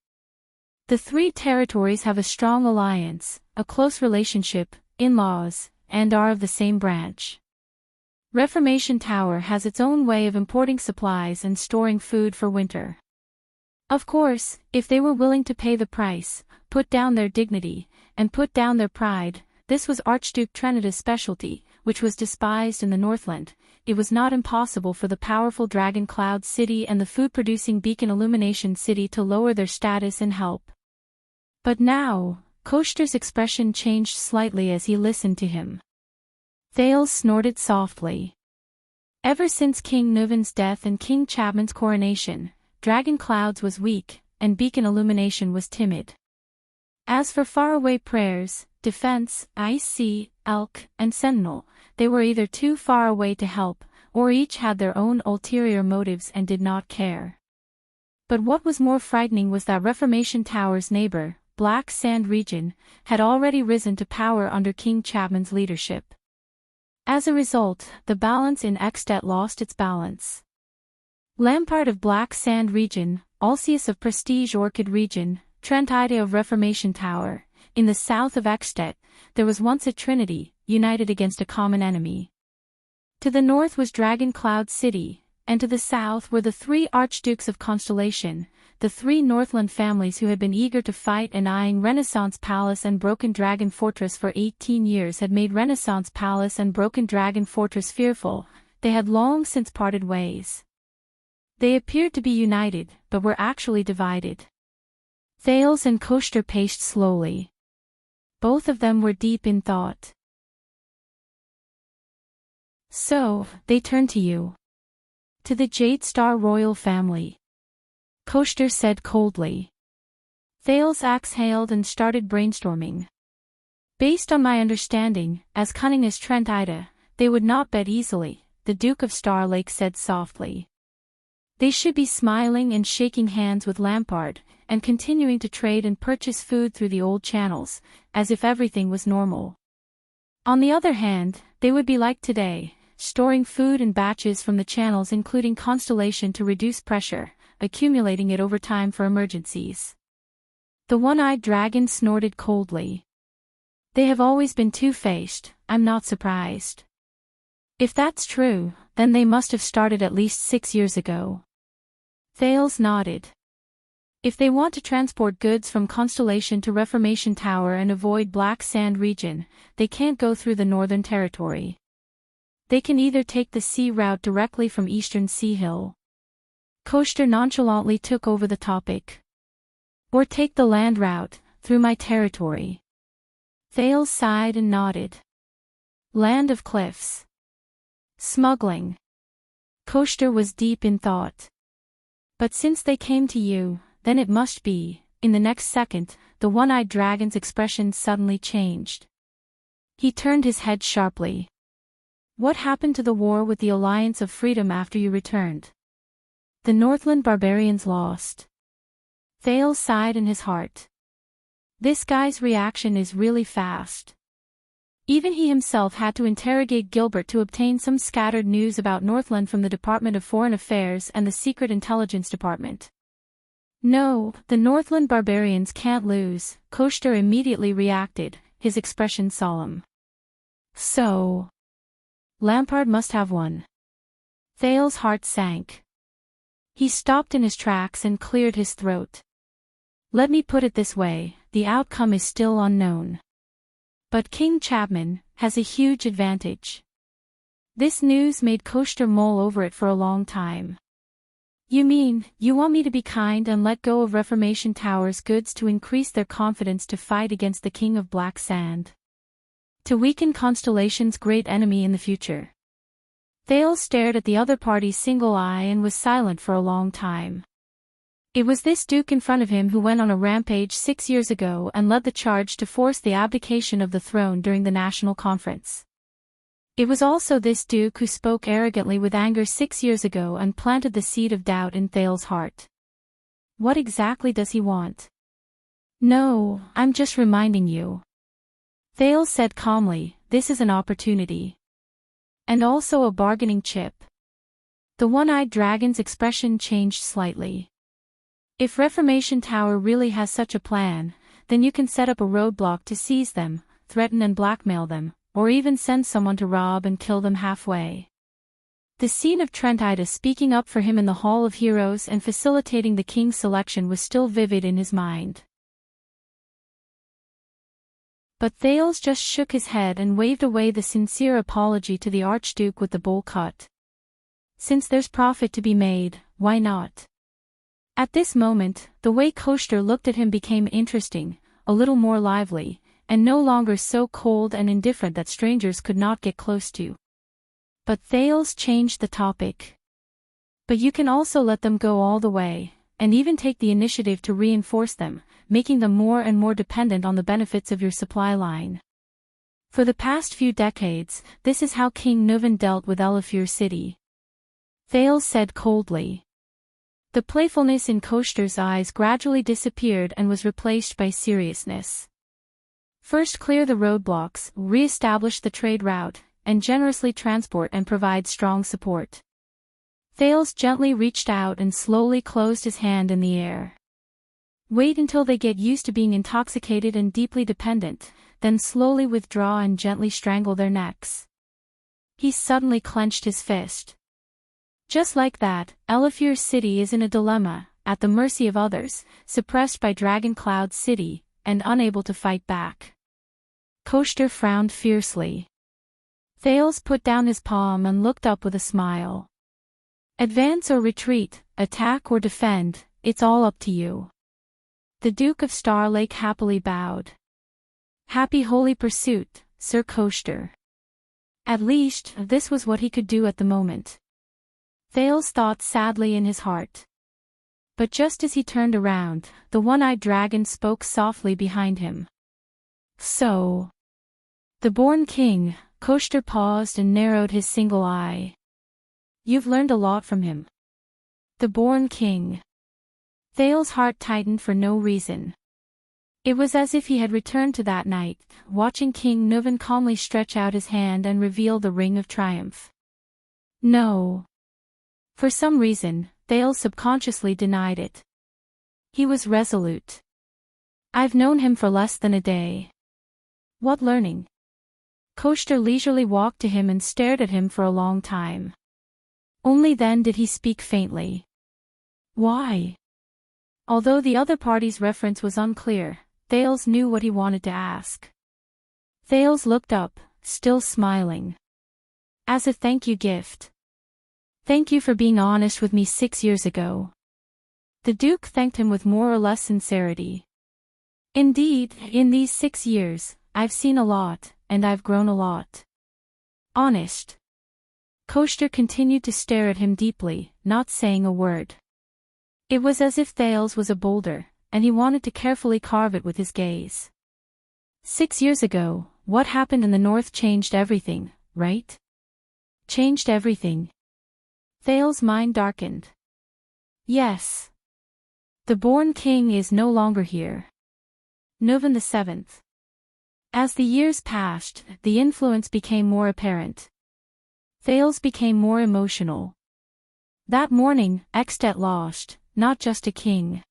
The three territories have a strong alliance, a close relationship, in-laws, and are of the same branch. Reformation Tower has its own way of importing supplies and storing food for winter. Of course, if they were willing to pay the price, put down their dignity, and put down their pride, this was Archduke Trinida's specialty, which was despised in the Northland. It was not impossible for the powerful Dragon Cloud City and the food-producing Beacon Illumination City to lower their status and help. But now, Coaster's expression changed slightly as he listened to him. Thales snorted softly. Ever since King Nuvan's death and King Chapman's coronation, Dragon Clouds was weak, and Beacon Illumination was timid. As for faraway prayers, defense, IC, Elk, and Sentinel, they were either too far away to help, or each had their own ulterior motives and did not care. But what was more frightening was that Reformation Tower's neighbor, Black Sand region, had already risen to power under King Chapman's leadership. As a result, the balance in Escapades lost its balance. Lampard of Black Sand region, Alceus of Prestige Orchid region, Trentide of Reformation Tower, in the south of Escapades, there was once a trinity, united against a common enemy. To the north was Dragon Cloud City, and to the south were the three Archdukes of Constellation, the three Northland families who had been eager to fight and eyeing Renaissance Palace and Broken Dragon Fortress for 18 years had made Renaissance Palace and Broken Dragon Fortress fearful. They had long since parted ways. They appeared to be united, but were actually divided. Thales and Coaster paced slowly. Both of them were deep in thought. So, they turned to you. To the Jade Star royal family. Coaster said coldly. Thales exhaled and started brainstorming. Based on my understanding, as cunning as Trentide, they would not bet easily, the Duke of Star Lake said softly. They should be smiling and shaking hands with Lampard, and continuing to trade and purchase food through the old channels, as if everything was normal. On the other hand, they would be like today, storing food in batches from the channels including Constellation to reduce pressure, accumulating it over time for emergencies. The one-eyed dragon snorted coldly. They have always been two-faced, I'm not surprised. If that's true, then they must have started at least 6 years ago. Thales nodded. If they want to transport goods from Constellation to Reformation Tower and avoid Black Sand region, they can't go through the Northern Territory. They can either take the sea route directly from Eastern Sea Hill. Coaster nonchalantly took over the topic. Or take the land route, through my territory. Thales sighed and nodded. Land of cliffs. Smuggling. Coaster was deep in thought. But since they came to you, then it must be, in the next second, the one-eyed dragon's expression suddenly changed. He turned his head sharply. What happened to the war with the Alliance of Freedom after you returned? The Northland barbarians lost. Thales sighed in his heart. This guy's reaction is really fast. Even he himself had to interrogate Gilbert to obtain some scattered news about Northland from the Department of Foreign Affairs and the Secret Intelligence Department. No, the Northland barbarians can't lose, Koshter immediately reacted, his expression solemn. So, Lampard must have won. Thales' heart sank. He stopped in his tracks and cleared his throat. Let me put it this way, the outcome is still unknown. But King Chapman has a huge advantage. This news made Koshter mull over it for a long time. You mean, you want me to be kind and let go of Reformation Tower's goods to increase their confidence to fight against the King of Black Sand? To weaken Constellation's great enemy in the future? Thales stared at the other party's single eye and was silent for a long time. It was this Duke in front of him who went on a rampage 6 years ago and led the charge to force the abdication of the throne during the National Conference. It was also this Duke who spoke arrogantly with anger 6 years ago and planted the seed of doubt in Thales' heart. What exactly does he want? No, I'm just reminding you. Thales said calmly, this is an opportunity. And also a bargaining chip. The one-eyed dragon's expression changed slightly. If Reformation Tower really has such a plan, then you can set up a roadblock to seize them, threaten and blackmail them, or even send someone to rob and kill them halfway. The scene of Trent Ida speaking up for him in the Hall of Heroes and facilitating the king's selection was still vivid in his mind. But Thales just shook his head and waved away the sincere apology to the Archduke with the bowl cut. Since there's profit to be made, why not? At this moment, the way Koshter looked at him became interesting, a little more lively, and no longer so cold and indifferent that strangers could not get close to. But Thales changed the topic. But you can also let them go all the way, and even take the initiative to reinforce them, making them more and more dependent on the benefits of your supply line. For the past few decades, this is how King Nuvan dealt with Elafir City. Thales said coldly. The playfulness in Koshter's eyes gradually disappeared and was replaced by seriousness. First clear the roadblocks, re-establish the trade route, and generously transport and provide strong support. Thales gently reached out and slowly closed his hand in the air. Wait until they get used to being intoxicated and deeply dependent, then slowly withdraw and gently strangle their necks. He suddenly clenched his fist. Just like that, Elafir City is in a dilemma, at the mercy of others, suppressed by Dragon Cloud City, and unable to fight back. Koshter frowned fiercely. Thales put down his palm and looked up with a smile. Advance or retreat, attack or defend, it's all up to you. The Duke of Star Lake happily bowed. Happy holy pursuit, Sir Koshter. At least, this was what he could do at the moment. Thales thought sadly in his heart. But just as he turned around, the one-eyed dragon spoke softly behind him. So. The born king, Koshter paused and narrowed his single eye. You've learned a lot from him. The born king. Thales' heart tightened for no reason. It was as if he had returned to that night, watching King Nuvan calmly stretch out his hand and reveal the ring of triumph. No. For some reason, Thales subconsciously denied it. He was resolute. I've known him for less than a day. What learning? Koshter leisurely walked to him and stared at him for a long time. Only then did he speak faintly. Why? Although the other party's reference was unclear, Thales knew what he wanted to ask. Thales looked up, still smiling. As a thank you gift. Thank you for being honest with me 6 years ago. The Duke thanked him with more or less sincerity. Indeed, in these 6 years, I've seen a lot, and I've grown a lot. Honest. Koshter continued to stare at him deeply, not saying a word. It was as if Thales was a boulder, and he wanted to carefully carve it with his gaze. 6 years ago, what happened in the north changed everything, right? Changed everything. Thale's mind darkened. Yes. The born king is no longer here. Novin the 7th. As the years passed, the influence became more apparent. Thales became more emotional. That morning, Extet lost, not just a king.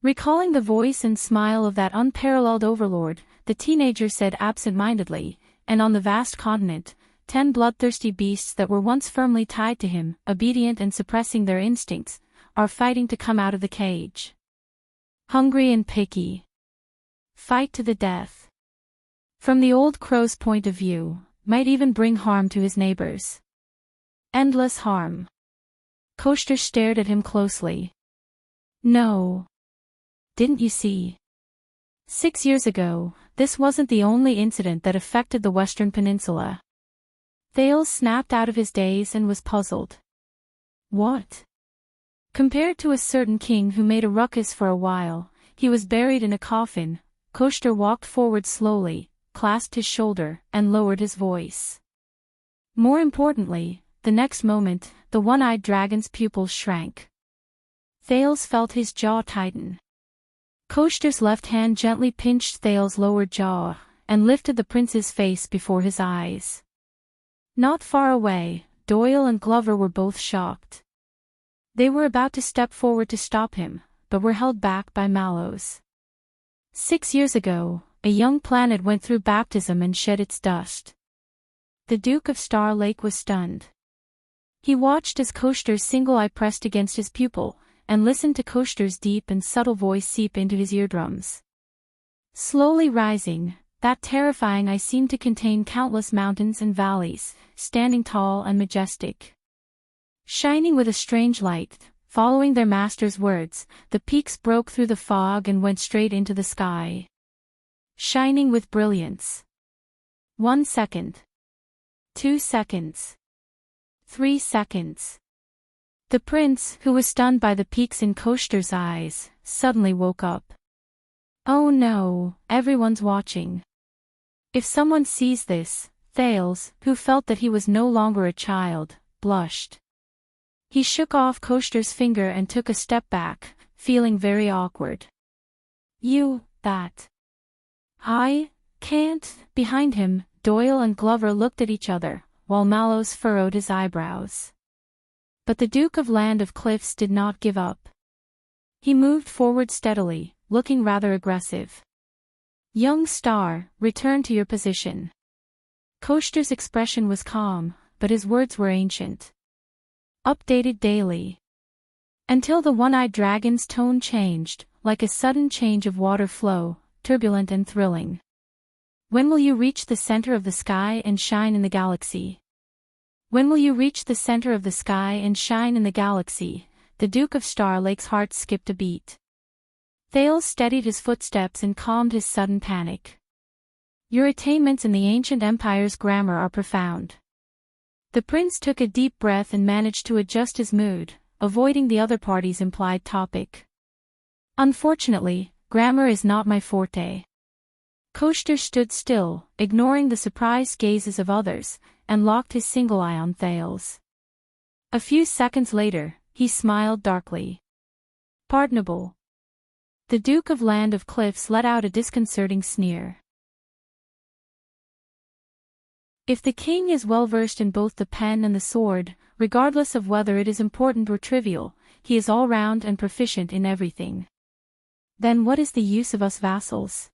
Recalling the voice and smile of that unparalleled overlord, the teenager said absent-mindedly, and on the vast continent, 10 bloodthirsty beasts that were once firmly tied to him, obedient and suppressing their instincts, are fighting to come out of the cage. Hungry and picky. Fight to the death. From the old crow's point of view, might even bring harm to his neighbors. Endless harm. Coaster stared at him closely. No. Didn't you see? 6 years ago, this wasn't the only incident that affected the Western Peninsula. Thales snapped out of his daze and was puzzled. What? Compared to a certain king who made a ruckus for a while, he was buried in a coffin. Coaster walked forward slowly, clasped his shoulder, and lowered his voice. More importantly, the next moment, the one-eyed dragon's pupils shrank. Thales felt his jaw tighten. Coaster's left hand gently pinched Thales' lower jaw, and lifted the prince's face before his eyes. Not far away, Doyle and Glover were both shocked. They were about to step forward to stop him, but were held back by Mallows. 6 years ago, a young planet went through baptism and shed its dust. The Duke of Star Lake was stunned. He watched as Coaster's single eye pressed against his pupil, and listened to Coaster's deep and subtle voice seep into his eardrums. Slowly rising, that terrifying eye seemed to contain countless mountains and valleys, standing tall and majestic. Shining with a strange light, following their master's words, the peaks broke through the fog and went straight into the sky. Shining with brilliance. 1 second. 2 seconds. 3 seconds. The prince, who was stunned by the peaks in Coaster's eyes, suddenly woke up. Oh no, everyone's watching. If someone sees this, Thales, who felt that he was no longer a child, blushed. He shook off Coaster's finger and took a step back, feeling very awkward. That. I can't. Behind him, Doyle and Glover looked at each other, while Mallows furrowed his eyebrows. But the Duke of Land of Cliffs did not give up. He moved forward steadily, looking rather aggressive. Young Star, return to your position. Coaster's expression was calm, but his words were ancient. Updated daily. Until the one-eyed dragon's tone changed, like a sudden change of water flow, turbulent and thrilling. When will you reach the center of the sky and shine in the galaxy? When will you reach the center of the sky and shine in the galaxy? The Duke of Star Lake's heart skipped a beat. Thales steadied his footsteps and calmed his sudden panic. Your attainments in the ancient empire's grammar are profound. The prince took a deep breath and managed to adjust his mood, avoiding the other party's implied topic. Unfortunately, grammar is not my forte. Coaster stood still, ignoring the surprised gazes of others, and locked his single eye on Thales. A few seconds later, he smiled darkly. Pardonable. The Duke of Land of Cliffs let out a disconcerting sneer. If the king is well versed in both the pen and the sword, regardless of whether it is important or trivial, he is all-round and proficient in everything. Then what is the use of us vassals?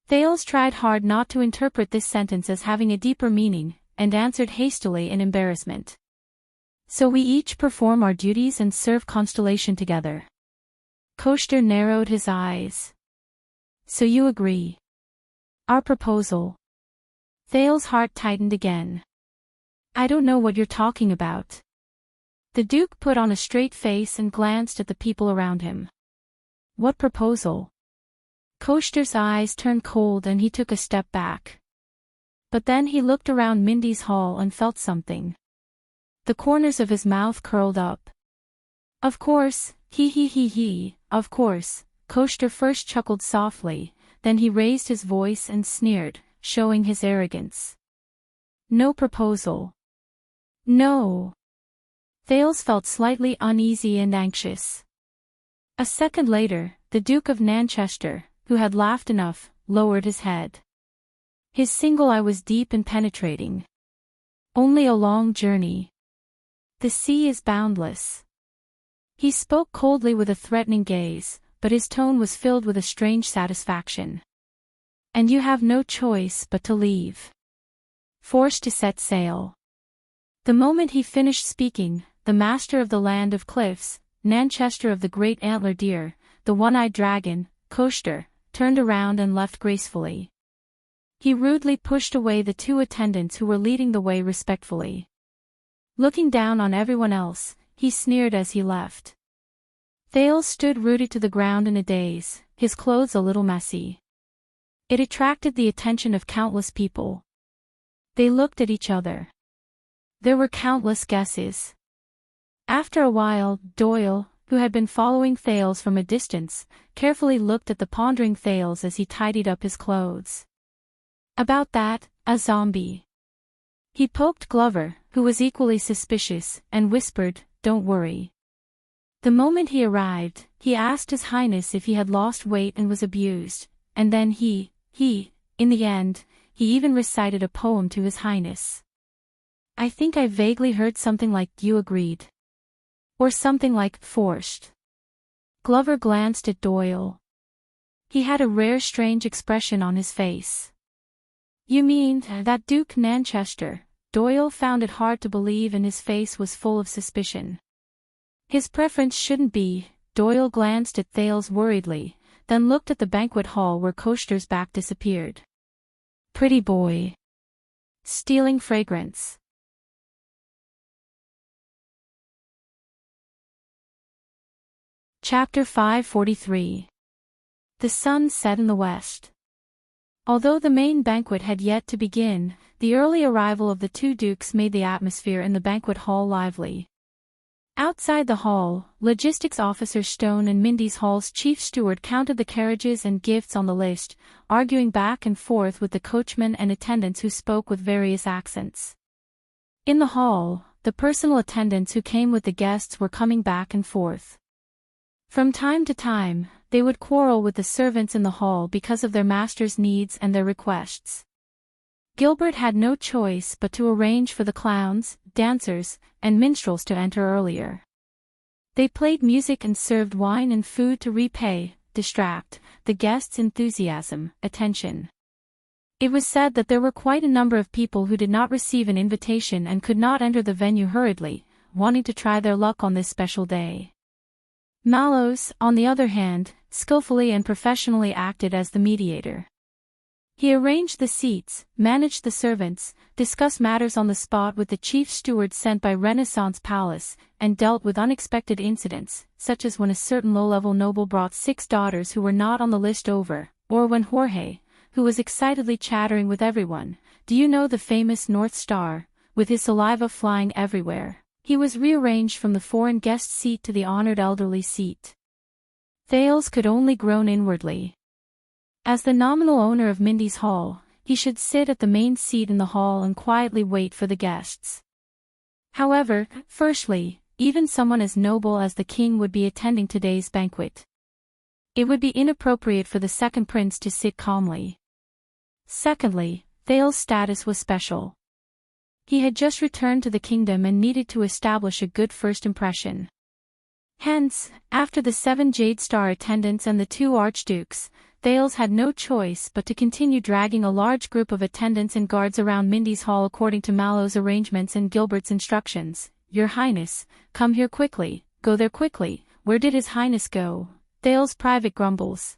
Thales tried hard not to interpret this sentence as having a deeper meaning, and answered hastily in embarrassment. So we each perform our duties and serve Constellation together. Coaster narrowed his eyes. So you agree? Our proposal. Thales' heart tightened again. I don't know what you're talking about. The Duke put on a straight face and glanced at the people around him. What proposal? Coaster's eyes turned cold and he took a step back. But then he looked around Mindy's hall and felt something. The corners of his mouth curled up. Of course, He. Of course, Coaster first chuckled softly, then he raised his voice and sneered, showing his arrogance. No proposal. No. Thales felt slightly uneasy and anxious. A second later, the Duke of Nanchester, who had laughed enough, lowered his head. His single eye was deep and penetrating. Only a long journey. The sea is boundless. He spoke coldly with a threatening gaze, but his tone was filled with a strange satisfaction. And you have no choice but to leave. Forced to set sail. The moment he finished speaking, the master of the land of cliffs, Nanchester of the great antler deer, the one-eyed dragon, Coaster, turned around and left gracefully. He rudely pushed away the two attendants who were leading the way respectfully. Looking down on everyone else, he sneered as he left. Thales stood rooted to the ground in a daze, his clothes a little messy. It attracted the attention of countless people. They looked at each other. There were countless guesses. After a while, Doyle, who had been following Thales from a distance, carefully looked at the pondering Thales as he tidied up his clothes. About that, a zombie. He poked Glover, who was equally suspicious, and whispered, "Don't worry." The moment he arrived, he asked His Highness if he had lost weight and was abused, and then in the end, he even recited a poem to His Highness. I think I vaguely heard something like "you agreed." Or something like "forced." Glover glanced at Doyle. He had a rare strange expression on his face. You mean that Duke Nanchester? Doyle found it hard to believe and his face was full of suspicion. His preference shouldn't be. Doyle glanced at Thales worriedly, then looked at the banquet hall where Coaster's back disappeared. Pretty boy. Stealing fragrance. Chapter 543. The sun set in the west. Although the main banquet had yet to begin, the early arrival of the two dukes made the atmosphere in the banquet hall lively. Outside the hall, logistics officer Stone and Mindy's Hall's chief steward counted the carriages and gifts on the list, arguing back and forth with the coachman and attendants who spoke with various accents. In the hall, the personal attendants who came with the guests were coming back and forth. From time to time, they would quarrel with the servants in the hall because of their master's needs and their requests. Gilbert had no choice but to arrange for the clowns, dancers, and minstrels to enter earlier. They played music and served wine and food to distract, the guests' attention. It was said that there were quite a number of people who did not receive an invitation and could not enter the venue hurriedly, wanting to try their luck on this special day. Mallows, on the other hand, skillfully and professionally acted as the mediator. He arranged the seats, managed the servants, discussed matters on the spot with the chief steward sent by Renaissance Palace, and dealt with unexpected incidents, such as when a certain low-level noble brought 6 daughters who were not on the list over, or when Jorge, who was excitedly chattering with everyone, "Do you know the famous North Star?" with his saliva flying everywhere. He was rearranged from the foreign guest seat to the honored elderly seat. Thales could only groan inwardly. As the nominal owner of Mindy's Hall, he should sit at the main seat in the hall and quietly wait for the guests. However, firstly, even someone as noble as the king would be attending today's banquet. It would be inappropriate for the second prince to sit calmly. Secondly, Thales' status was special. He had just returned to the kingdom and needed to establish a good first impression. Hence, after the 7 Jade Star attendants and the 2 archdukes, Thales had no choice but to continue dragging a large group of attendants and guards around Mindy's Hall according to Mallow's arrangements and Gilbert's instructions. "Your Highness, come here quickly, go there quickly." Where did His Highness go? Thales' private grumbles.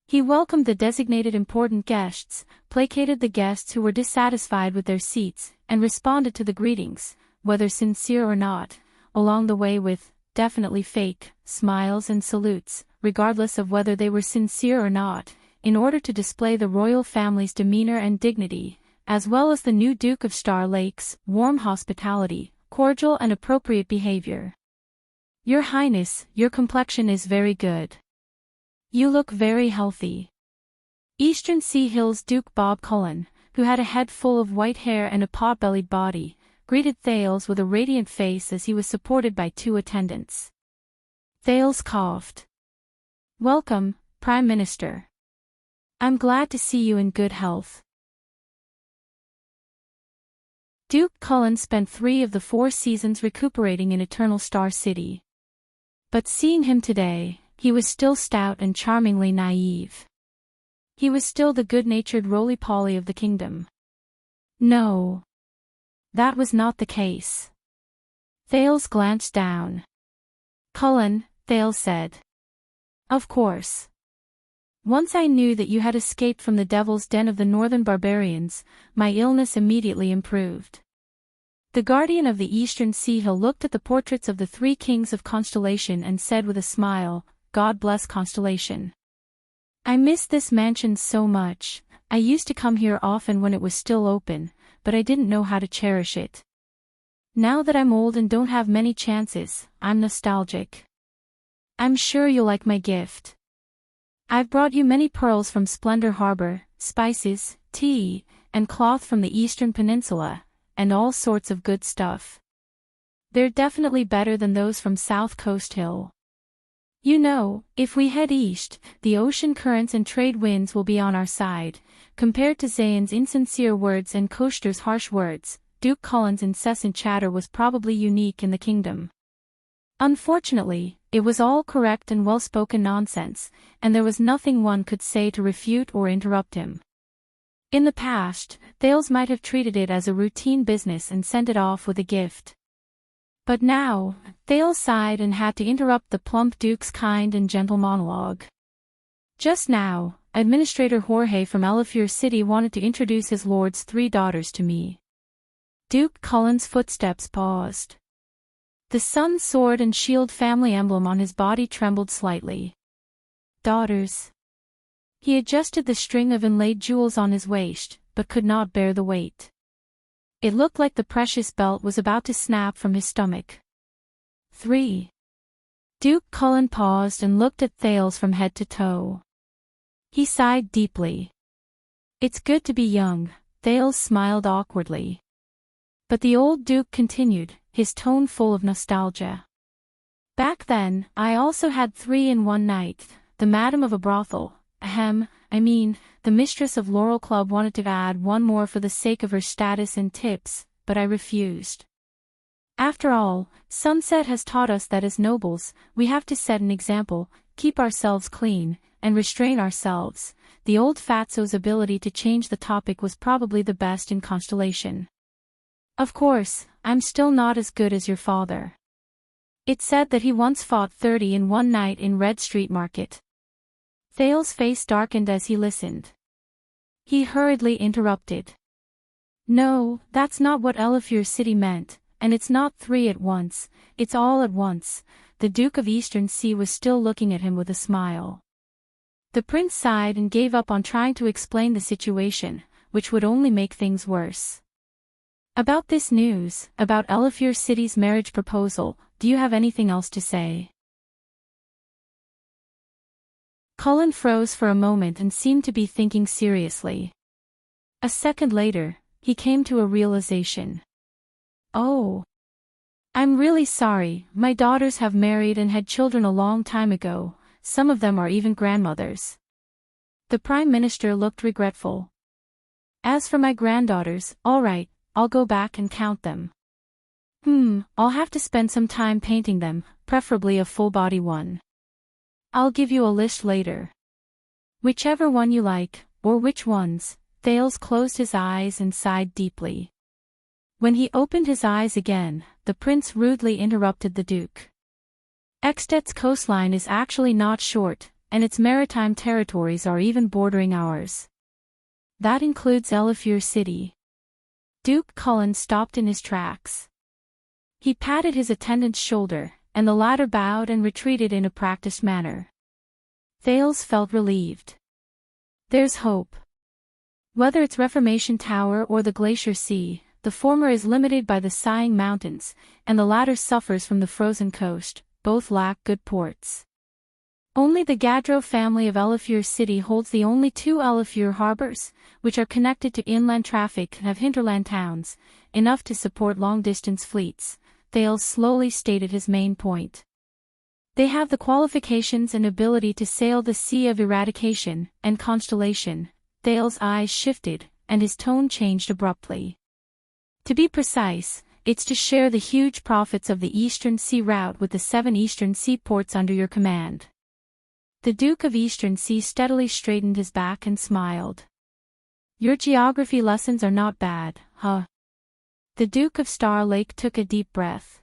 He welcomed the designated important guests, placated the guests who were dissatisfied with their seats, and responded to the greetings, whether sincere or not, along the way with, definitely fake, smiles and salutes, regardless of whether they were sincere or not, in order to display the royal family's demeanor and dignity, as well as the new Duke of Star Lake's warm hospitality, cordial and appropriate behavior. Your Highness, your complexion is very good. You look very healthy. Eastern Sea Hills Duke Bob Cullen, who had a head full of white hair and a pot-bellied body, greeted Thales with a radiant face as he was supported by 2 attendants. Thales coughed. Welcome, Prime Minister. I'm glad to see you in good health. Duke Cullen spent 3 of the 4 seasons recuperating in Eternal Star City. But seeing him today, he was still stout and charmingly naive. He was still the good-natured roly-poly of the kingdom. No. That was not the case. Thales glanced down. Cullen, Thales said. Of course. Once I knew that you had escaped from the devil's den of the northern barbarians, my illness immediately improved. The guardian of the Eastern Sea Hill looked at the portraits of the 3 kings of Constellation and said with a smile, God bless Constellation. I miss this mansion so much. I used to come here often when it was still open, but I didn't know how to cherish it. Now that I'm old and don't have many chances, I'm nostalgic. I'm sure you'll like my gift. I've brought you many pearls from Splendor Harbor, spices, tea, and cloth from the Eastern Peninsula, and all sorts of good stuff. They're definitely better than those from South Coast Hill. You know, if we head east, the ocean currents and trade winds will be on our side. Compared to Zayn's insincere words and Coaster's harsh words, Duke Cullen's incessant chatter was probably unique in the kingdom. Unfortunately, it was all correct and well-spoken nonsense, and there was nothing one could say to refute or interrupt him. In the past, Thales might have treated it as a routine business and sent it off with a gift. But now, Thales sighed and had to interrupt the plump Duke's kind and gentle monologue. Just now, Administrator Jorge from Elefure City wanted to introduce his lord's 3 daughters to me. Duke Cullen's footsteps paused. The sun, sword and shield family emblem on his body trembled slightly. Daughters. He adjusted the string of inlaid jewels on his waist, but could not bear the weight. It looked like the precious belt was about to snap from his stomach. 3. Duke Cullen paused and looked at Thales from head to toe. He sighed deeply. It's good to be young, Thales smiled awkwardly. But the old Duke continued, his tone full of nostalgia. Back then, I also had 3 in one night. The madam of a brothel, the mistress of Laurel Club wanted to add 1 more for the sake of her status and tips, but I refused. After all, Sunset has taught us that as nobles, we have to set an example, keep ourselves clean, and restrain ourselves. The old fatso's ability to change the topic was probably the best in Constellation. Of course, I'm still not as good as your father. It said that he once fought 30 in one night in Red Street Market. Thales' face darkened as he listened. He hurriedly interrupted. No, that's not what Elefure City meant, and it's not 3 at once, it's all at once. The Duke of Eastern Sea was still looking at him with a smile. The prince sighed and gave up on trying to explain the situation, which would only make things worse. About this news, about Elefure City's marriage proposal, do you have anything else to say? Cullen froze for a moment and seemed to be thinking seriously. A second later, he came to a realization. Oh. I'm really sorry, my daughters have married and had children a long time ago, some of them are even grandmothers. The Prime Minister looked regretful. As for my granddaughters, all right, I'll go back and count them. I'll have to spend some time painting them, preferably a full-body one. I'll give you a list later. Whichever one you like, or which ones. Thales closed his eyes and sighed deeply. When he opened his eyes again, the prince rudely interrupted the Duke. Eksted's coastline is actually not short, and its maritime territories are even bordering ours. That includes Elefure City. Duke Cullen stopped in his tracks. He patted his attendant's shoulder, and the latter bowed and retreated in a practiced manner. Thales felt relieved. There's hope. Whether it's Reformation Tower or the Glacier Sea, the former is limited by the Sighing Mountains, and the latter suffers from the frozen coast, both lack good ports. Only the Gadro family of LoveLore City holds the only 2 LoveLore harbors, which are connected to inland traffic and have hinterland towns, enough to support long-distance fleets. Thales slowly stated his main point. They have the qualifications and ability to sail the sea of eradication and constellation. Thales' eyes shifted, and his tone changed abruptly. To be precise, it's to share the huge profits of the Eastern Sea route with the 7 Eastern seaports under your command. The Duke of Eastern Sea steadily straightened his back and smiled. Your geography lessons are not bad, huh? The Duke of Star Lake took a deep breath.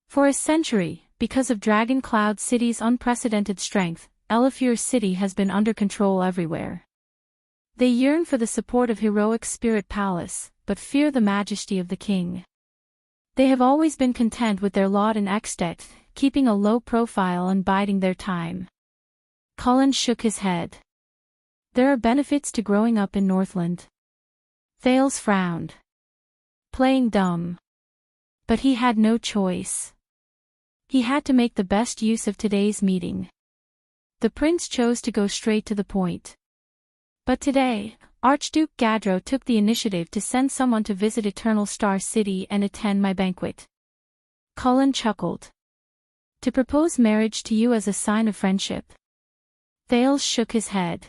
For a century, because of Dragon Cloud City's unprecedented strength, LoveLore City has been under control everywhere. They yearn for the support of heroic Spirit Palace, but fear the majesty of the king. They have always been content with their lot in Extet, keeping a low profile and biding their time. Cullen shook his head. There are benefits to growing up in Northland. Thales frowned. Playing dumb. But he had no choice. He had to make the best use of today's meeting. The prince chose to go straight to the point. But today, Archduke Gadro took the initiative to send someone to visit Eternal Star City and attend my banquet. Cullen chuckled. To propose marriage to you as a sign of friendship. Thales shook his head.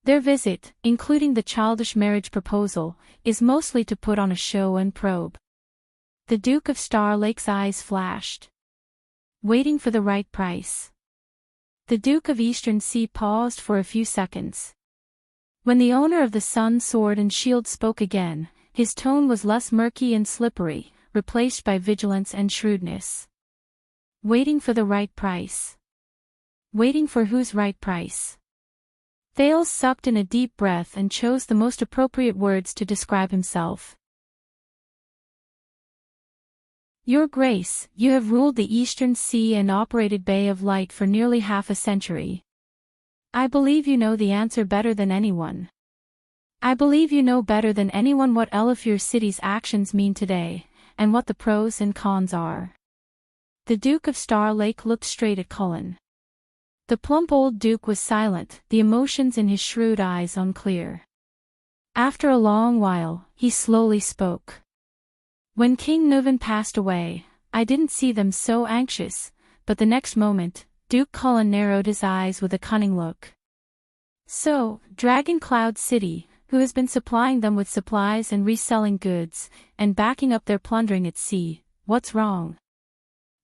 Their visit, including the childish marriage proposal, is mostly to put on a show and probe. The Duke of Star Lake's eyes flashed. Waiting for the right price. The Duke of Eastern Sea paused for a few seconds. When the owner of the Sun Sword and Shield spoke again, his tone was less murky and slippery, replaced by vigilance and shrewdness. Waiting for the right price. Waiting for whose right price? Thales sucked in a deep breath and chose the most appropriate words to describe himself. Your Grace, you have ruled the Eastern Sea and operated Bay of Light for nearly half a century. I believe you know the answer better than anyone. I believe you know better than anyone what LoveLore City's actions mean today, and what the pros and cons are. The Duke of Star Lake looked straight at Cullen. The plump old Duke was silent, the emotions in his shrewd eyes unclear. After a long while, he slowly spoke. When King Nuvan passed away, I didn't see them so anxious, but the next moment, Duke Cullen narrowed his eyes with a cunning look. So, Dragon Cloud City, who has been supplying them with supplies and reselling goods, and backing up their plundering at sea, what's wrong?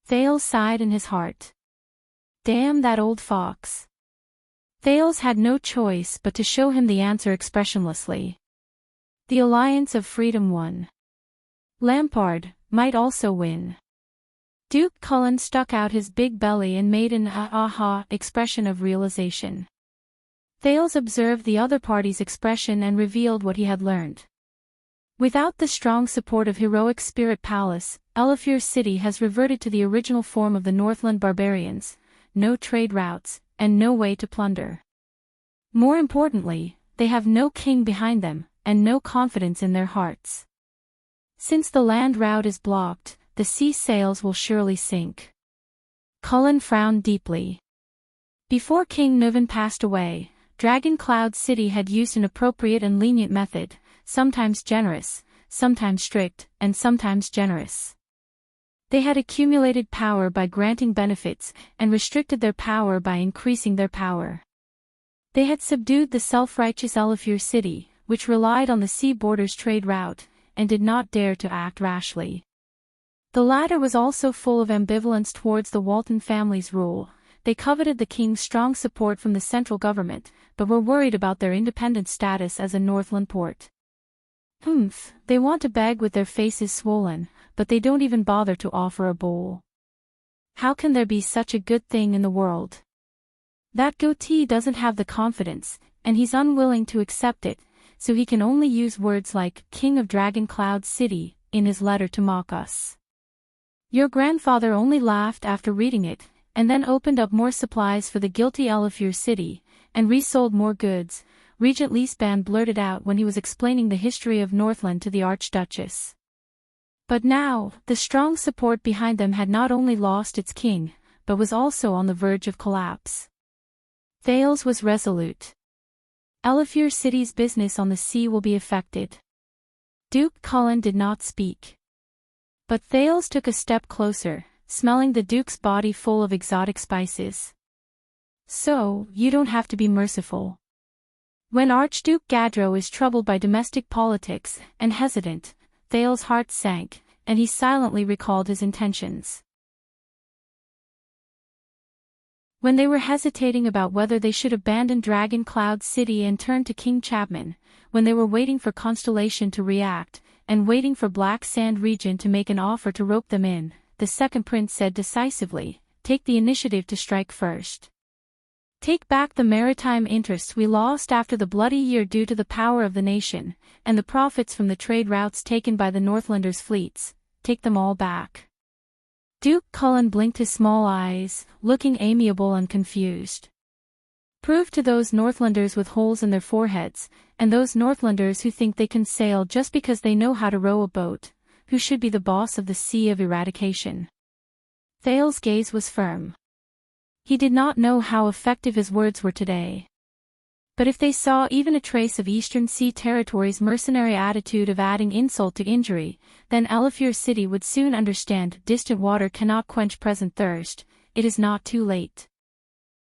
Thales sighed in his heart. Damn that old fox. Thales had no choice but to show him the answer expressionlessly. The Alliance of Freedom won. Lampard might also win. Duke Cullen stuck out his big belly and made an ah-ah-ha expression of realization. Thales observed the other party's expression and revealed what he had learned. Without the strong support of heroic Spirit Palace, LoveLore City has reverted to the original form of the Northland barbarians, no trade routes, and no way to plunder. More importantly, they have no king behind them, and no confidence in their hearts. Since the land route is blocked, the sea sails will surely sink. Cullen frowned deeply. Before King Nuvan passed away, Dragon Cloud City had used an appropriate and lenient method, sometimes generous, sometimes strict, and sometimes generous. They had accumulated power by granting benefits, and restricted their power by increasing their power. They had subdued the self-righteous LoveLore City, which relied on the sea borders trade route, and did not dare to act rashly. The latter was also full of ambivalence towards the Walton family's rule. They coveted the king's strong support from the central government, but were worried about their independent status as a Northland port. They want to beg with their faces swollen, but they don't even bother to offer a bowl. How can there be such a good thing in the world? That goatee doesn't have the confidence, and he's unwilling to accept it, so he can only use words like King of Dragon Cloud City in his letter to mock us. Your grandfather only laughed after reading it, and then opened up more supplies for the guilty LoveLore City, and resold more goods, Regent Leesband blurted out when he was explaining the history of Northland to the Archduchess. But now, the strong support behind them had not only lost its king, but was also on the verge of collapse. Thales was resolute. Elefure City's business on the sea will be affected. Duke Cullen did not speak. But Thales took a step closer, smelling the Duke's body full of exotic spices. So, you don't have to be merciful. When Archduke Gadro is troubled by domestic politics and hesitant, Thales' heart sank, and he silently recalled his intentions. When they were hesitating about whether they should abandon Dragon Cloud City and turn to King Chapman, when they were waiting for Constellation to react, and waiting for Black Sand Region to make an offer to rope them in, the second prince said decisively, "Take the initiative to strike first. Take back the maritime interests we lost after the bloody year due to the power of the nation, and the profits from the trade routes taken by the Northlanders' fleets, take them all back." Duke Cullen blinked his small eyes, looking amiable and confused. Prove to those Northlanders with holes in their foreheads, and those Northlanders who think they can sail just because they know how to row a boat, who should be the boss of the Sea of Eradication. Thales' gaze was firm. He did not know how effective his words were today. But if they saw even a trace of Eastern Sea Territory's mercenary attitude of adding insult to injury, then Elefure City would soon understand distant water cannot quench present thirst. It is not too late.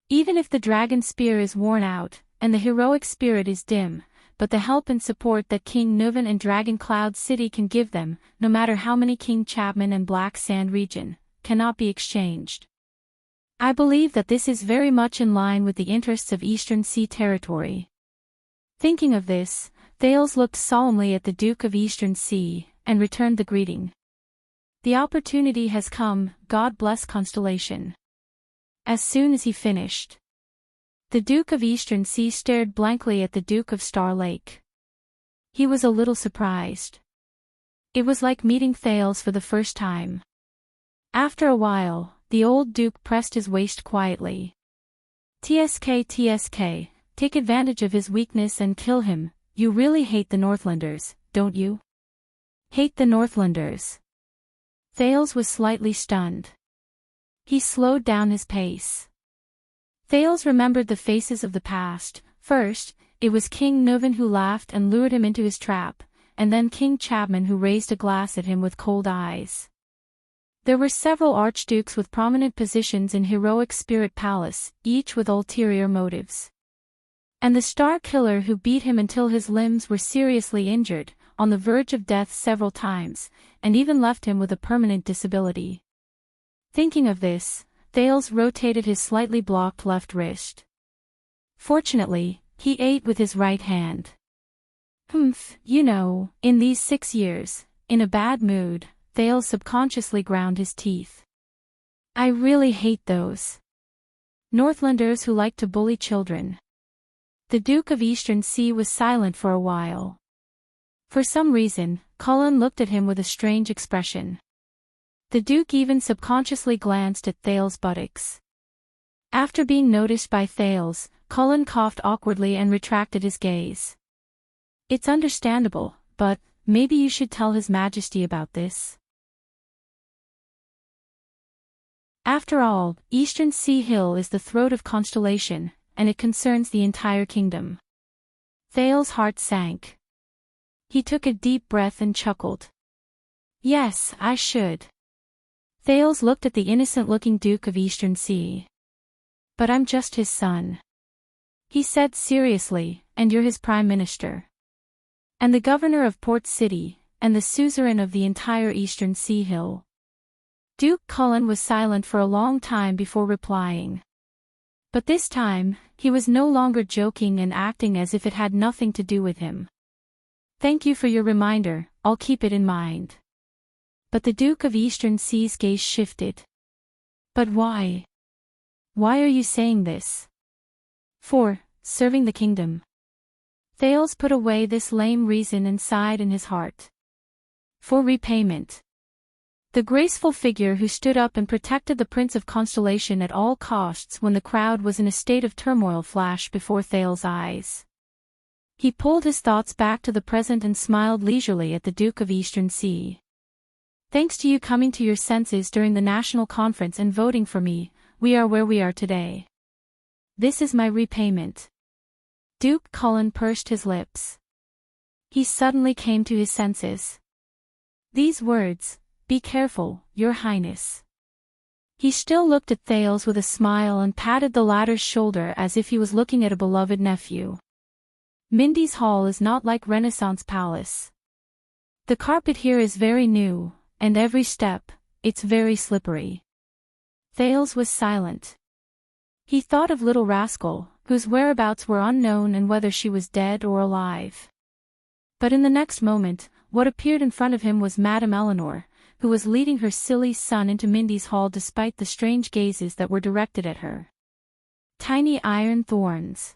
Even if the dragon spear is worn out, and the heroic spirit is dim, but the help and support that King Nuvan and Dragon Cloud City can give them, no matter how many King Chapman and Black Sand Region, cannot be exchanged. I believe that this is very much in line with the interests of Eastern Sea Territory. Thinking of this, Thales looked solemnly at the Duke of Eastern Sea, and returned the greeting. The opportunity has come, God bless Constellation. As soon as he finished, the Duke of Eastern Sea stared blankly at the Duke of Star Lake. He was a little surprised. It was like meeting Thales for the first time. After a while, the old Duke pressed his waist quietly. TSK, take advantage of his weakness and kill him. You really hate the Northlanders, don't you? Hate the Northlanders. Thales was slightly stunned. He slowed down his pace. Thales remembered the faces of the past. First, it was King Nuvan who laughed and lured him into his trap, and then King Chapman who raised a glass at him with cold eyes. There were several archdukes with prominent positions in Heroic Spirit Palace, each with ulterior motives. And the Star Killer who beat him until his limbs were seriously injured, on the verge of death several times, and even left him with a permanent disability. Thinking of this, Thales rotated his slightly blocked left wrist. Fortunately, he ate with his right hand. In these 6 years, in a bad mood, Thales subconsciously ground his teeth. I really hate those Northlanders who like to bully children. The Duke of Eastern Sea was silent for a while. For some reason, Cullen looked at him with a strange expression. The Duke even subconsciously glanced at Thales' buttocks. After being noticed by Thales, Cullen coughed awkwardly and retracted his gaze. It's understandable, but maybe you should tell His Majesty about this. After all, Eastern Sea Hill is the throat of Constellation, and it concerns the entire kingdom. Thales' heart sank. He took a deep breath and chuckled. Yes, I should. Thales looked at the innocent-looking Duke of Eastern Sea. But I'm just his son. He said seriously, and you're his Prime Minister. And the Governor of Port City, and the suzerain of the entire Eastern Sea Hill. Duke Cullen was silent for a long time before replying. But this time, he was no longer joking and acting as if it had nothing to do with him. Thank you for your reminder, I'll keep it in mind. But the Duke of Eastern Sea's gaze shifted. But why? Why are you saying this? For serving the kingdom. Thales put away this lame reason and sighed in his heart. For repayment. The graceful figure who stood up and protected the Prince of Constellation at all costs when the crowd was in a state of turmoil flashed before Thales' eyes. He pulled his thoughts back to the present and smiled leisurely at the Duke of Eastern Sea. Thanks to you coming to your senses during the national conference and voting for me, we are where we are today. This is my repayment. Duke Cullen pursed his lips. He suddenly came to his senses. These words, "Be careful, Your Highness." He still looked at Thales with a smile and patted the latter's shoulder as if he was looking at a beloved nephew. Mindy's Hall is not like Renaissance Palace. The carpet here is very new, and every step, it's very slippery. Thales was silent. He thought of Little Rascal, whose whereabouts were unknown and whether she was dead or alive. But in the next moment, what appeared in front of him was Madame Eleanor, who was leading her silly son into Mindy's Hall despite the strange gazes that were directed at her. Tiny iron thorns.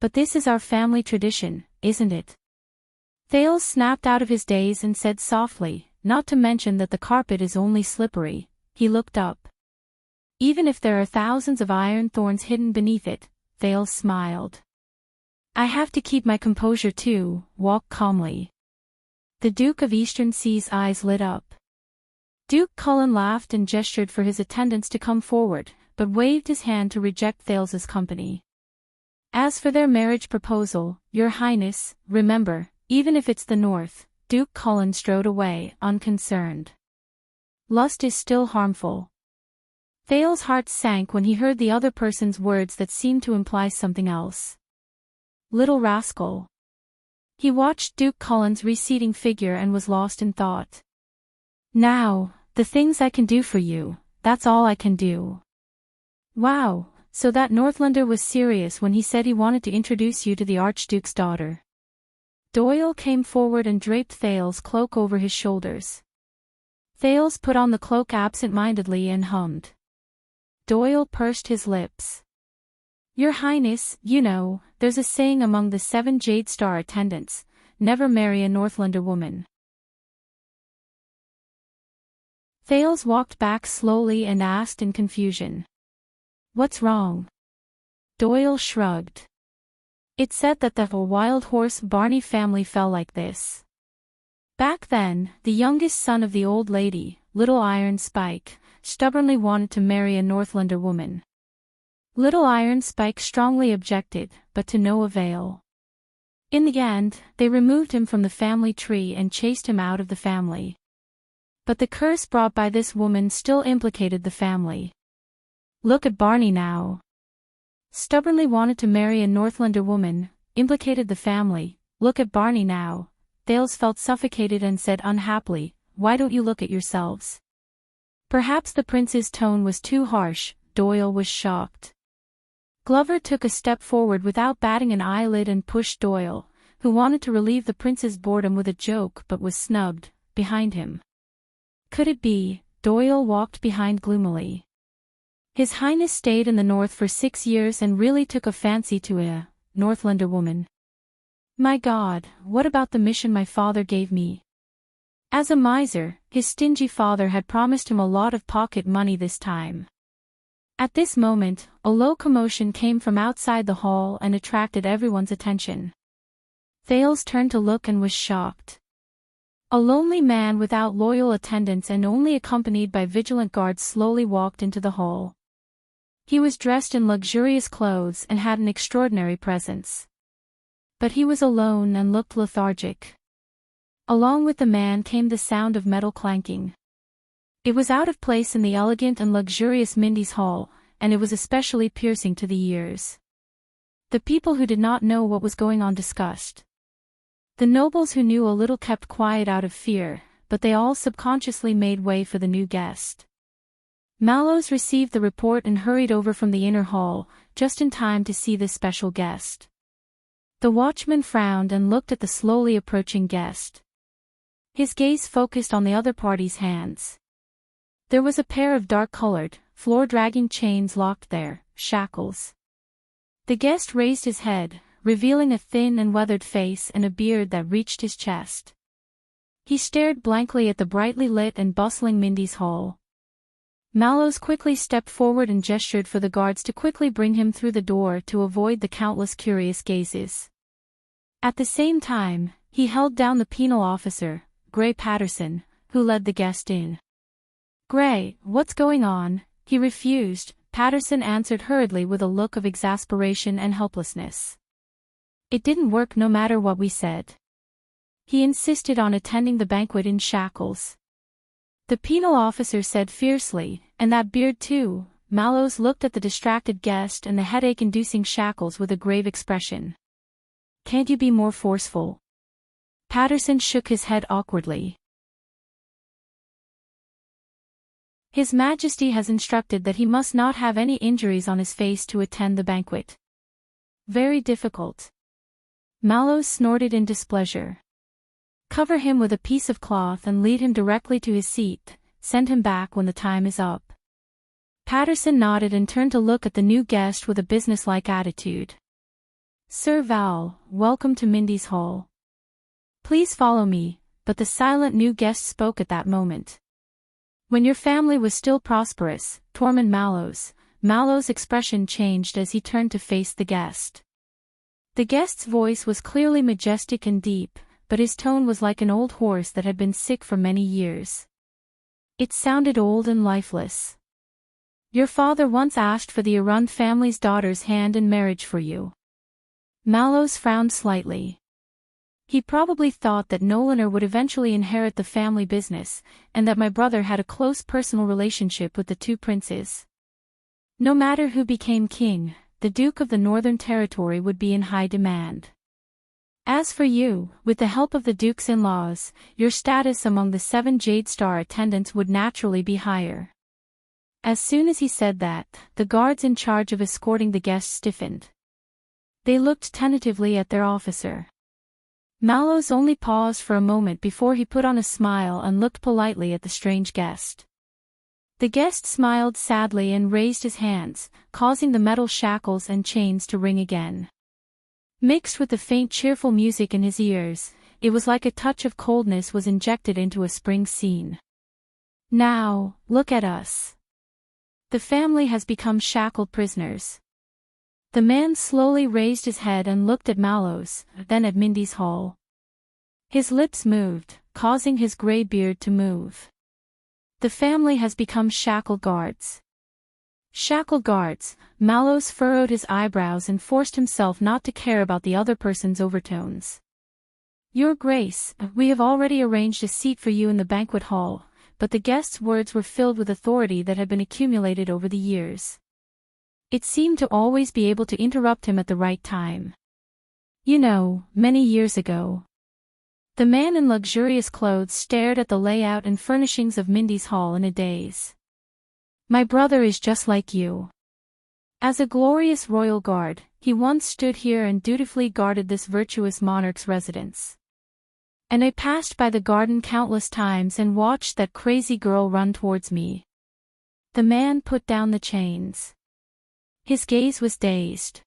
But this is our family tradition, isn't it? Thales snapped out of his daze and said softly, not to mention that the carpet is only slippery. He looked up. Even if there are thousands of iron thorns hidden beneath it, Thales smiled. I have to keep my composure too, walk calmly. The Duke of Eastern Sea's eyes lit up. Duke Cullen laughed and gestured for his attendants to come forward, but waved his hand to reject Thales's company. As for their marriage proposal, Your Highness, remember, even if it's the North, Duke Cullen strode away, unconcerned. Lust is still harmful. Thales's heart sank when he heard the other person's words that seemed to imply something else. Little Rascal. He watched Duke Cullen's receding figure and was lost in thought. Now, the things I can do for you, that's all I can do. Wow, so that Northlander was serious when he said he wanted to introduce you to the Archduke's daughter. Doyle came forward and draped Thales's cloak over his shoulders. Thales put on the cloak absent-mindedly and hummed. Doyle pursed his lips. Your Highness, you know, there's a saying among the 7 Jade Star attendants, never marry a Northlander woman. Thales walked back slowly and asked in confusion. What's wrong? Doyle shrugged. It said that the wild horse Barney family fell like this. Back then, the youngest son of the old lady, Little Iron Spike, stubbornly wanted to marry a Northlander woman. Little Iron Spike strongly objected, but to no avail. In the end, they removed him from the family tree and chased him out of the family. But the curse brought by this woman still implicated the family. Look at Barney now. Stubbornly wanted to marry a Northlander woman, implicated the family. Look at Barney now. Thales felt suffocated and said unhappily, why don't you look at yourselves? Perhaps the prince's tone was too harsh. Doyle was shocked. Glover took a step forward without batting an eyelid and pushed Doyle, who wanted to relieve the prince's boredom with a joke but was snubbed, behind him. Could it be? Doyle walked behind gloomily. His Highness stayed in the North for 6 years and really took a fancy to a Northlander woman. My God, what about the mission my father gave me? As a miser, his stingy father had promised him a lot of pocket money this time. At this moment, a low commotion came from outside the hall and attracted everyone's attention. Thales turned to look and was shocked. A lonely man without loyal attendants and only accompanied by vigilant guards slowly walked into the hall. He was dressed in luxurious clothes and had an extraordinary presence. But he was alone and looked lethargic. Along with the man came the sound of metal clanking. It was out of place in the elegant and luxurious Mindy's Hall, and it was especially piercing to the ears. The people who did not know what was going on discussed. The nobles who knew a little kept quiet out of fear, but they all subconsciously made way for the new guest. Mallows received the report and hurried over from the inner hall, just in time to see this special guest. The watchman frowned and looked at the slowly approaching guest. His gaze focused on the other party's hands. There was a pair of dark-colored, floor-dragging chains locked there, shackles. The guest raised his head, revealing a thin and weathered face and a beard that reached his chest. He stared blankly at the brightly lit and bustling Mindy's Hall. Mallows quickly stepped forward and gestured for the guards to quickly bring him through the door to avoid the countless curious gazes. At the same time, he held down the penal officer, Gray Patterson, who led the guest in. "Gray, what's going on?" He refused, Patterson answered hurriedly with a look of exasperation and helplessness. "It didn't work no matter what we said." He insisted on attending the banquet in shackles. The penal officer said fiercely, "And that beard too." Mallows looked at the distracted guest and the headache-inducing shackles with a grave expression. "Can't you be more forceful?" Patterson shook his head awkwardly. "His Majesty has instructed that he must not have any injuries on his face to attend the banquet." "Very difficult." Mallows snorted in displeasure. "Cover him with a piece of cloth and lead him directly to his seat. Send him back when the time is up." Patterson nodded and turned to look at the new guest with a businesslike attitude. "Sir Val, welcome to Mindy's Hall. Please follow me," but the silent new guest spoke at that moment. "When your family was still prosperous, Tormund Mallows." Mallows' expression changed as he turned to face the guest. The guest's voice was clearly majestic and deep, but his tone was like an old horse that had been sick for many years. It sounded old and lifeless. "Your father once asked for the Arund family's daughter's hand in marriage for you." Mallows frowned slightly. He probably thought that Nolander would eventually inherit the family business, and that my brother had a close personal relationship with the two princes. No matter who became king, the Duke of the Northern Territory would be in high demand. "As for you, with the help of the Duke's in-laws, your status among the 7 Jade Star attendants would naturally be higher." As soon as he said that, the guards in charge of escorting the guests stiffened. They looked tentatively at their officer. Mallows only paused for a moment before he put on a smile and looked politely at the strange guest. The guest smiled sadly and raised his hands, causing the metal shackles and chains to ring again. Mixed with the faint cheerful music in his ears, it was like a touch of coldness was injected into a spring scene. "Now, look at us. The family has become shackled prisoners." The man slowly raised his head and looked at Mallows, then at Mindy's Hall. His lips moved, causing his gray beard to move. "The family has become shackled guards." Shackled guards. Mallows furrowed his eyebrows and forced himself not to care about the other person's overtones. "Your Grace, we have already arranged a seat for you in the banquet hall," but the guest's words were filled with authority that had been accumulated over the years. It seemed to always be able to interrupt him at the right time. "You know, many years ago." The man in luxurious clothes stared at the layout and furnishings of Mindy's Hall in a daze. "My brother is just like you. As a glorious royal guard, he once stood here and dutifully guarded this virtuous monarch's residence. And I passed by the garden countless times and watched that crazy girl run towards me." The man put down the chains. His gaze was dazed.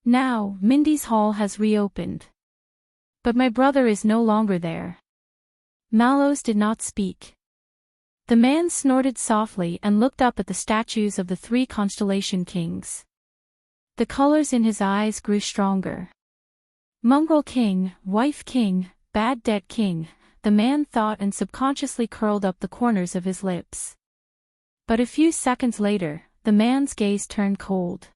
"Now, Mindy's Hall has reopened. But my brother is no longer there." Mallows did not speak. The man snorted softly and looked up at the statues of the 3 Constellation Kings. The colors in his eyes grew stronger. "Mongrel King, Wife King, Bad Debt King," the man thought and subconsciously curled up the corners of his lips. But a few seconds later, the man's gaze turned cold.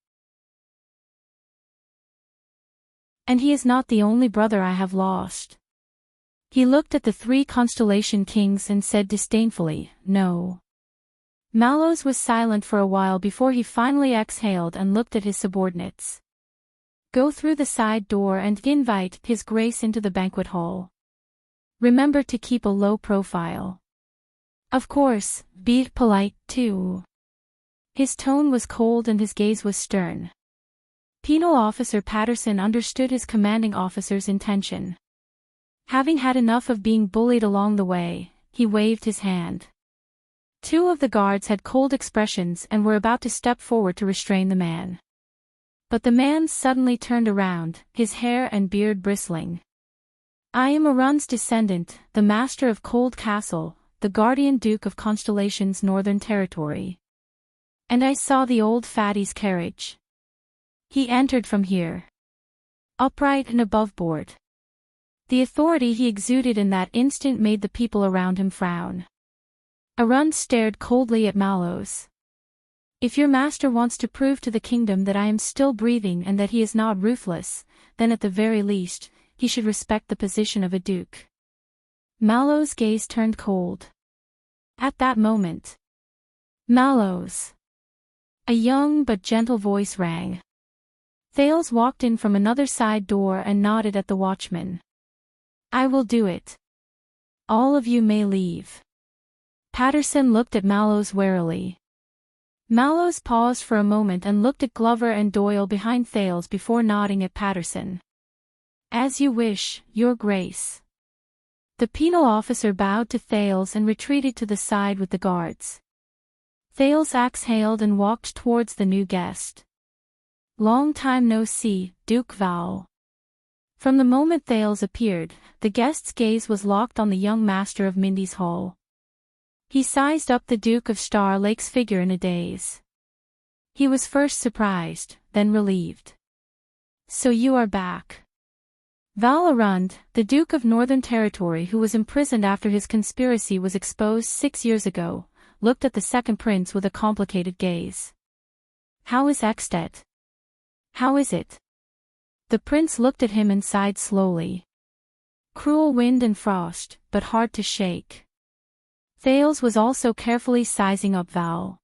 "And he is not the only brother I have lost." He looked at the 3 Constellation Kings and said disdainfully, "No." Mallows was silent for a while before he finally exhaled and looked at his subordinates. "Go through the side door and invite His Grace into the banquet hall. Remember to keep a low profile. Of course, be polite, too." His tone was cold and his gaze was stern. Penal Officer Patterson understood his commanding officer's intention. Having had enough of being bullied along the way, he waved his hand. 2 of the guards had cold expressions and were about to step forward to restrain the man. But the man suddenly turned around, his hair and beard bristling. "I am Arund's descendant, the master of Cold Castle, the guardian Duke of Constellation's Northern Territory. And I saw the old fatty's carriage. He entered from here. Upright and above board. The authority he exuded in that instant made the people around him frown. Arund stared coldly at Mallows. If your master wants to prove to the kingdom that I am still breathing and that he is not ruthless, then at the very least, he should respect the position of a duke. Mallows' gaze turned cold. At that moment, Mallows! A young but gentle voice rang. Thales walked in from another side door and nodded at the watchman. I will do it. All of you may leave. Patterson looked at Mallows warily. Mallows paused for a moment and looked at Glover and Doyle behind Thales before nodding at Patterson. As you wish, Your Grace. The penal officer bowed to Thales and retreated to the side with the guards. Thales exhaled and walked towards the new guest. Long time no see, Duke Val. From the moment Thales appeared, the guest's gaze was locked on the young master of Mindy's Hall. He sized up the Duke of Star Lake's figure in a daze. He was first surprised, then relieved. So you are back. Val Arund, the Duke of Northern Territory who was imprisoned after his conspiracy was exposed 6 years ago, looked at the second prince with a complicated gaze. How is Extet? How is it? The prince looked at him and sighed slowly. Cruel wind and frost, but hard to shake. Thales was also carefully sizing up Val.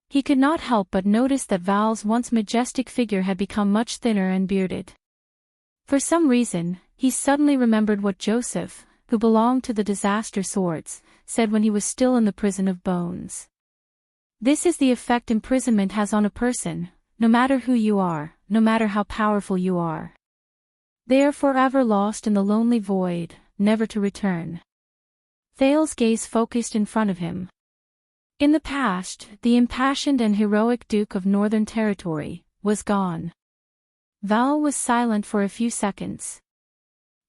He could not help but notice that Val's once majestic figure had become much thinner and bearded. For some reason, he suddenly remembered what Joseph, who belonged to the Disaster Swords, said when he was still in the prison of bones. This is the effect imprisonment has on a person, no matter who you are, no matter how powerful you are. They are forever lost in the lonely void, never to return. Thales' gaze focused in front of him. In the past, the impassioned and heroic Duke of Northern Territory was gone. Val was silent for a few seconds.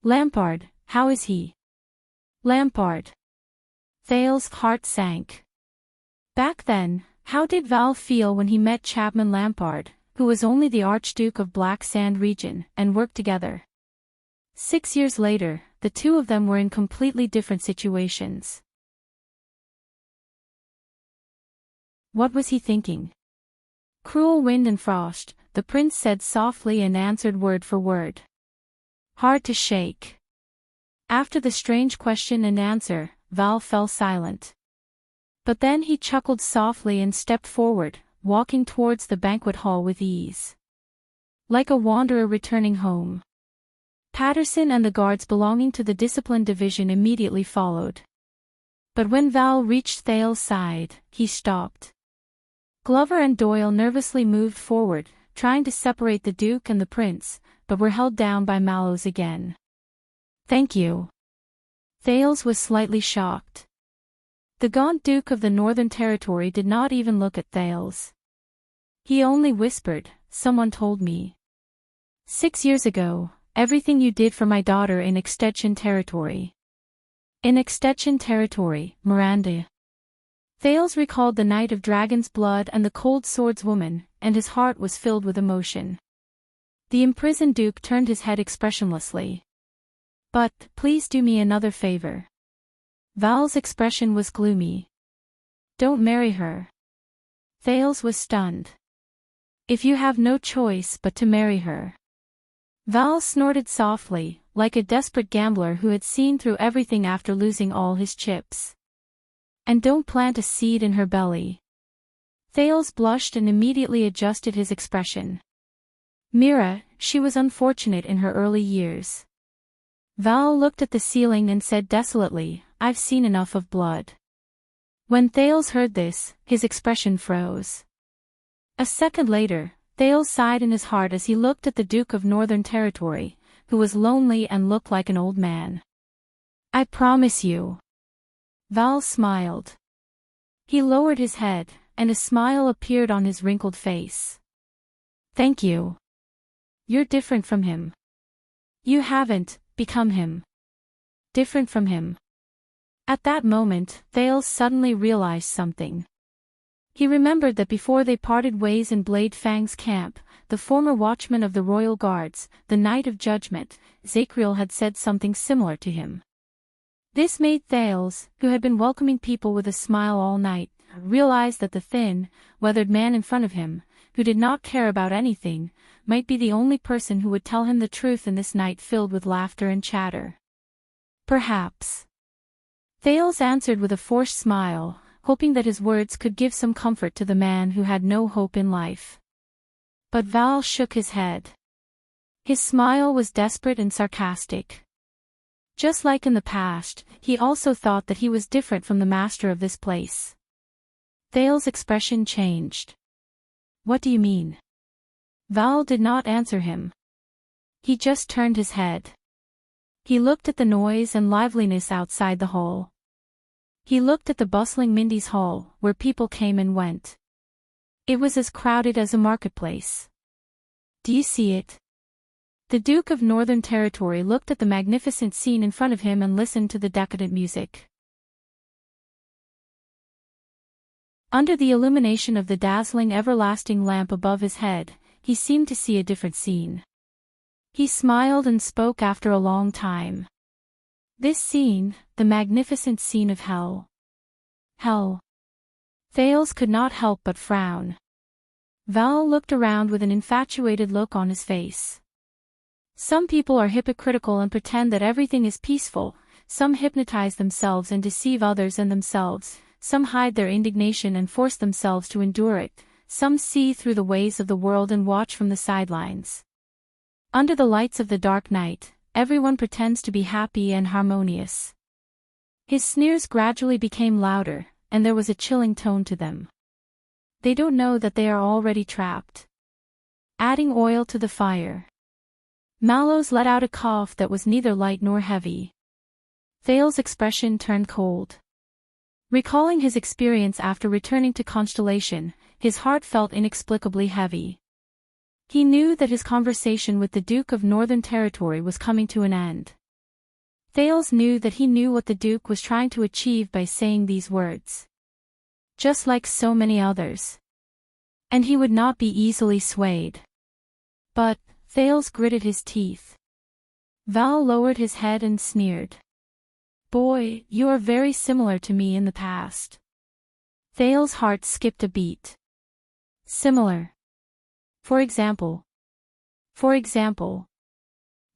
Lampard, how is he? Lampard. Thales' heart sank. Back then, how did Val feel when he met Chapman Lampard, who was only the Archduke of Black Sand region, and worked together? 6 years later, the two of them were in completely different situations. What was he thinking? Cruel wind and frost, the prince said softly and answered word for word. Hard to shake. After the strange question and answer, Val fell silent. But then he chuckled softly and stepped forward, walking towards the banquet hall with ease. Like a wanderer returning home. Patterson and the guards belonging to the discipline division immediately followed. But when Val reached Thales' side, he stopped. Glover and Doyle nervously moved forward, trying to separate the Duke and the Prince, but were held down by Mallows again. Thank you. Thales was slightly shocked. The gaunt Duke of the Northern Territory did not even look at Thales. He only whispered, someone told me. 6 years ago, everything you did for my daughter in Extension Territory. In Extension Territory, Miranda. Thales recalled the night of Dragon's Blood and the Cold Swordswoman, and his heart was filled with emotion. The imprisoned Duke turned his head expressionlessly. But, please do me another favor. Val's expression was gloomy. Don't marry her. Thales was stunned. If you have no choice but to marry her. Val snorted softly, like a desperate gambler who had seen through everything after losing all his chips. And don't plant a seed in her belly. Thales blushed and immediately adjusted his expression. Mira, she was unfortunate in her early years. Val looked at the ceiling and said desolately, I've seen enough of blood. When Thales heard this, his expression froze. A second later, Thales sighed in his heart as he looked at the Duke of Northern Territory, who was lonely and looked like an old man. I promise you. Val smiled. He lowered his head, and a smile appeared on his wrinkled face. Thank you. You're different from him. You haven't become him. Different from him. At that moment, Thales suddenly realized something. He remembered that before they parted ways in Blade Fang's camp, the former watchman of the royal guards, the Knight of Judgment, Zacriel had said something similar to him. This made Thales, who had been welcoming people with a smile all night, realize that the thin, weathered man in front of him, who did not care about anything, might be the only person who would tell him the truth in this night filled with laughter and chatter. Perhaps. Thales answered with a forced smile, hoping that his words could give some comfort to the man who had no hope in life. But Val shook his head. His smile was desperate and sarcastic. Just like in the past, he also thought that he was different from the master of this place. Thales' expression changed. What do you mean? Val did not answer him. He just turned his head. He looked at the noise and liveliness outside the hall. He looked at the bustling Mindy's hall, where people came and went. It was as crowded as a marketplace. Do you see it? The Duke of Northern Territory looked at the magnificent scene in front of him and listened to the decadent music. Under the illumination of the dazzling everlasting lamp above his head, he seemed to see a different scene. He smiled and spoke after a long time. This scene, the magnificent scene of hell. Hell. Thales could not help but frown. Val looked around with an infatuated look on his face. Some people are hypocritical and pretend that everything is peaceful, some hypnotize themselves and deceive others and themselves, some hide their indignation and force themselves to endure it, some see through the ways of the world and watch from the sidelines. Under the lights of the dark night, everyone pretends to be happy and harmonious. His sneers gradually became louder, and there was a chilling tone to them. They don't know that they are already trapped. Adding oil to the fire. Mallows let out a cough that was neither light nor heavy. Thales' expression turned cold. Recalling his experience after returning to Constellation, his heart felt inexplicably heavy. He knew that his conversation with the Duke of Northern Territory was coming to an end. Thales knew that he knew what the Duke was trying to achieve by saying these words. Just like so many others. And he would not be easily swayed. But, Thales gritted his teeth. Val lowered his head and sneered. Boy, you are very similar to me in the past. Thales' heart skipped a beat. Similar. For example.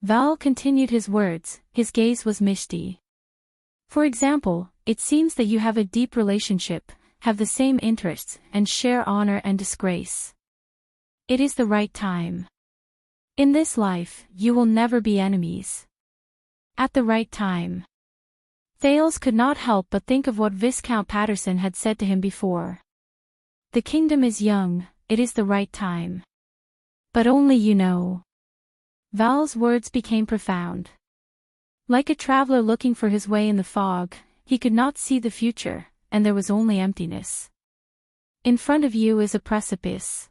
Val continued his words, his gaze was misty. For example, it seems that you have a deep relationship, have the same interests, and share honor and disgrace. It is the right time. In this life, you will never be enemies. At the right time. Thales could not help but think of what Viscount Patterson had said to him before. The kingdom is young, it is the right time. But only you know. Val's words became profound. Like a traveler looking for his way in the fog, he could not see the future, and there was only emptiness. In front of you is a precipice.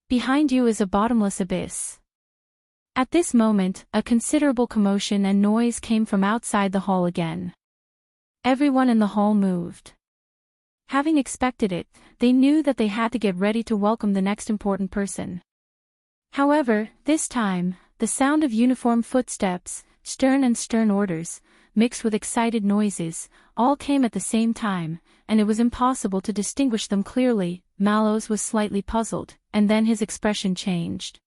Behind you is a bottomless abyss. At this moment, a considerable commotion and noise came from outside the hall again. Everyone in the hall moved. Having expected it, they knew that they had to get ready to welcome the next important person. However, this time, the sound of uniform footsteps, stern orders, mixed with excited noises, all came at the same time, and it was impossible to distinguish them clearly. Mallows was slightly puzzled, and then his expression changed.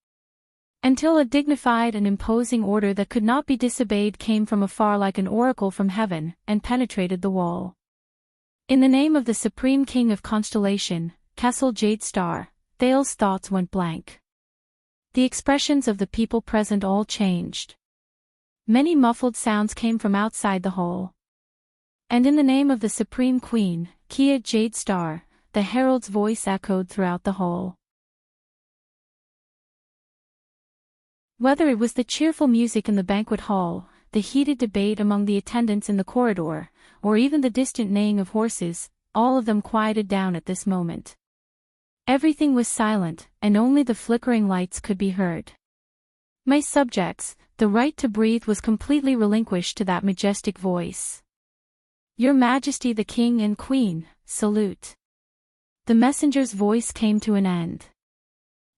Until a dignified and imposing order that could not be disobeyed came from afar like an oracle from heaven, and penetrated the wall. In the name of the Supreme King of Constellation, Kessel Jadestar, Thales' thoughts went blank. The expressions of the people present all changed. Many muffled sounds came from outside the hall. And in the name of the Supreme Queen, Kia Jadestar, the herald's voice echoed throughout the hall. Whether it was the cheerful music in the banquet hall, the heated debate among the attendants in the corridor, or even the distant neighing of horses, all of them quieted down at this moment. Everything was silent, and only the flickering lights could be heard. My subjects, the right to breathe was completely relinquished to that majestic voice. Your Majesty the King and Queen, salute. The messenger's voice came to an end.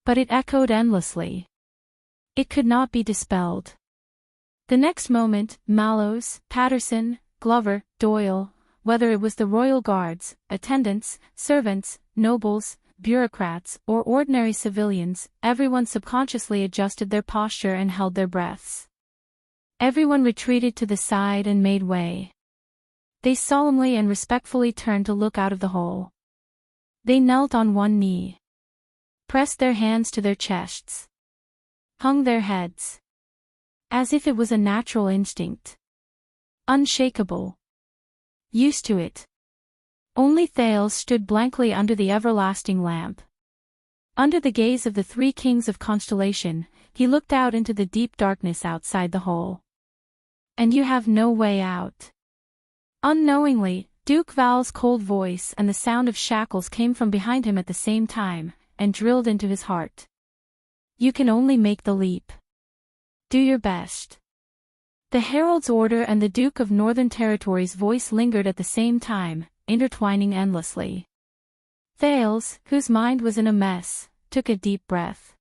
But it echoed endlessly. It could not be dispelled. The next moment, Mallows, Patterson, Glover, Doyle, whether it was the royal guards, attendants, servants, nobles, bureaucrats, or ordinary civilians, everyone subconsciously adjusted their posture and held their breaths. Everyone retreated to the side and made way. They solemnly and respectfully turned to look out of the hole. They knelt on one knee, pressed their hands to their chests, hung their heads, as if it was a natural instinct. Unshakable. Used to it. Only Thales stood blankly under the everlasting lamp. Under the gaze of the three kings of Constellation, he looked out into the deep darkness outside the hole. And you have no way out. Unknowingly, Duke Val's cold voice and the sound of shackles came from behind him at the same time, and drilled into his heart. You can only make the leap. Do your best. The Herald's order and the Duke of Northern Territory's voice lingered at the same time, intertwining endlessly. Thales, whose mind was in a mess, took a deep breath.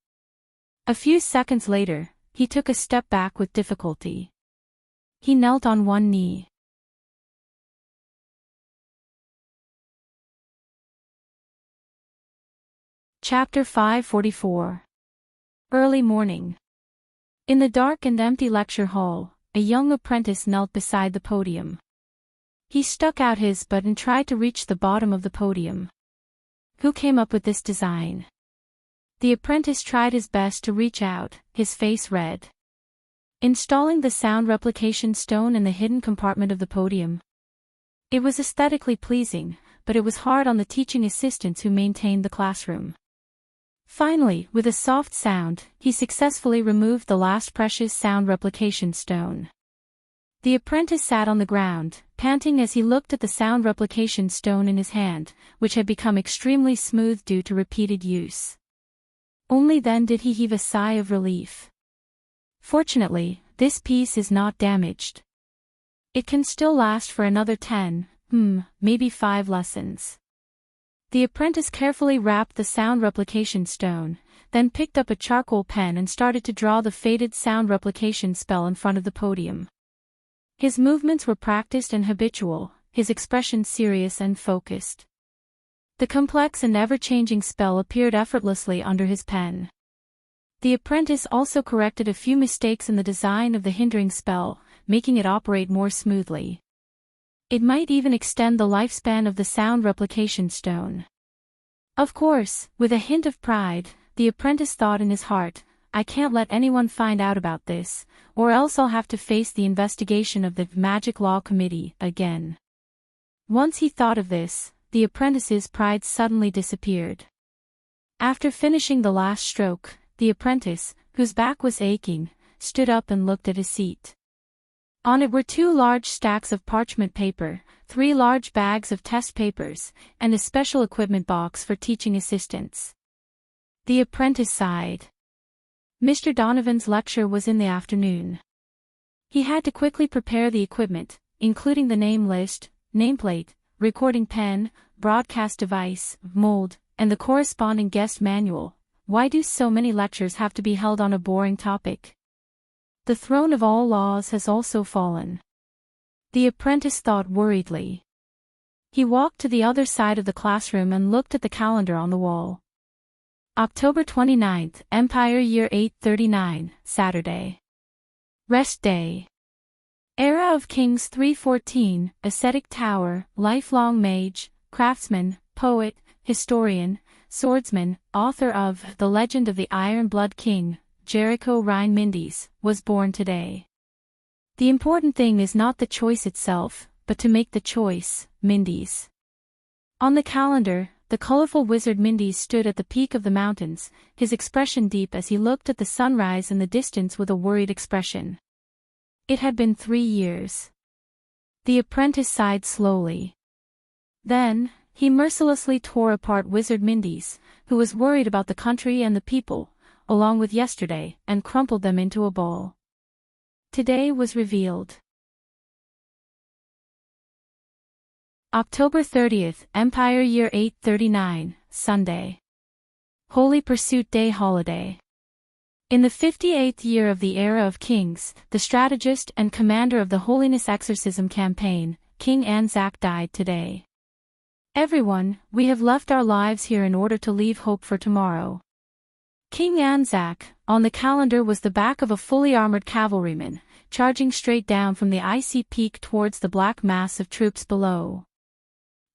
A few seconds later, he took a step back with difficulty. He knelt on one knee. Chapter 544. Early morning. In the dark and empty lecture hall, a young apprentice knelt beside the podium. He stuck out his butt and tried to reach the bottom of the podium. Who came up with this design? The apprentice tried his best to reach out, his face red. Installing the sound replication stone in the hidden compartment of the podium. It was aesthetically pleasing, but it was hard on the teaching assistants who maintained the classroom. Finally, with a soft sound, he successfully removed the last precious sound replication stone. The apprentice sat on the ground, panting as he looked at the sound replication stone in his hand, which had become extremely smooth due to repeated use. Only then did he heave a sigh of relief. Fortunately, this piece is not damaged. It can still last for another 10, maybe 5 lessons. The apprentice carefully wrapped the sound replication stone, then picked up a charcoal pen and started to draw the fated sound replication spell in front of the podium. His movements were practiced and habitual, his expression serious and focused. The complex and ever-changing spell appeared effortlessly under his pen. The apprentice also corrected a few mistakes in the design of the hindering spell, making it operate more smoothly. It might even extend the lifespan of the sound replication stone. Of course, with a hint of pride, the apprentice thought in his heart, I can't let anyone find out about this, or else I'll have to face the investigation of the Magic Law Committee again. Once he thought of this, the apprentice's pride suddenly disappeared. After finishing the last stroke, the apprentice, whose back was aching, stood up and looked at his seat. On it were 2 large stacks of parchment paper, 3 large bags of test papers, and a special equipment box for teaching assistants. The apprentice sighed. Mr. Donovan's lecture was in the afternoon. He had to quickly prepare the equipment, including the name list, nameplate, recording pen, broadcast device, mold, and the corresponding guest manual. Why do so many lectures have to be held on a boring topic? The throne of all laws has also fallen. The apprentice thought worriedly. He walked to the other side of the classroom and looked at the calendar on the wall. October 29th, Empire Year 839, Saturday. Rest Day. Era of Kings 314, Ascetic Tower, Lifelong Mage, Craftsman, Poet, Historian, Swordsman, author of The Legend of the Iron Blood King, Jericho Rhine Mindes, was born today. The important thing is not the choice itself, but to make the choice, Mindes. On the calendar, the colorful wizard Mindes stood at the peak of the mountains, his expression deep as he looked at the sunrise in the distance with a worried expression. It had been 3 years. The apprentice sighed slowly. Then, he mercilessly tore apart wizard Mindes, who was worried about the country and the people, along with yesterday, and crumpled them into a ball. Today was revealed. October 30th, Empire Year 839, Sunday. Holy Pursuit Day holiday. In the 58th year of the era of kings, the strategist and commander of the Holiness Exorcism campaign, King Anzac died today. Everyone, we have left our lives here in order to leave hope for tomorrow. King Anzac, on the calendar, was the back of a fully armored cavalryman, charging straight down from the icy peak towards the black mass of troops below.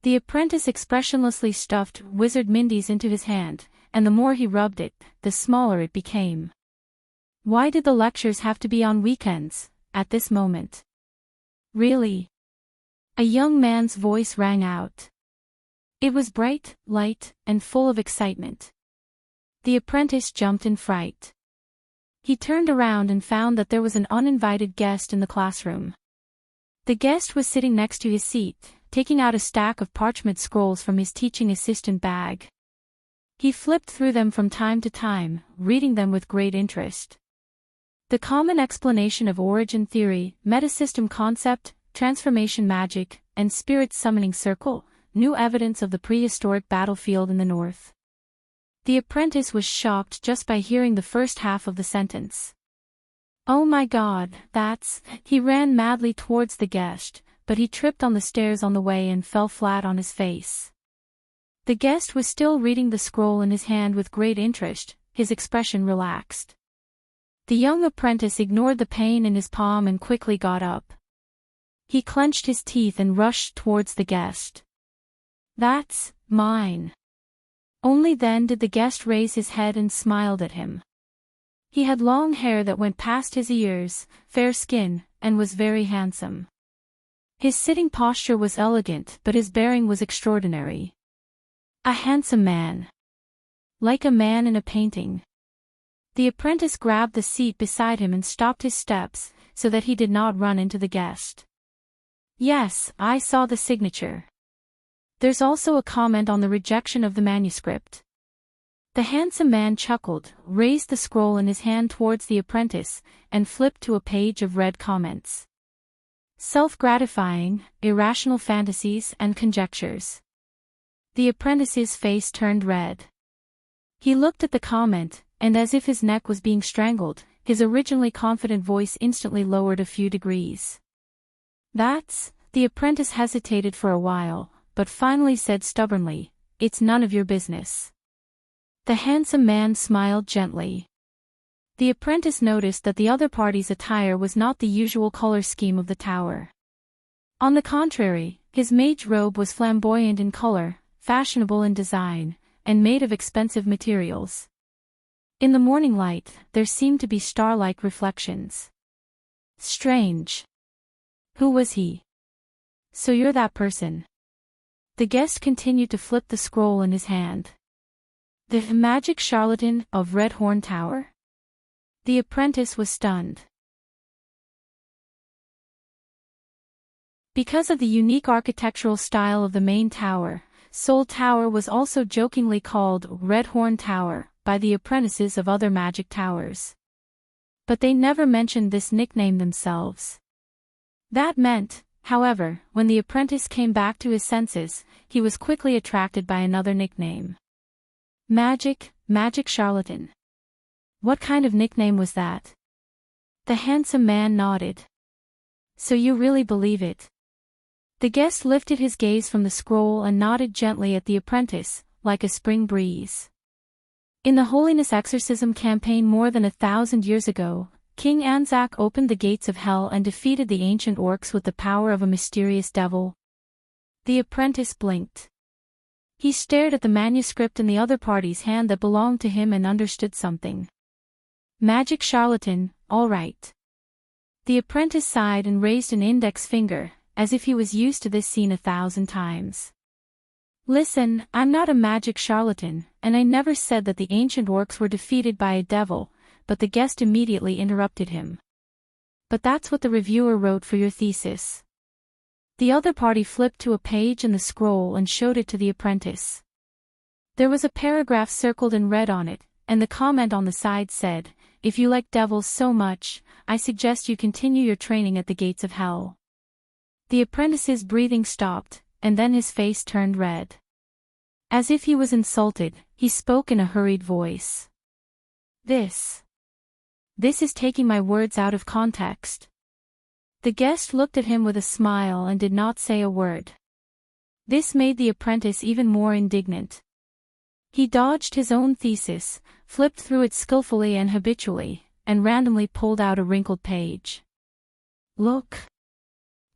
The apprentice expressionlessly stuffed Wizard Mindy's into his hand, and the more he rubbed it, the smaller it became. Why did the lectures have to be on weekends, at this moment? Really? A young man's voice rang out. It was bright, light, and full of excitement. The apprentice jumped in fright. He turned around and found that there was an uninvited guest in the classroom. The guest was sitting next to his seat, taking out a stack of parchment scrolls from his teaching assistant bag. He flipped through them from time to time, reading them with great interest. The common explanation of origin theory, metasystem concept, transformation magic, and spirit summoning circle, new evidence of the prehistoric battlefield in the north. The apprentice was shocked just by hearing the first half of the sentence. Oh my God, that's... He ran madly towards the guest, but he tripped on the stairs on the way and fell flat on his face. The guest was still reading the scroll in his hand with great interest, his expression relaxed. The young apprentice ignored the pain in his palm and quickly got up. He clenched his teeth and rushed towards the guest. That's mine. Only then did the guest raise his head and smiled at him. He had long hair that went past his ears, fair skin, and was very handsome. His sitting posture was elegant, but his bearing was extraordinary. A handsome man. Like a man in a painting. The apprentice grabbed the seat beside him and stopped his steps, so that he did not run into the guest. Yes, I saw the signature. There's also a comment on the rejection of the manuscript. The handsome man chuckled, raised the scroll in his hand towards the apprentice, and flipped to a page of red comments. Self-gratifying, irrational fantasies and conjectures. The apprentice's face turned red. He looked at the comment, and as if his neck was being strangled, his originally confident voice instantly lowered a few degrees. That's... The apprentice hesitated for a while, but finally said stubbornly, it's none of your business. The handsome man smiled gently. The apprentice noticed that the other party's attire was not the usual color scheme of the tower. On the contrary, his mage robe was flamboyant in color, fashionable in design, and made of expensive materials. In the morning light, there seemed to be star-like reflections. Strange. Who was he? So you're that person. The guest continued to flip the scroll in his hand. The magic charlatan of Red Horn Tower? The apprentice was stunned. Because of the unique architectural style of the main tower, Soul Tower was also jokingly called Red Horn Tower by the apprentices of other magic towers. But they never mentioned this nickname themselves. That meant, however, when the apprentice came back to his senses, he was quickly attracted by another nickname. Magic charlatan. What kind of nickname was that? The handsome man nodded. So you really believe it? The guest lifted his gaze from the scroll and nodded gently at the apprentice, like a spring breeze. In the Holiness Exorcism campaign more than 1,000 years ago, King Anzac opened the gates of hell and defeated the ancient orcs with the power of a mysterious devil. The apprentice blinked. He stared at the manuscript in the other party's hand that belonged to him and understood something. Magic charlatan, all right. The apprentice sighed and raised an index finger, as if he was used to this scene 1,000 times. Listen, I'm not a magic charlatan, and I never said that the ancient orcs were defeated by a devil, but the guest immediately interrupted him. But that's what the reviewer wrote for your thesis. The other party flipped to a page in the scroll and showed it to the apprentice. There was a paragraph circled in red on it, and the comment on the side said, if you like devils so much, I suggest you continue your training at the gates of hell. The apprentice's breathing stopped, and then his face turned red. As if he was insulted, he spoke in a hurried voice. This is taking my words out of context. The guest looked at him with a smile and did not say a word. This made the apprentice even more indignant. He dodged his own thesis, flipped through it skillfully and habitually, and randomly pulled out a wrinkled page. Look.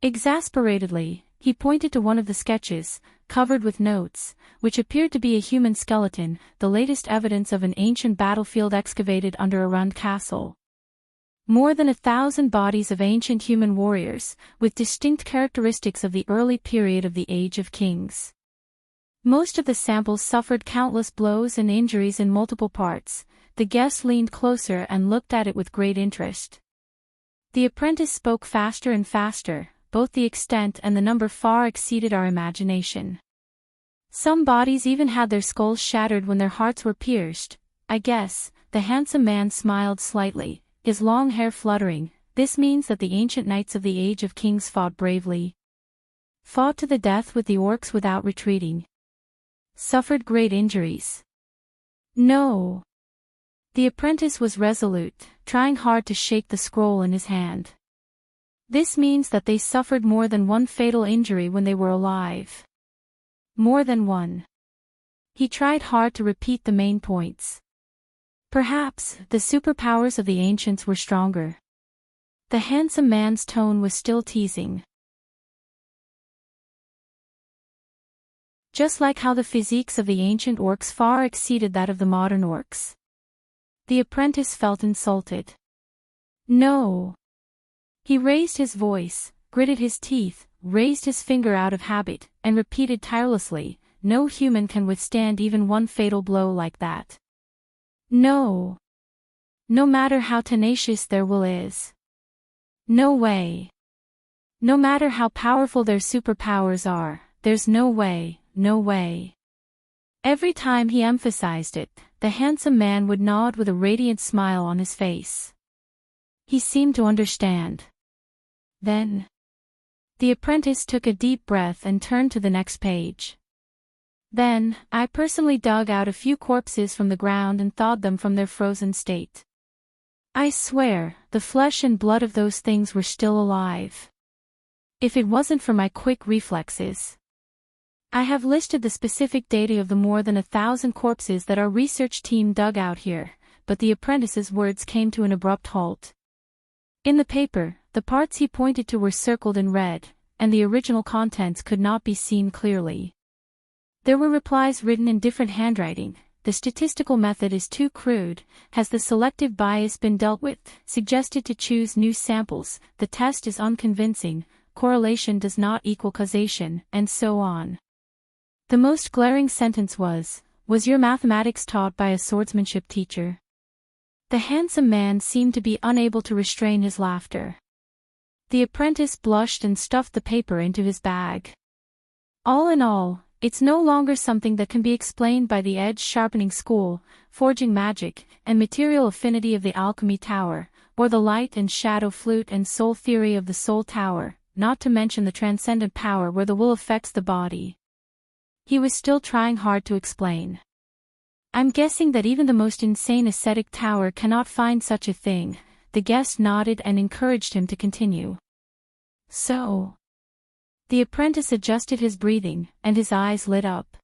Exasperatedly, he pointed to one of the sketches, covered with notes, which appeared to be a human skeleton, the latest evidence of an ancient battlefield excavated under a ruined castle. More than 1,000 bodies of ancient human warriors, with distinct characteristics of the early period of the Age of Kings. Most of the samples suffered countless blows and injuries in multiple parts. The guest leaned closer and looked at it with great interest. The apprentice spoke faster and faster, both the extent and the number far exceeded our imagination. Some bodies even had their skulls shattered when their hearts were pierced. I guess, the handsome man smiled slightly, his long hair fluttering. This means that the ancient knights of the Age of Kings fought bravely. Fought to the death with the orcs without retreating. Suffered great injuries. No. The apprentice was resolute, trying hard to shake the scroll in his hand. This means that they suffered more than one fatal injury when they were alive. More than one. He tried hard to repeat the main points. Perhaps, the superpowers of the ancients were stronger. The handsome man's tone was still teasing. Just like how the physiques of the ancient orcs far exceeded that of the modern orcs. The apprentice felt insulted. No. He raised his voice, gritted his teeth, raised his finger out of habit, and repeated tirelessly, no human can withstand even one fatal blow like that. No. No matter how tenacious their will is. No way. No matter how powerful their superpowers are, there's no way, no way. Every time he emphasized it, the handsome man would nod with a radiant smile on his face. He seemed to understand. Then, the apprentice took a deep breath and turned to the next page. Then, I personally dug out a few corpses from the ground and thawed them from their frozen state. I swear, the flesh and blood of those things were still alive. If it wasn't for my quick reflexes. I have listed the specific data of the more than 1,000 corpses that our research team dug out here, but the apprentice's words came to an abrupt halt. In the paper, the parts he pointed to were circled in red, and the original contents could not be seen clearly. There were replies written in different handwriting. The statistical method is too crude. Has the selective bias been dealt with? Suggested to choose new samples. The test is unconvincing. Correlation does not equal causation, and so on. The most glaring sentence was your mathematics taught by a swordsmanship teacher? The handsome man seemed to be unable to restrain his laughter. The apprentice blushed and stuffed the paper into his bag. All in all, it's no longer something that can be explained by the edge-sharpening school, forging magic, and material affinity of the alchemy tower, or the light and shadow flute and soul theory of the soul tower, not to mention the transcendent power where the will affects the body. He was still trying hard to explain. I'm guessing that even the most insane ascetic tower cannot find such a thing. The guest nodded and encouraged him to continue. So. The apprentice adjusted his breathing, and his eyes lit up.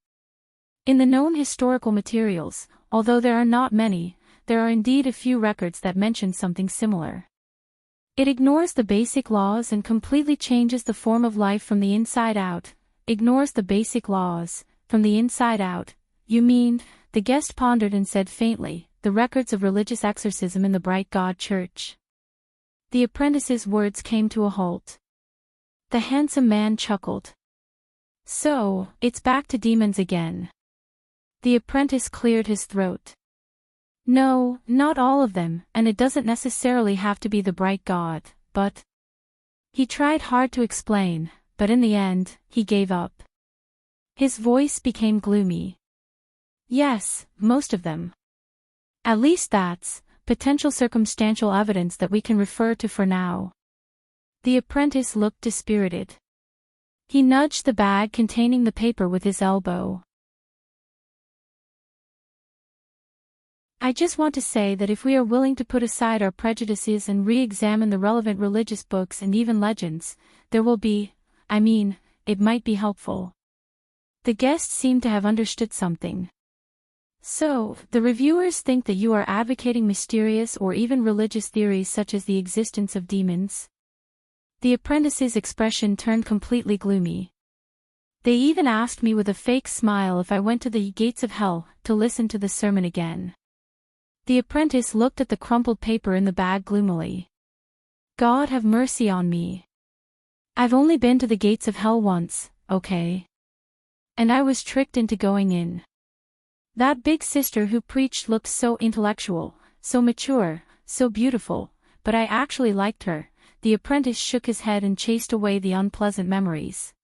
In the known historical materials, although there are not many, there are indeed a few records that mention something similar. It ignores the basic laws and completely changes the form of life from the inside out. Ignores the basic laws, from the inside out, you mean? The guest pondered and said faintly, the records of religious exorcism in the Bright God Church. The apprentice's words came to a halt. The handsome man chuckled. So, it's back to demons again. The apprentice cleared his throat. No, not all of them, and it doesn't necessarily have to be the Bright God, but... He tried hard to explain, but in the end, he gave up. His voice became gloomy. Yes, most of them. At least that's potential circumstantial evidence that we can refer to for now. The apprentice looked dispirited. He nudged the bag containing the paper with his elbow. I just want to say that if we are willing to put aside our prejudices and re-examine the relevant religious books and even legends, there will be, it might be helpful. The guest seemed to have understood something. So, the reviewers think that you are advocating mysterious or even religious theories such as the existence of demons? The apprentice's expression turned completely gloomy. They even asked me with a fake smile if I went to the gates of hell to listen to the sermon again. The apprentice looked at the crumpled paper in the bag gloomily. God have mercy on me. I've only been to the gates of hell once, okay? And I was tricked into going in. That big sister who preached looked so intellectual, so mature, so beautiful, but I actually liked her. The apprentice shook his head and chased away the unpleasant memories.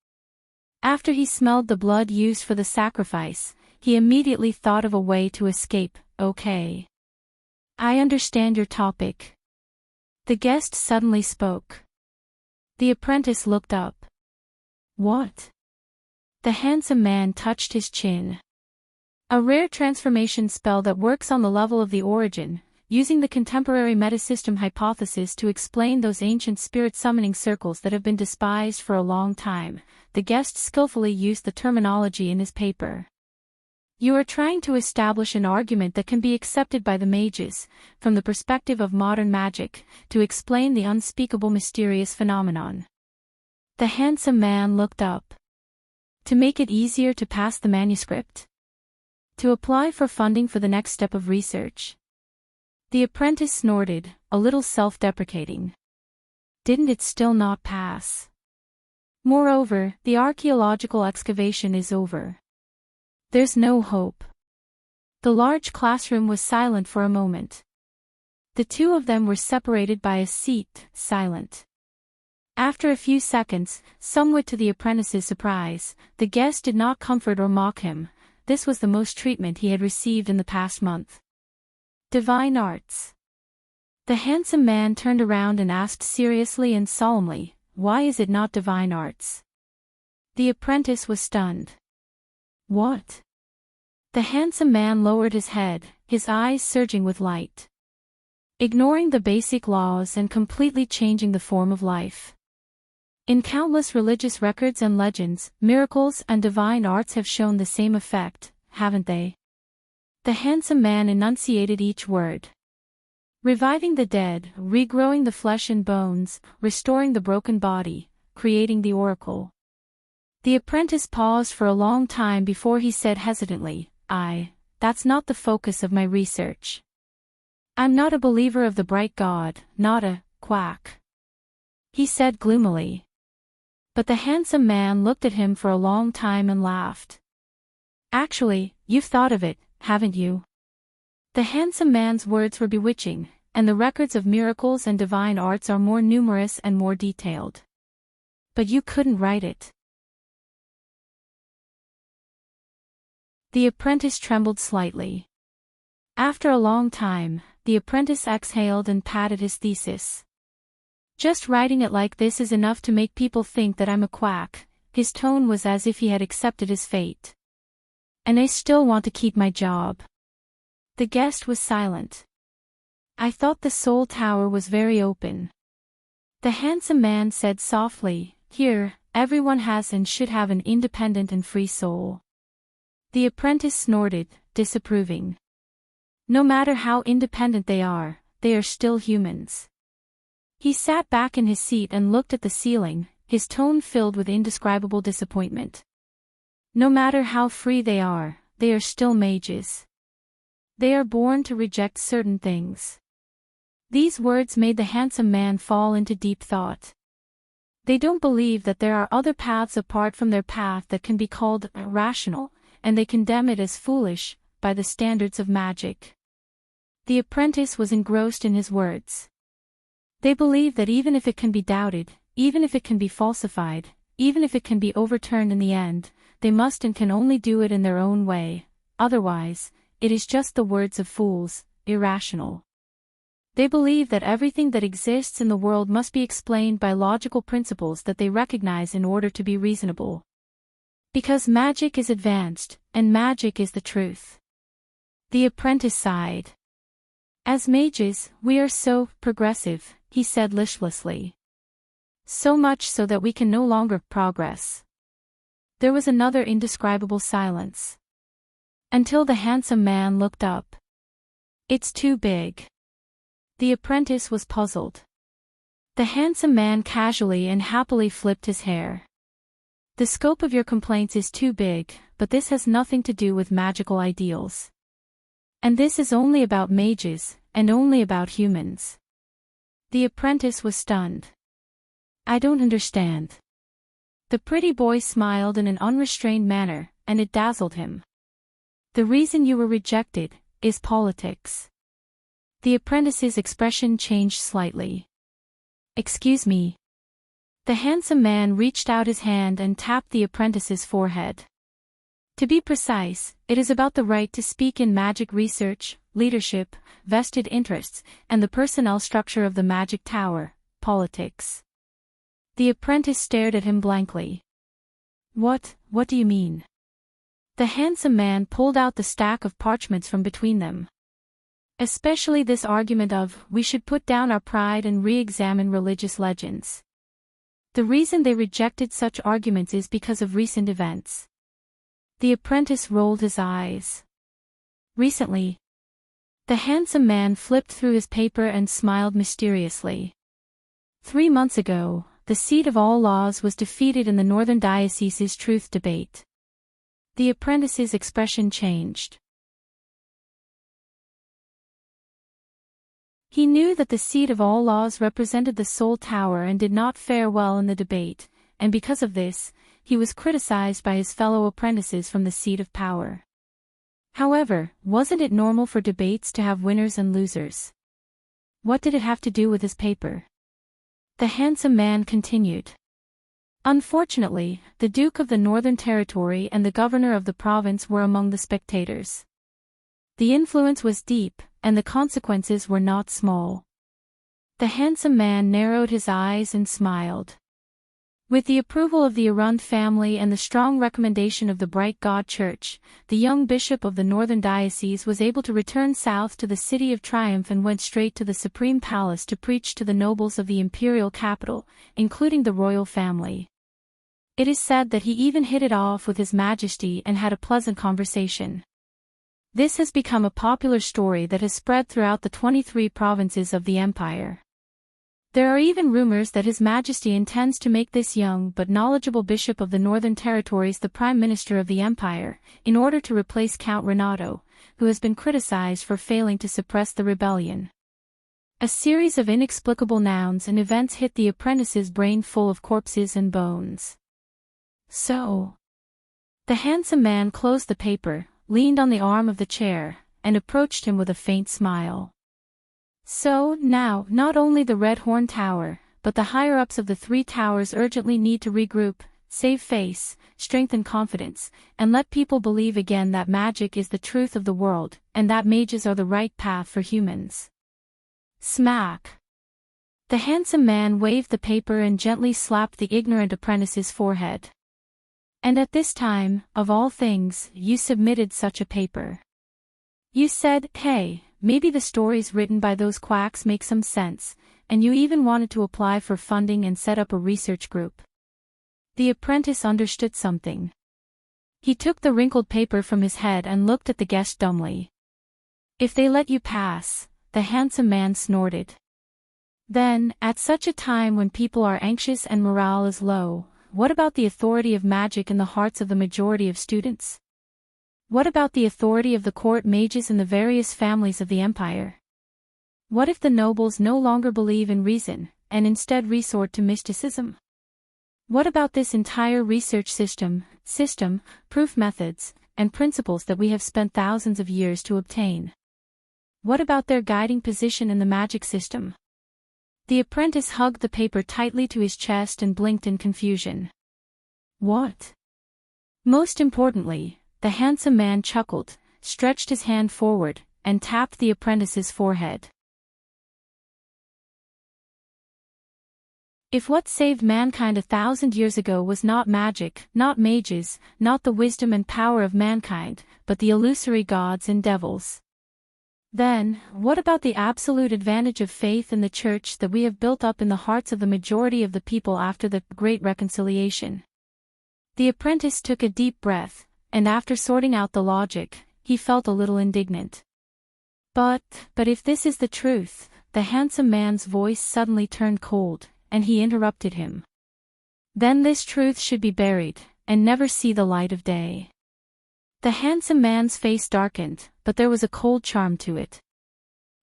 After he smelled the blood used for the sacrifice, he immediately thought of a way to escape. Okay. I understand your topic. The guest suddenly spoke. The apprentice looked up. What? The handsome man touched his chin. A rare transformation spell that works on the level of the origin, using the contemporary metasystem hypothesis to explain those ancient spirit summoning circles that have been despised for a long time. The guest skillfully used the terminology in his paper. You are trying to establish an argument that can be accepted by the mages, from the perspective of modern magic, to explain the unspeakable mysterious phenomenon. The handsome man looked up. To make it easier to pass the manuscript? To apply for funding for the next step of research? The apprentice snorted, a little self-deprecating. Didn't it still not pass? Moreover, the archaeological excavation is over. There's no hope. The large classroom was silent for a moment. The two of them were separated by a seat, silent. After a few seconds, somewhat to the apprentice's surprise, the guest did not comfort or mock him. This was the most treatment he had received in the past month. Divine arts. The handsome man turned around and asked seriously and solemnly, why is it not divine arts? The apprentice was stunned. What? The handsome man lowered his head, his eyes surging with light. Ignoring the basic laws and completely changing the form of life. In countless religious records and legends, miracles and divine arts have shown the same effect, haven't they? The handsome man enunciated each word. Reviving the dead, regrowing the flesh and bones, restoring the broken body, creating the oracle. The apprentice paused for a long time before he said hesitantly, that's not the focus of my research. I'm not a believer of the bright God, not a quack. He said gloomily. But the handsome man looked at him for a long time and laughed. Actually, you've thought of it, haven't you? The handsome man's words were bewitching, and the records of miracles and divine arts are more numerous and more detailed. But you couldn't write it. The apprentice trembled slightly. After a long time, the apprentice exhaled and patted his thesis. Just writing it like this is enough to make people think that I'm a quack. His tone was as if he had accepted his fate. And I still want to keep my job. The guest was silent. I thought the Soul Tower was very open. The handsome man said softly, here, everyone has and should have an independent and free soul. The apprentice snorted, disapproving. No matter how independent they are still humans. He sat back in his seat and looked at the ceiling, his tone filled with indescribable disappointment. No matter how free they are still mages. They are born to reject certain things. These words made the handsome man fall into deep thought. They don't believe that there are other paths apart from their path that can be called rational, and they condemn it as foolish, by the standards of magic. The apprentice was engrossed in his words. They believe that even if it can be doubted, even if it can be falsified, even if it can be overturned in the end, they must and can only do it in their own way, otherwise, it is just the words of fools, irrational. They believe that everything that exists in the world must be explained by logical principles that they recognize in order to be reasonable. Because magic is advanced, and magic is the truth. The apprentice sighed. As mages, we are so progressive, he said listlessly. So much so that we can no longer progress. There was another indescribable silence. Until the handsome man looked up. It's too big. The apprentice was puzzled. The handsome man casually and happily flipped his hair. The scope of your complaints is too big, but this has nothing to do with magical ideals. And this is only about mages, and only about humans. The apprentice was stunned. I don't understand. The pretty boy smiled in an unrestrained manner, and it dazzled him. The reason you were rejected is politics. The apprentice's expression changed slightly. Excuse me. The handsome man reached out his hand and tapped the apprentice's forehead. To be precise, it is about the right to speak in magic research, leadership, vested interests, and the personnel structure of the magic tower, politics. The apprentice stared at him blankly. What do you mean? The handsome man pulled out the stack of parchments from between them. Especially this argument of, we should put down our pride and re-examine religious legends. The reason they rejected such arguments is because of recent events. The apprentice rolled his eyes. Recently. The handsome man flipped through his paper and smiled mysteriously. 3 months ago, the seat of all laws was defeated in the Northern Diocese's truth debate. The apprentice's expression changed. He knew that the seat of all laws represented the Soul Tower and did not fare well in the debate, and because of this, he was criticized by his fellow apprentices from the seat of power. However, wasn't it normal for debates to have winners and losers? What did it have to do with his paper? The handsome man continued. Unfortunately, the Duke of the Northern Territory and the governor of the province were among the spectators. The influence was deep, and the consequences were not small. The handsome man narrowed his eyes and smiled. With the approval of the Arund family and the strong recommendation of the Bright God Church, the young bishop of the Northern Diocese was able to return south to the City of Triumph and went straight to the Supreme Palace to preach to the nobles of the imperial capital, including the royal family. It is said that he even hit it off with His Majesty and had a pleasant conversation. This has become a popular story that has spread throughout the 23 provinces of the empire. There are even rumors that His Majesty intends to make this young but knowledgeable bishop of the Northern Territories the Prime Minister of the Empire, in order to replace Count Renato, who has been criticized for failing to suppress the rebellion. A series of inexplicable nouns and events hit the apprentice's brain full of corpses and bones. So. The handsome man closed the paper, leaned on the arm of the chair, and approached him with a faint smile. So, now, not only the Red Horn Tower, but the higher-ups of the 3 towers urgently need to regroup, save face, strengthen confidence, and let people believe again that magic is the truth of the world, and that mages are the right path for humans. Smack! The handsome man waved the paper and gently slapped the ignorant apprentice's forehead. And at this time, of all things, you submitted such a paper. You said, hey, maybe the stories written by those quacks make some sense, and you even wanted to apply for funding and set up a research group. The apprentice understood something. He took the wrinkled paper from his head and looked at the guest dumbly. If they let you pass, the handsome man snorted. Then, at such a time when people are anxious and morale is low, what about the authority of magic in the hearts of the majority of students? What about the authority of the court mages in the various families of the empire? What if the nobles no longer believe in reason, and instead resort to mysticism? What about this entire research system, proof methods, and principles that we have spent thousands of years to obtain? What about their guiding position in the magic system? The apprentice hugged the paper tightly to his chest and blinked in confusion. What? Most importantly, the handsome man chuckled, stretched his hand forward, and tapped the apprentice's forehead. If what saved mankind 1,000 years ago was not magic, not mages, not the wisdom and power of mankind, but the illusory gods and devils. Then, what about the absolute advantage of faith in the church that we have built up in the hearts of the majority of the people after the Great Reconciliation? The apprentice took a deep breath, and after sorting out the logic, he felt a little indignant. But if this is the truth, the handsome man's voice suddenly turned cold, and he interrupted him. Then this truth should be buried, and never see the light of day. The handsome man's face darkened, but there was a cold charm to it.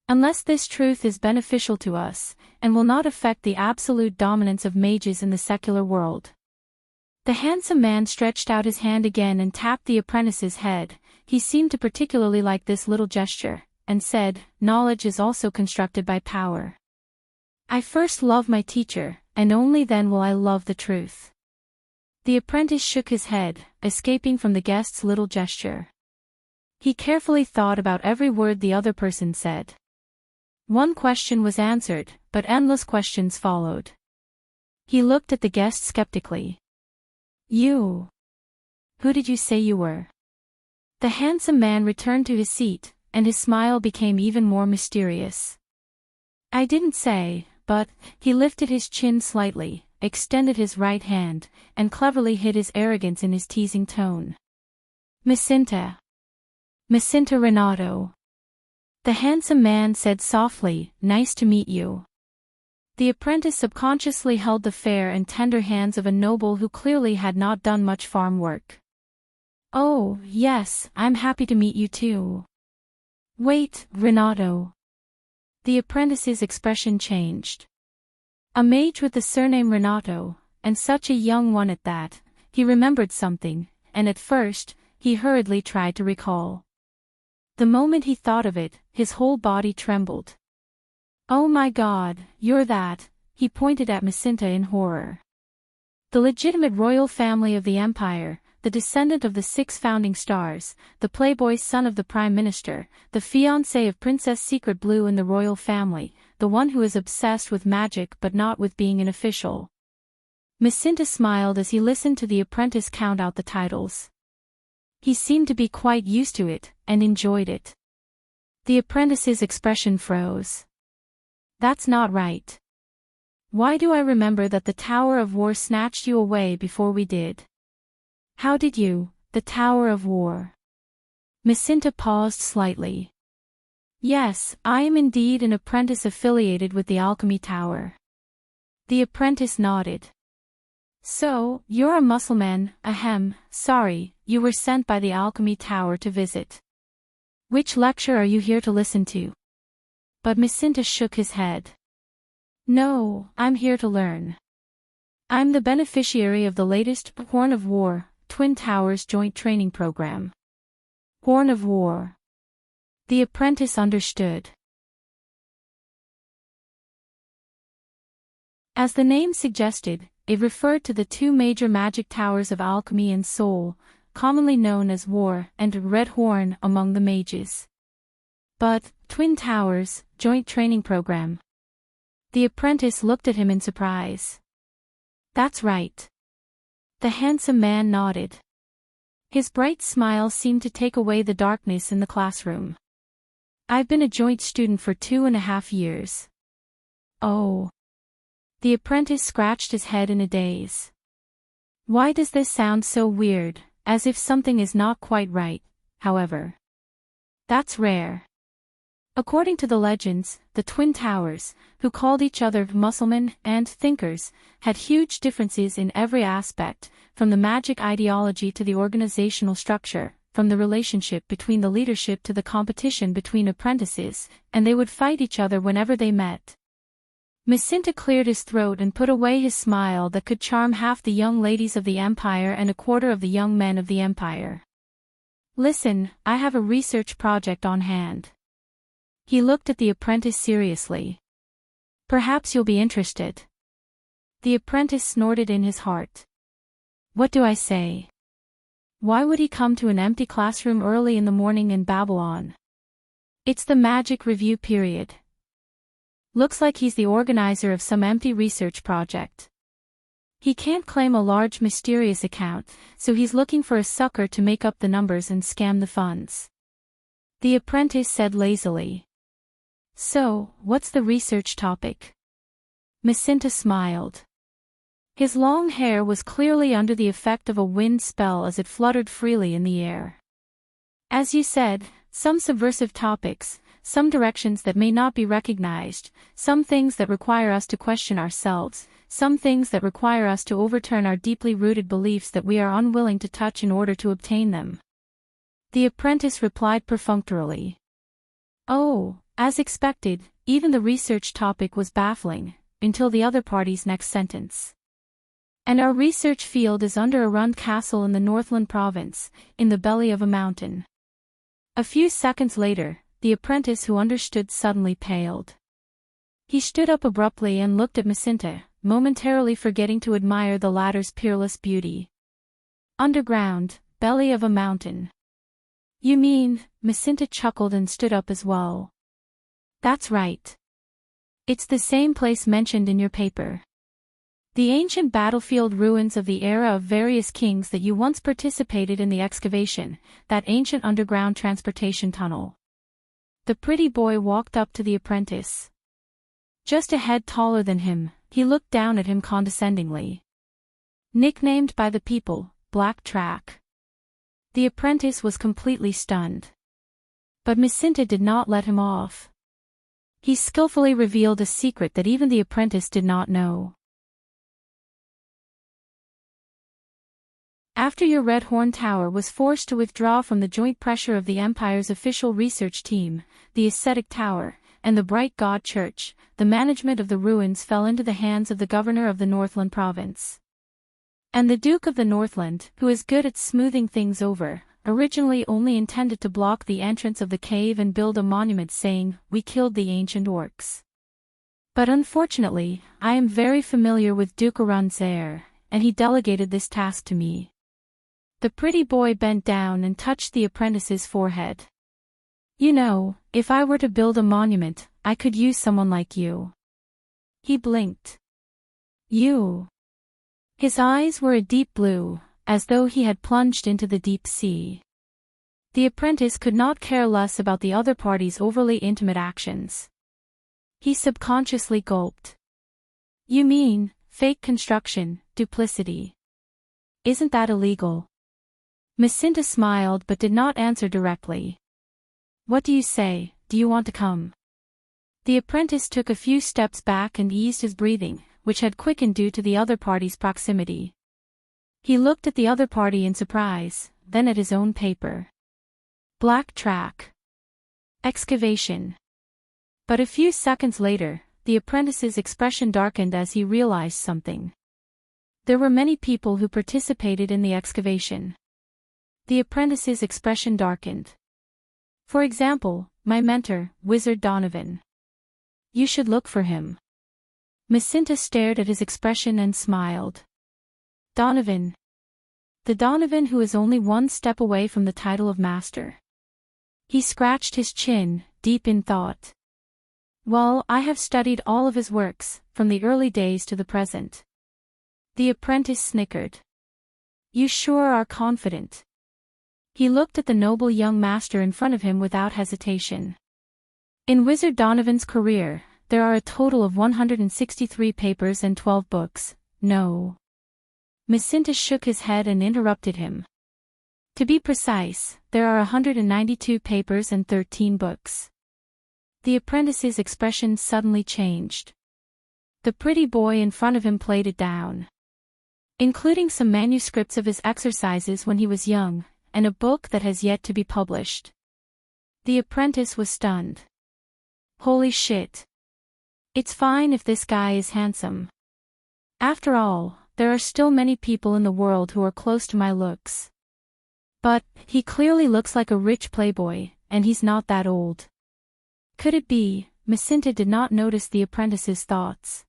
Unless this truth is beneficial to us, and will not affect the absolute dominance of mages in the secular world. The handsome man stretched out his hand again and tapped the apprentice's head. He seemed to particularly like this little gesture, and said, "Knowledge is also constructed by power. I first love my teacher, and only then will I love the truth." The apprentice shook his head, escaping from the guest's little gesture. He carefully thought about every word the other person said. One question was answered, but endless questions followed. He looked at the guest skeptically. "You? Who did you say you were?" The handsome man returned to his seat, and his smile became even more mysterious. "I didn't say, but..." He lifted his chin slightly, extended his right hand, and cleverly hid his arrogance in his teasing tone. "Micinta. Micinta Renato." The handsome man said softly, "Nice to meet you." The apprentice subconsciously held the fair and tender hands of a noble who clearly had not done much farm work. "Oh, yes, I'm happy to meet you too." "Wait, Renato." The apprentice's expression changed. A mage with the surname Renato, and such a young one at that, he remembered something, and at first, he hurriedly tried to recall. The moment he thought of it, his whole body trembled. "Oh my God, you're that," he pointed at Micinta in horror. The legitimate royal family of the empire, the descendant of the 6 founding stars, the playboy son of the prime minister, the fiancé of Princess Secret Blue in the royal family, the one who is obsessed with magic but not with being an official. Micinta smiled as he listened to the apprentice count out the titles. He seemed to be quite used to it, and enjoyed it. The apprentice's expression froze. "That's not right. Why do I remember that the Tower of War snatched you away before we did?" "How did you, the Tower of War?" Micinta paused slightly. "Yes, I am indeed an apprentice affiliated with the Alchemy Tower." The apprentice nodded. "So, you're a Mussulman, ahem, sorry, you were sent by the Alchemy Tower to visit. Which lecture are you here to listen to?" But Micinta shook his head. "No, I'm here to learn. I'm the beneficiary of the latest Horn of War, Twin Towers Joint Training Program." Horn of War. The apprentice understood. As the name suggested, it referred to the 2 major magic towers of alchemy and soul, commonly known as War and Red Horn among the mages. But, Twin Towers, Joint Training Program. The apprentice looked at him in surprise. "That's right." The handsome man nodded. His bright smile seemed to take away the darkness in the classroom. "I've been a joint student for 2.5 years. "Oh." The apprentice scratched his head in a daze. "Why does this sound so weird, as if something is not quite right, however?" "That's rare. According to the legends, the Twin Towers, who called each other Mussulman and thinkers, had huge differences in every aspect, from the magic ideology to the organizational structure, from the relationship between the leadership to the competition between apprentices, and they would fight each other whenever they met." Micinta cleared his throat and put away his smile that could charm half the young ladies of the empire and a quarter of the young men of the empire. "Listen, I have a research project on hand." He looked at the apprentice seriously. "Perhaps you'll be interested." The apprentice snorted in his heart. "What do I say? Why would he come to an empty classroom early in the morning in Babylon? It's the magic review period. Looks like he's the organizer of some empty research project. He can't claim a large mysterious account, so he's looking for a sucker to make up the numbers and scam the funds." The apprentice said lazily. So, what's the research topic? Micinta smiled. His long hair was clearly under the effect of a wind spell as it fluttered freely in the air. As you said, some subversive topics, some directions that may not be recognized, some things that require us to question ourselves, some things that require us to overturn our deeply rooted beliefs that we are unwilling to touch in order to obtain them. The apprentice replied perfunctorily. Oh, as expected, even the research topic was baffling, until the other party's next sentence. And our research field is under a ruined castle in the Northland province, in the belly of a mountain. A few seconds later, the apprentice who understood suddenly paled. He stood up abruptly and looked at Micinta, momentarily forgetting to admire the latter's peerless beauty. Underground, belly of a mountain. You mean, Micinta chuckled and stood up as well. That's right. It's the same place mentioned in your paper. The ancient battlefield ruins of the era of various kings that you once participated in the excavation, that ancient underground transportation tunnel. The pretty boy walked up to the apprentice. Just a head taller than him, he looked down at him condescendingly. Nicknamed by the people, Black Track. The apprentice was completely stunned. But Micinta did not let him off. He skillfully revealed a secret that even the apprentice did not know. After your Red Horn Tower was forced to withdraw from the joint pressure of the Empire's official research team, the Ascetic Tower, and the Bright God Church, the management of the ruins fell into the hands of the governor of the Northland province. And the Duke of the Northland, who is good at smoothing things over, originally only intended to block the entrance of the cave and build a monument saying, "We killed the ancient orcs." But unfortunately, I am very familiar with Duke Arun's heir, and he delegated this task to me. The pretty boy bent down and touched the apprentice's forehead. You know, if I were to build a monument, I could use someone like you. He blinked. You. His eyes were a deep blue, as though he had plunged into the deep sea. The apprentice could not care less about the other party's overly intimate actions. He subconsciously gulped. You mean, fake construction, duplicity. Isn't that illegal? Micinta smiled but did not answer directly. What do you say, do you want to come? The apprentice took a few steps back and eased his breathing, which had quickened due to the other party's proximity. He looked at the other party in surprise, then at his own paper. Black Track. Excavation. But a few seconds later, the apprentice's expression darkened as he realized something. There were many people who participated in the excavation. The apprentice's expression darkened. For example, my mentor, Wizard Donovan. You should look for him. Micinta stared at his expression and smiled. Donovan. The Donovan who is only one step away from the title of master. He scratched his chin, deep in thought. Well, I have studied all of his works, from the early days to the present. The apprentice snickered. You sure are confident. He looked at the noble young master in front of him without hesitation. In Wizard Donovan's career, there are a total of 163 papers and 12 books. No. Micinta shook his head and interrupted him. To be precise, there are 192 papers and 13 books. The apprentice's expression suddenly changed. The pretty boy in front of him played it down. Including some manuscripts of his exercises when he was young, and a book that has yet to be published. The apprentice was stunned. Holy shit. It's fine if this guy is handsome. After all, there are still many people in the world who are close to my looks. But, he clearly looks like a rich playboy, and he's not that old. Could it be? Micinta did not notice the apprentice's thoughts.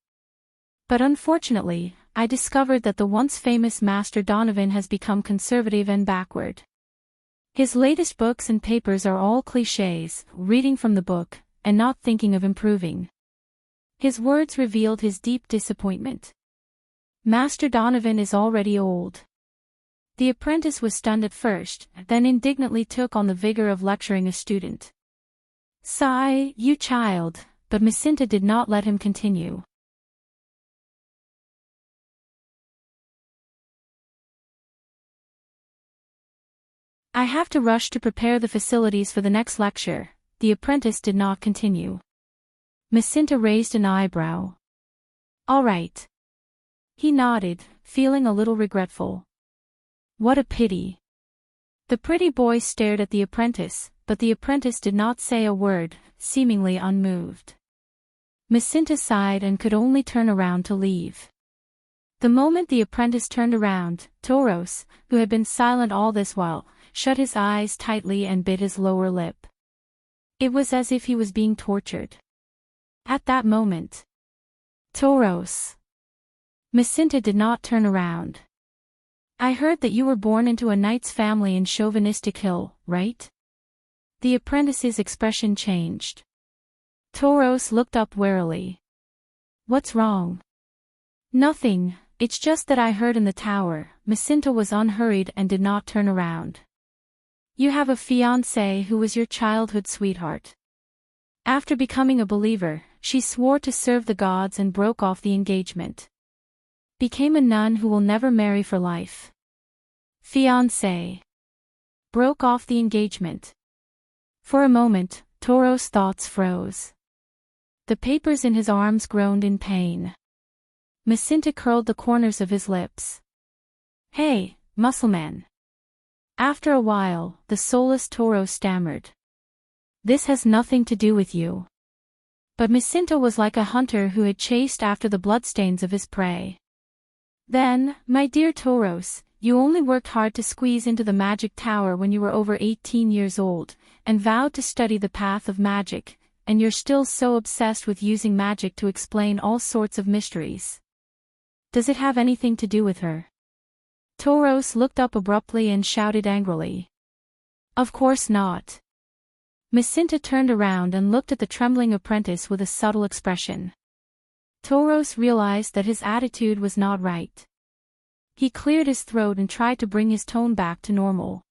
But unfortunately, I discovered that the once famous Master Donovan has become conservative and backward. His latest books and papers are all clichés, reading from the book, and not thinking of improving. His words revealed his deep disappointment. Master Donovan is already old. The apprentice was stunned at first, then indignantly took on the vigor of lecturing a student. "Sigh, you child," but Micinta did not let him continue. "I have to rush to prepare the facilities for the next lecture," the apprentice did not continue. Micinta raised an eyebrow. "All right." He nodded, feeling a little regretful. What a pity. The pretty boy stared at the apprentice, but the apprentice did not say a word, seemingly unmoved. Micinta sighed and could only turn around to leave. The moment the apprentice turned around, Toros, who had been silent all this while, shut his eyes tightly and bit his lower lip. It was as if he was being tortured. At that moment, "Toros." Micinta did not turn around. "I heard that you were born into a knight's family in Chauvinistic Hill, right?" The apprentice's expression changed. Toros looked up warily. "What's wrong?" "Nothing, it's just that I heard in the tower." Micinta was unhurried and did not turn around. "You have a fiancé who was your childhood sweetheart. After becoming a believer, she swore to serve the gods and broke off the engagement. Became a nun who will never marry for life." Fiancé. Broke off the engagement. For a moment, Toros' thoughts froze. The papers in his arms groaned in pain. Micinta curled the corners of his lips. "Hey, muscleman." After a while, the soulless Toros stammered. "This has nothing to do with you." But Micinta was like a hunter who had chased after the bloodstains of his prey. "Then, my dear Toros, you only worked hard to squeeze into the magic tower when you were over 18 years old, and vowed to study the path of magic, and you're still so obsessed with using magic to explain all sorts of mysteries. Does it have anything to do with her?" Toros looked up abruptly and shouted angrily. "Of course not." Micinta turned around and looked at the trembling apprentice with a subtle expression. Toros realized that his attitude was not right. He cleared his throat and tried to bring his tone back to normal.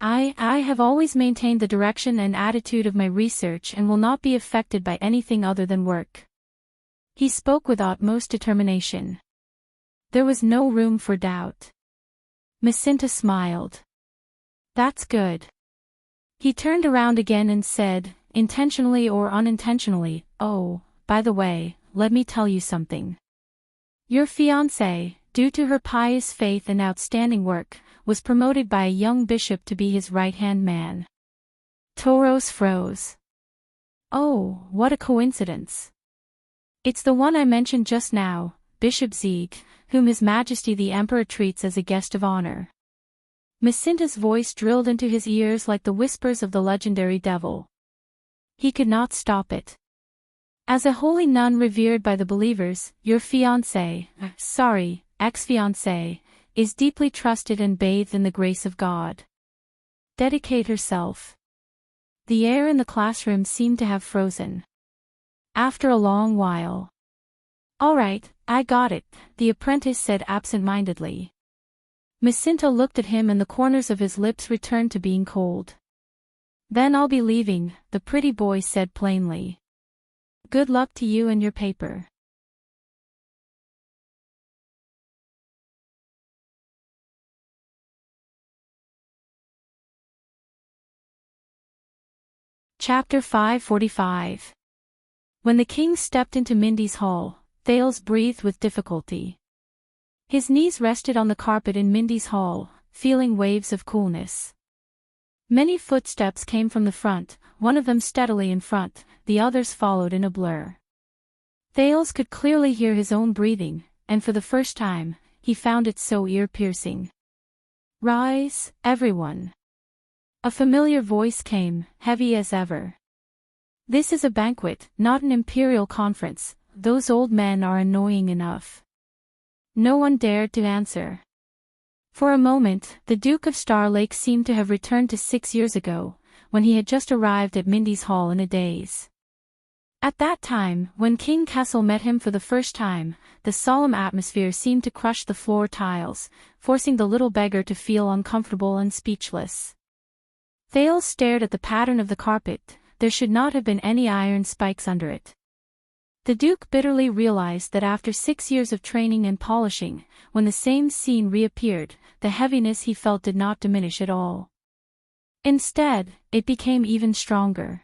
I have always maintained the direction and attitude of my research and will not be affected by anything other than work." He spoke with utmost determination. There was no room for doubt. Micinta smiled. "That's good." He turned around again and said, intentionally or unintentionally, "Oh, by the way, let me tell you something. Your fiancée, due to her pious faith and outstanding work, was promoted by a young bishop to be his right-hand man." Toros froze. "Oh, what a coincidence. It's the one I mentioned just now, Bishop Zieg, whom His Majesty the Emperor treats as a guest of honor." Micinta's voice drilled into his ears like the whispers of the legendary devil. He could not stop it. "As a holy nun revered by the believers, your fiancée, ex-fiancée, is deeply trusted and bathed in the grace of God. Dedicate herself." The air in the classroom seemed to have frozen. After a long while. "All right, I got it," the apprentice said absent-mindedly. Micinta looked at him and the corners of his lips returned to being cold. "Then I'll be leaving," the pretty boy said plainly. "Good luck to you and your paper." Chapter 545. When the king stepped into Mindy's hall, Thales breathed with difficulty. His knees rested on the carpet in Mindy's hall, feeling waves of coolness. Many footsteps came from the front, one of them steadily in front, the others followed in a blur. Thales could clearly hear his own breathing, and for the first time, he found it so ear-piercing. "Rise, everyone." A familiar voice came, heavy as ever. "This is a banquet, not an imperial conference. Those old men are annoying enough." No one dared to answer. For a moment, the Duke of Starlake seemed to have returned to 6 years ago, when he had just arrived at Mindy's hall in a daze. At that time, when King Kessel met him for the first time, the solemn atmosphere seemed to crush the floor tiles, forcing the little beggar to feel uncomfortable and speechless. Thales stared at the pattern of the carpet. There should not have been any iron spikes under it. The Duke bitterly realized that after 6 years of training and polishing, when the same scene reappeared, the heaviness he felt did not diminish at all. Instead, it became even stronger.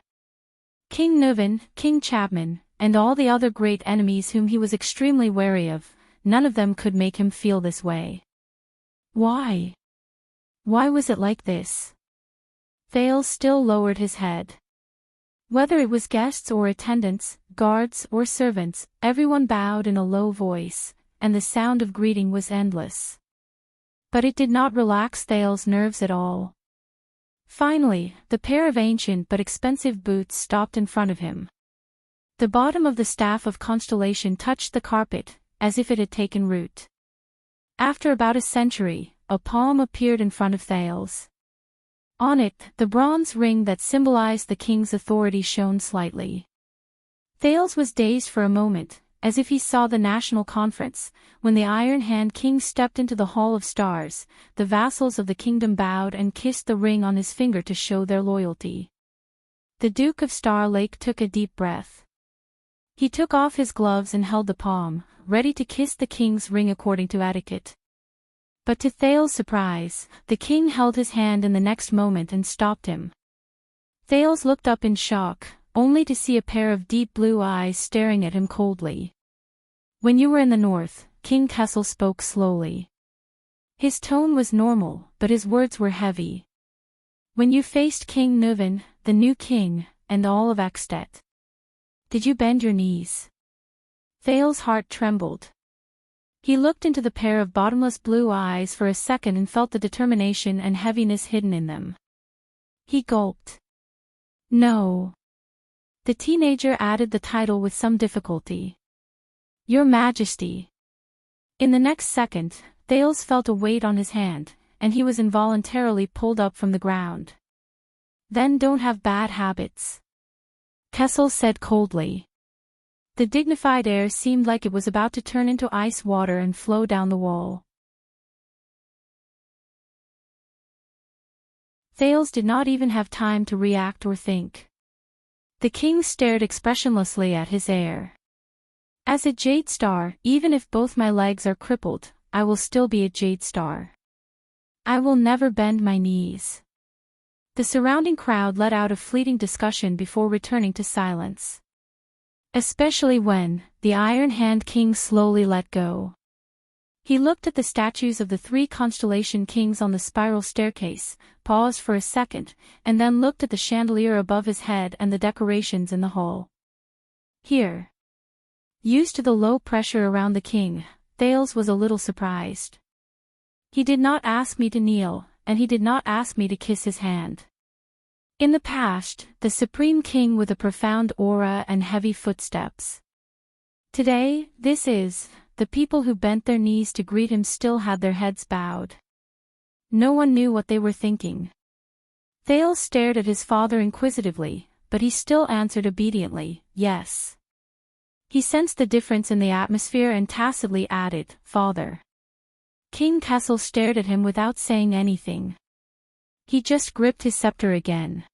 King Nuvan, King Chapman, and all the other great enemies whom he was extremely wary of, none of them could make him feel this way. Why? Why was it like this? Thales still lowered his head. Whether it was guests or attendants, guards or servants, everyone bowed in a low voice, and the sound of greeting was endless. But it did not relax Thales' nerves at all. Finally, the pair of ancient but expensive boots stopped in front of him. The bottom of the staff of constellation touched the carpet, as if it had taken root. After about a century, a palm appeared in front of Thales. On it, the bronze ring that symbolized the king's authority shone slightly. Thales was dazed for a moment, as if he saw the national conference. When the Iron Hand King stepped into the Hall of Stars, the vassals of the kingdom bowed and kissed the ring on his finger to show their loyalty. The Duke of Star Lake took a deep breath. He took off his gloves and held the palm, ready to kiss the king's ring according to etiquette. But to Thales' surprise, the king held his hand in the next moment and stopped him. Thales looked up in shock, only to see a pair of deep blue eyes staring at him coldly. When you were in the north, King Kessel spoke slowly. His tone was normal, but his words were heavy. When you faced King Nuvan, the new king, and all of Ekstet, did you bend your knees? Thales' heart trembled. He looked into the pair of bottomless blue eyes for a second and felt the determination and heaviness hidden in them. He gulped. No. The teenager added the title with some difficulty. Your Majesty. In the next second, Thales felt a weight on his hand, and he was involuntarily pulled up from the ground. Then don't have bad habits, Kessel said coldly. The dignified air seemed like it was about to turn into ice water and flow down the wall. Thales did not even have time to react or think. The king stared expressionlessly at his heir. As a Jade Star, even if both my legs are crippled, I will still be a Jade Star. I will never bend my knees. The surrounding crowd let out a fleeting discussion before returning to silence. Especially when, the Iron Hand King slowly let go. He looked at the statues of the 3 constellation kings on the spiral staircase, paused for a second, and then looked at the chandelier above his head and the decorations in the hall. Here. Used to the low pressure around the king, Thales was a little surprised. He did not ask me to kneel, and he did not ask me to kiss his hand. In the past, the Supreme King with a profound aura and heavy footsteps. Today, the people who bent their knees to greet him still had their heads bowed. No one knew what they were thinking. Thales stared at his father inquisitively, but he still answered obediently, yes. He sensed the difference in the atmosphere and tacitly added, Father. King Kessel stared at him without saying anything. He just gripped his scepter again.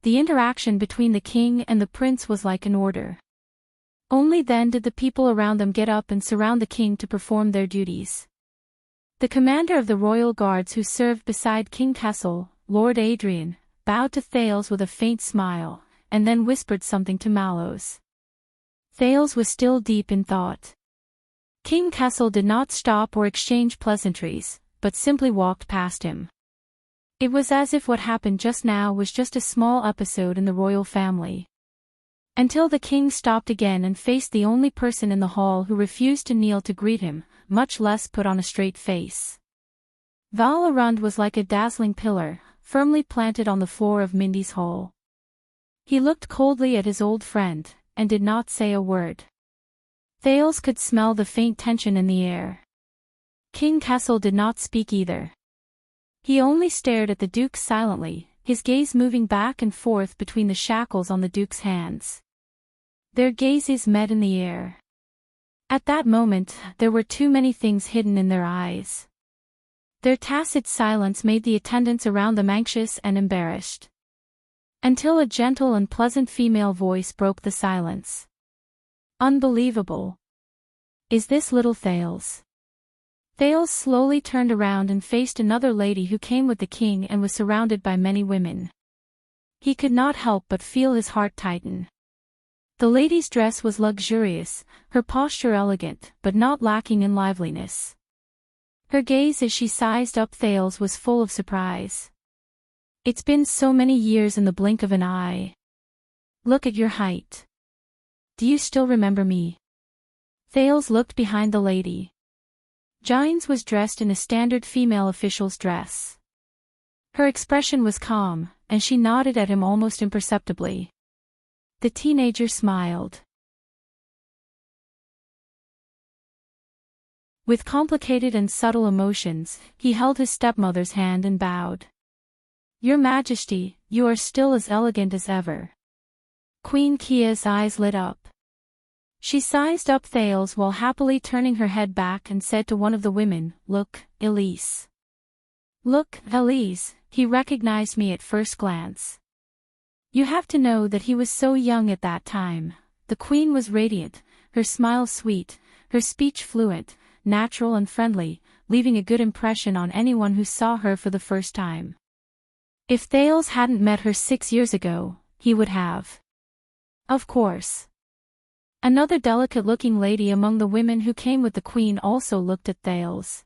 The interaction between the king and the prince was like an order. Only then did the people around them get up and surround the king to perform their duties. The commander of the royal guards who served beside King Kessel, Lord Adrian, bowed to Thales with a faint smile, and then whispered something to Mallows. Thales was still deep in thought. King Kessel did not stop or exchange pleasantries, but simply walked past him. It was as if what happened just now was just a small episode in the royal family. Until the king stopped again and faced the only person in the hall who refused to kneel to greet him, much less put on a straight face. Val Arund was like a dazzling pillar, firmly planted on the floor of Mindy's hall. He looked coldly at his old friend, and did not say a word. Thales could smell the faint tension in the air. King Kessel did not speak either. He only stared at the Duke silently, his gaze moving back and forth between the shackles on the Duke's hands. Their gazes met in the air. At that moment, there were too many things hidden in their eyes. Their tacit silence made the attendants around them anxious and embarrassed. Until a gentle and pleasant female voice broke the silence. Unbelievable. Is this little Thales? Thales slowly turned around and faced another lady who came with the king and was surrounded by many women. He could not help but feel his heart tighten. The lady's dress was luxurious, her posture elegant, but not lacking in liveliness. Her gaze as she sized up Thales was full of surprise. It's been so many years in the blink of an eye. Look at your height. Do you still remember me? Thales looked behind the lady. Gines was dressed in a standard female official's dress. Her expression was calm, and she nodded at him almost imperceptibly. The teenager smiled. With complicated and subtle emotions, he held his stepmother's hand and bowed. Your Majesty, you are still as elegant as ever. Queen Kia's eyes lit up. She sized up Thales while happily turning her head back and said to one of the women, Look, Elise. Look, Elise, he recognized me at first glance. You have to know that he was so young at that time. The queen was radiant, her smile sweet, her speech fluent, natural and friendly, leaving a good impression on anyone who saw her for the first time. If Thales hadn't met her 6 years ago, he would have. Of course. Another delicate-looking lady among the women who came with the queen also looked at Thales.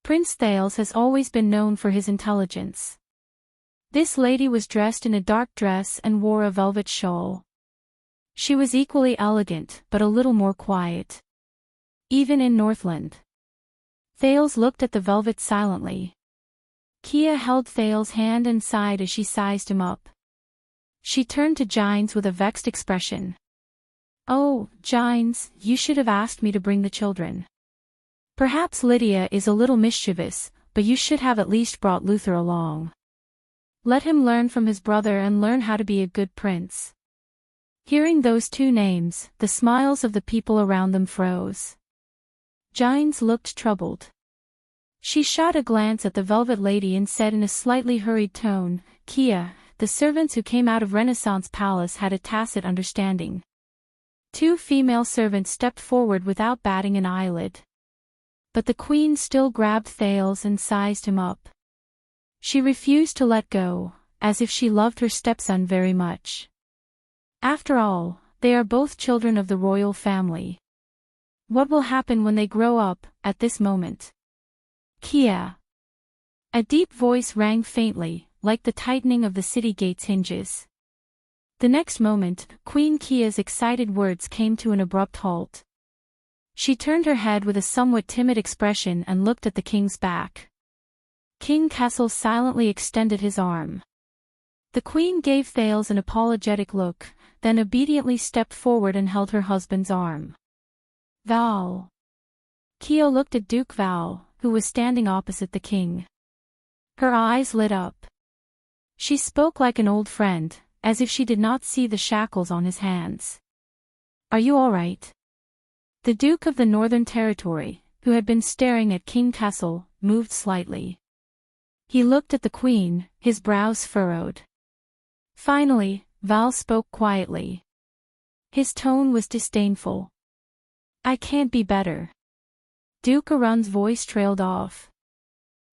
Prince Thales has always been known for his intelligence. This lady was dressed in a dark dress and wore a velvet shawl. She was equally elegant, but a little more quiet. Even in Northland. Thales looked at the velvet silently. Kia held Thales' hand and sighed as she sized him up. She turned to Gines with a vexed expression. Oh, Gines, you should have asked me to bring the children. Perhaps Lydia is a little mischievous, but you should have at least brought Luther along. Let him learn from his brother and learn how to be a good prince. Hearing those two names, the smiles of the people around them froze. Gines looked troubled. She shot a glance at the velvet lady and said in a slightly hurried tone, Kia, the servants who came out of Renaissance Palace had a tacit understanding. 2 female servants stepped forward without batting an eyelid. But the queen still grabbed Thales and sized him up. She refused to let go, as if she loved her stepson very much. After all, they are both children of the royal family. What will happen when they grow up, at this moment? Kia. A deep voice rang faintly, like the tightening of the city gate's hinges. The next moment, Queen Kia's excited words came to an abrupt halt. She turned her head with a somewhat timid expression and looked at the king's back. King Kessel silently extended his arm. The queen gave Thales an apologetic look, then obediently stepped forward and held her husband's arm. Val. Kia looked at Duke Val, who was standing opposite the king. Her eyes lit up. She spoke like an old friend, as if she did not see the shackles on his hands. Are you all right? The Duke of the Northern Territory, who had been staring at King Kessel, moved slightly. He looked at the queen, his brows furrowed. Finally, Val spoke quietly. His tone was disdainful. I can't be better. Duke Arun's voice trailed off.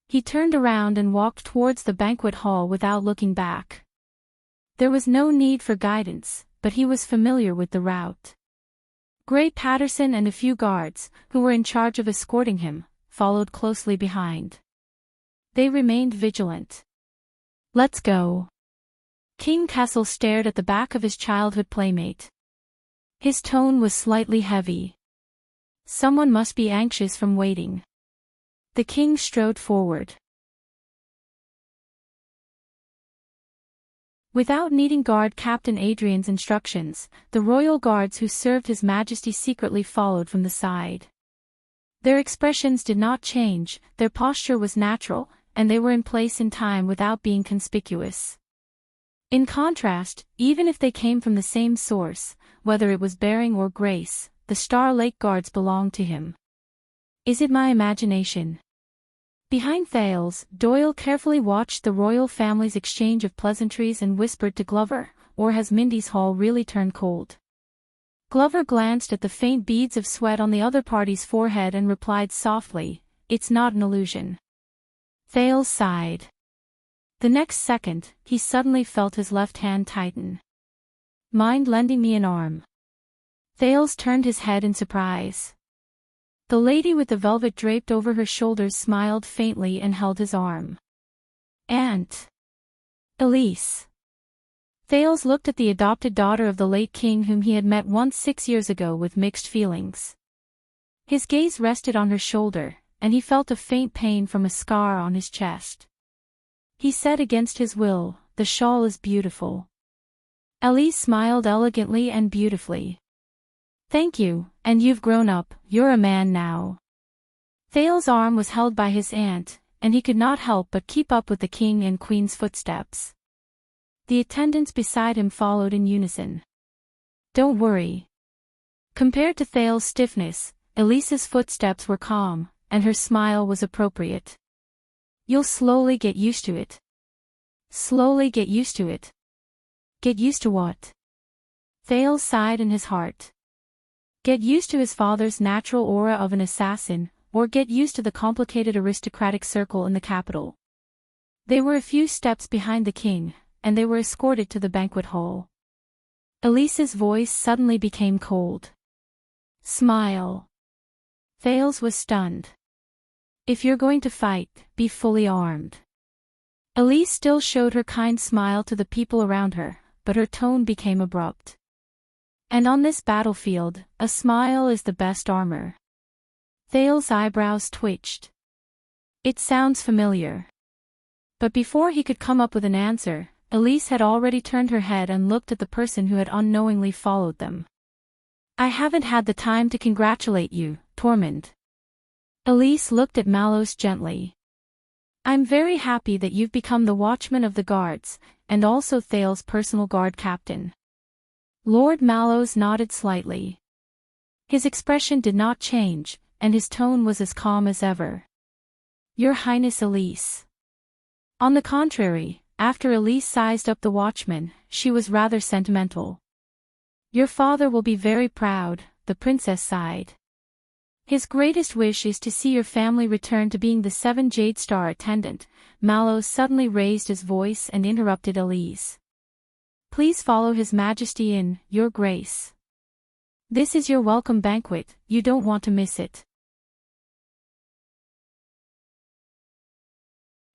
He turned around and walked towards the banquet hall without looking back. There was no need for guidance, but he was familiar with the route. Gray Patterson and a few guards, who were in charge of escorting him, followed closely behind. They remained vigilant. Let's go. King Kessel stared at the back of his childhood playmate. His tone was slightly heavy. Someone must be anxious from waiting. The king strode forward. Without needing guard Captain Adrian's instructions, the royal guards who served His Majesty secretly followed from the side. Their expressions did not change, their posture was natural, and they were in place in time without being conspicuous. In contrast, even if they came from the same source, whether it was bearing or grace, the Star Lake guards belonged to him. Is it my imagination? Behind Thales, Doyle carefully watched the royal family's exchange of pleasantries and whispered to Glover, or has Mindy's hall really turned cold? Glover glanced at the faint beads of sweat on the other party's forehead and replied softly, "It's not an illusion." Thales sighed. The next second, he suddenly felt his left hand tighten. "Mind lending me an arm?" Thales turned his head in surprise. The lady with the velvet draped over her shoulders smiled faintly and held his arm. "Aunt Elise." Thales looked at the adopted daughter of the late king whom he had met once 6 years ago with mixed feelings. His gaze rested on her shoulder, and he felt a faint pain from a scar on his chest. He said against his will, "The shawl is beautiful." Elise smiled elegantly and beautifully. "Thank you, and you've grown up, you're a man now." Thales' arm was held by his aunt, and he could not help but keep up with the king and queen's footsteps. The attendants beside him followed in unison. "Don't worry." Compared to Thales' stiffness, Elise's footsteps were calm, and her smile was appropriate. "You'll slowly get used to it." "Slowly get used to it." Get used to what? Thales sighed in his heart. Get used to his father's natural aura of an assassin, or get used to the complicated aristocratic circle in the capital. They were a few steps behind the king, and they were escorted to the banquet hall. Elise's voice suddenly became cold. "Smile." Thales was stunned. "If you're going to fight, be fully armed." Elise still showed her kind smile to the people around her, but her tone became abrupt. "And on this battlefield, a smile is the best armor." Thales' eyebrows twitched. "It sounds familiar." But before he could come up with an answer, Elise had already turned her head and looked at the person who had unknowingly followed them. "I haven't had the time to congratulate you, Tormund." Elise looked at Mallows gently. "I'm very happy that you've become the watchman of the guards, and also Thales' personal guard captain." Lord Mallows nodded slightly. His expression did not change, and his tone was as calm as ever. "Your Highness Elise." On the contrary, after Elise sized up the watchman, she was rather sentimental. "Your father will be very proud," the princess sighed. "His greatest wish is to see your family return to being the 7 Jade Star attendant." Mallows suddenly raised his voice and interrupted Elise. "Please follow His Majesty in, Your Grace. This is your welcome banquet, you don't want to miss it."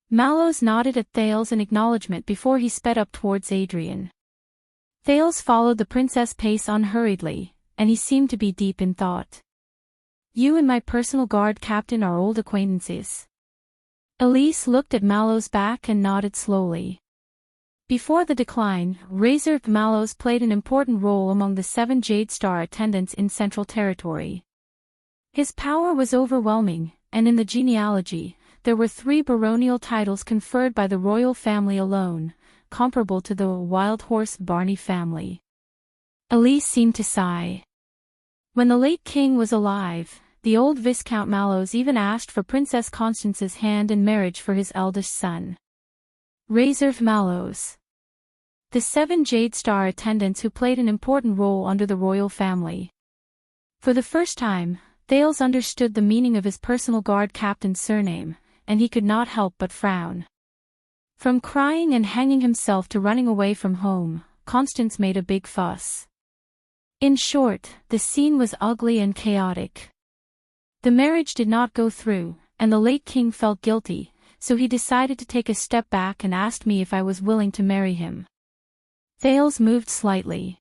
Mallows nodded at Thales in acknowledgement before he sped up towards Adrian. Thales followed the princess pace unhurriedly, and he seemed to be deep in thought. "You and my personal guard captain are old acquaintances." Elise looked at Mallows' back and nodded slowly. Before the decline, Razor Mallows played an important role among the 7 Jade Star attendants in Central Territory. His power was overwhelming, and in the genealogy, there were 3 baronial titles conferred by the royal family alone, comparable to the Wild Horse Barney family. Elise seemed to sigh. When the late king was alive, the old Viscount Mallows even asked for Princess Constance's hand in marriage for his eldest son. Razor Mallows. The 7 Jade Star attendants who played an important role under the royal family. For the first time, Thales understood the meaning of his personal guard captain's surname, and he could not help but frown. From crying and hanging himself to running away from home, Constance made a big fuss. In short, the scene was ugly and chaotic. The marriage did not go through, and the late king felt guilty, so he decided to take a step back and asked me if I was willing to marry him. Thales moved slightly.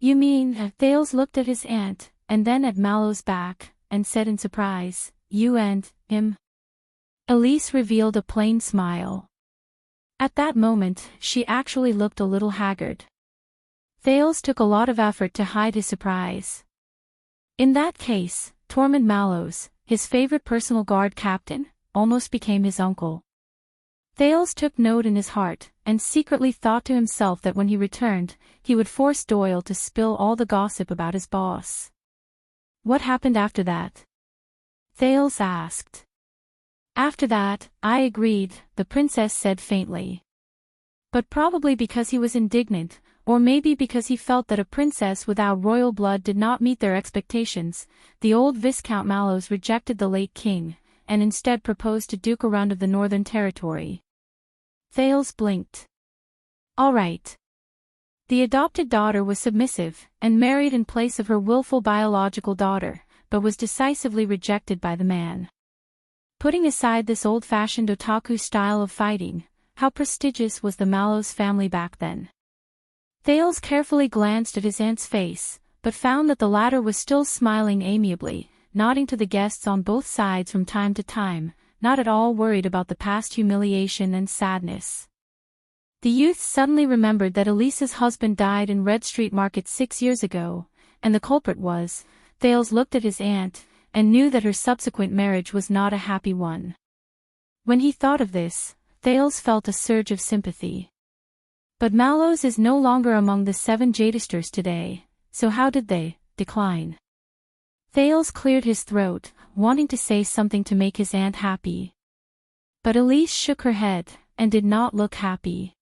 "You mean?" Thales looked at his aunt, and then at Mallows' back, and said in surprise, "You and him?" Elise revealed a plain smile. At that moment, she actually looked a little haggard. Thales took a lot of effort to hide his surprise. In that case, Tormund Mallows, his favorite personal guard captain, almost became his uncle. Thales took note in his heart, and secretly thought to himself that when he returned, he would force Doyle to spill all the gossip about his boss. What happened after that? Thales asked. After that, I agreed, the princess said faintly. But probably because he was indignant, or maybe because he felt that a princess without royal blood did not meet their expectations, the old Viscount Mallows rejected the late king, and instead proposed to Duke Arund of the Northern Territory. Thales blinked. All right. The adopted daughter was submissive, and married in place of her willful biological daughter, but was decisively rejected by the man. Putting aside this old-fashioned otaku style of fighting, how prestigious was the Mallows family back then? Thales carefully glanced at his aunt's face, but found that the latter was still smiling amiably, nodding to the guests on both sides from time to time, not at all worried about the past humiliation and sadness. The youth suddenly remembered that Elisa's husband died in Red Street Market 6 years ago, and the culprit was. Thales looked at his aunt, and knew that her subsequent marriage was not a happy one. When he thought of this, Thales felt a surge of sympathy. But Mallows is no longer among the 7 Jadisters today, so how did they decline? Thales cleared his throat, wanting to say something to make his aunt happy. But Elise shook her head, and did not look happy.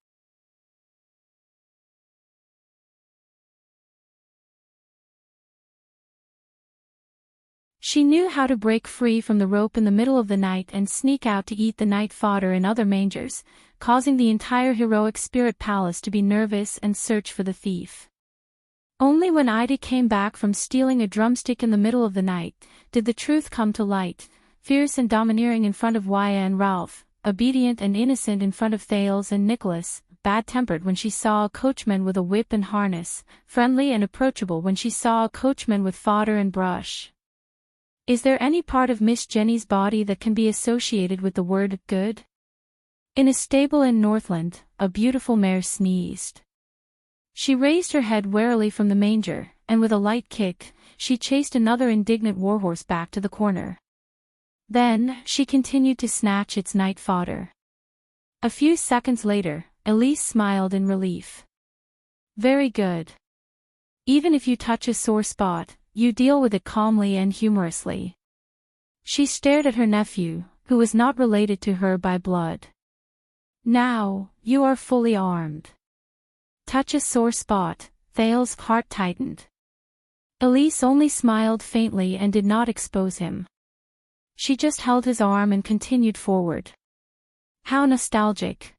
She knew how to break free from the rope in the middle of the night and sneak out to eat the night fodder in other mangers, causing the entire heroic spirit palace to be nervous and search for the thief. Only when Ida came back from stealing a drumstick in the middle of the night, did the truth come to light, fierce and domineering in front of Waya and Ralph, obedient and innocent in front of Thales and Nicholas, bad-tempered when she saw a coachman with a whip and harness, friendly and approachable when she saw a coachman with fodder and brush. Is there any part of Miss Jenny's body that can be associated with the word good? In a stable in Northland, a beautiful mare sneezed. She raised her head warily from the manger, and with a light kick, she chased another indignant warhorse back to the corner. Then, she continued to snatch its night fodder. A few seconds later, Elise smiled in relief. Very good. Even if you touch a sore spot, you deal with it calmly and humorously. She stared at her nephew, who was not related to her by blood. Now, you are fully armed. Touch a sore spot, Thales' heart tightened. Elise only smiled faintly and did not expose him. She just held his arm and continued forward. How nostalgic.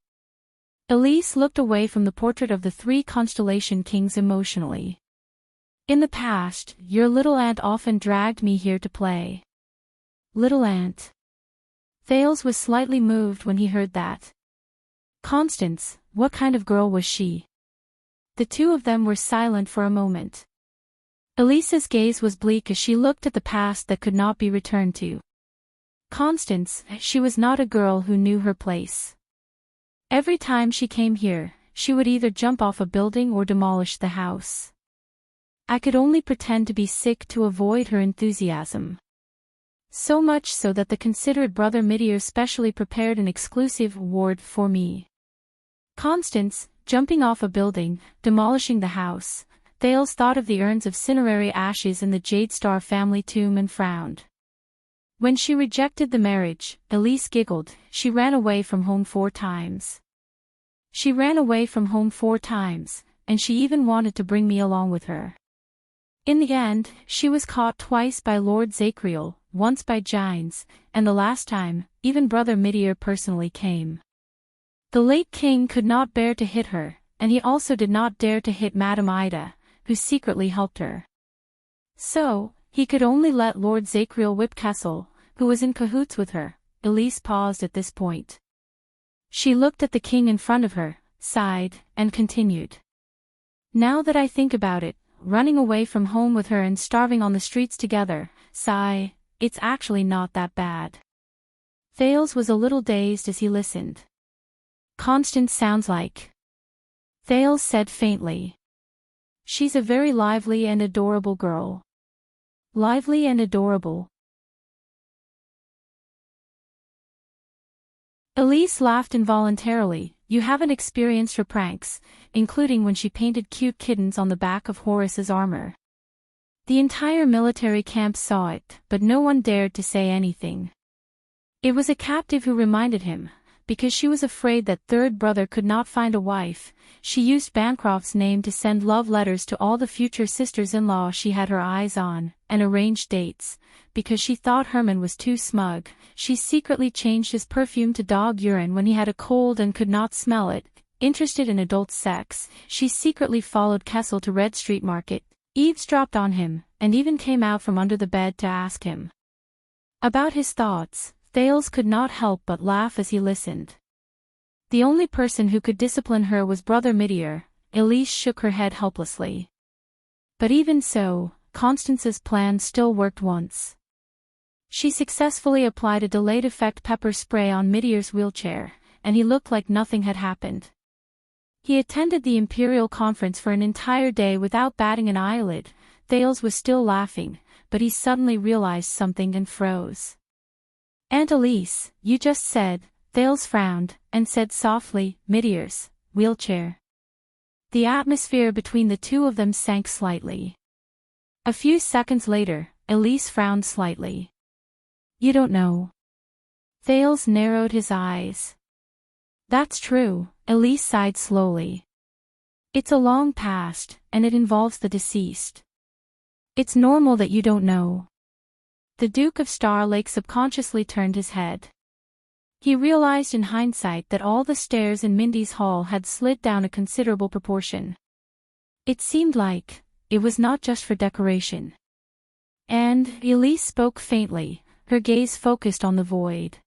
Elise looked away from the portrait of the 3 constellation kings emotionally. In the past, your little aunt often dragged me here to play. Little aunt. Thales was slightly moved when he heard that. Constance, what kind of girl was she? The two of them were silent for a moment. Elisa's gaze was bleak as she looked at the past that could not be returned to. Constance, she was not a girl who knew her place. Every time she came here, she would either jump off a building or demolish the house. I could only pretend to be sick to avoid her enthusiasm. So much so that the considerate brother Midir specially prepared an exclusive award for me. Constance, jumping off a building, demolishing the house. Thales thought of the urns of cinerary ashes in the Jadestar family tomb and frowned. When she rejected the marriage, Elise giggled. She ran away from home 4 times. She ran away from home 4 times, and she even wanted to bring me along with her. In the end, she was caught twice by Lord Zacriel, once by Gines, and the last time, even brother Midir personally came. The late king could not bear to hit her, and he also did not dare to hit Madame Ida, who secretly helped her. So, he could only let Lord Zacriel whip Kessel, who was in cahoots with her. Elise paused at this point. She looked at the king in front of her, sighed, and continued. Now that I think about it, running away from home with her and starving on the streets together, sigh, it's actually not that bad. Thales was a little dazed as he listened. Constance sounds like. Thales said faintly. She's a very lively and adorable girl. Lively and adorable. Elise laughed involuntarily. You haven't experienced her pranks, including when she painted cute kittens on the back of Horace's armor. The entire military camp saw it, but no one dared to say anything. It was a captive who reminded him. Because she was afraid that third brother could not find a wife, she used Bancroft's name to send love letters to all the future sisters-in-law she had her eyes on, and arranged dates. Because she thought Herman was too smug, she secretly changed his perfume to dog urine when he had a cold and could not smell it. Interested in adult sex, she secretly followed Kessel to Red Street Market, eavesdropped on him, and even came out from under the bed to ask him about his thoughts. Thales could not help but laugh as he listened. The only person who could discipline her was Brother Midier. Elise shook her head helplessly. But even so, Constance's plan still worked once. She successfully applied a delayed effect pepper spray on Midier's wheelchair, and he looked like nothing had happened. He attended the Imperial Conference for an entire day without batting an eyelid. Thales was still laughing, but he suddenly realized something and froze. Aunt Elise, you just said, Thales frowned, and said softly, Midier's wheelchair. The atmosphere between the two of them sank slightly. A few seconds later, Elise frowned slightly. You don't know. Thales narrowed his eyes. That's true, Elise sighed slowly. It's a long past, and it involves the deceased. It's normal that you don't know. The Duke of Star Lake subconsciously turned his head. He realized in hindsight that all the stairs in Mindy's hall had slid down a considerable proportion. It seemed like it was not just for decoration. And Elise spoke faintly, her gaze focused on the void.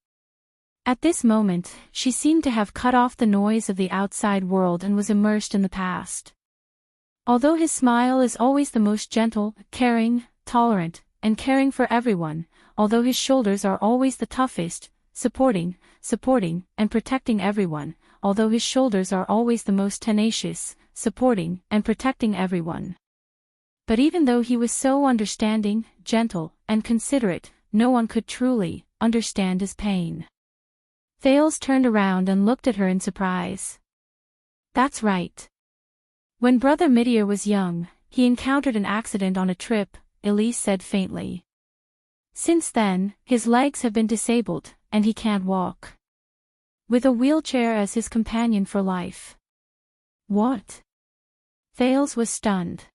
At this moment, she seemed to have cut off the noise of the outside world and was immersed in the past. Although his smile is always the most gentle, caring, tolerant, and caring for everyone, although his shoulders are always the toughest, supporting, and protecting everyone, although his shoulders are always the most tenacious, supporting, and protecting everyone. But even though he was so understanding, gentle, and considerate, no one could truly understand his pain. Thales turned around and looked at her in surprise. That's right. When Brother Midier was young, he encountered an accident on a trip, Elise said faintly. Since then, his legs have been disabled, and he can't walk. With a wheelchair as his companion for life. What? Thales was stunned.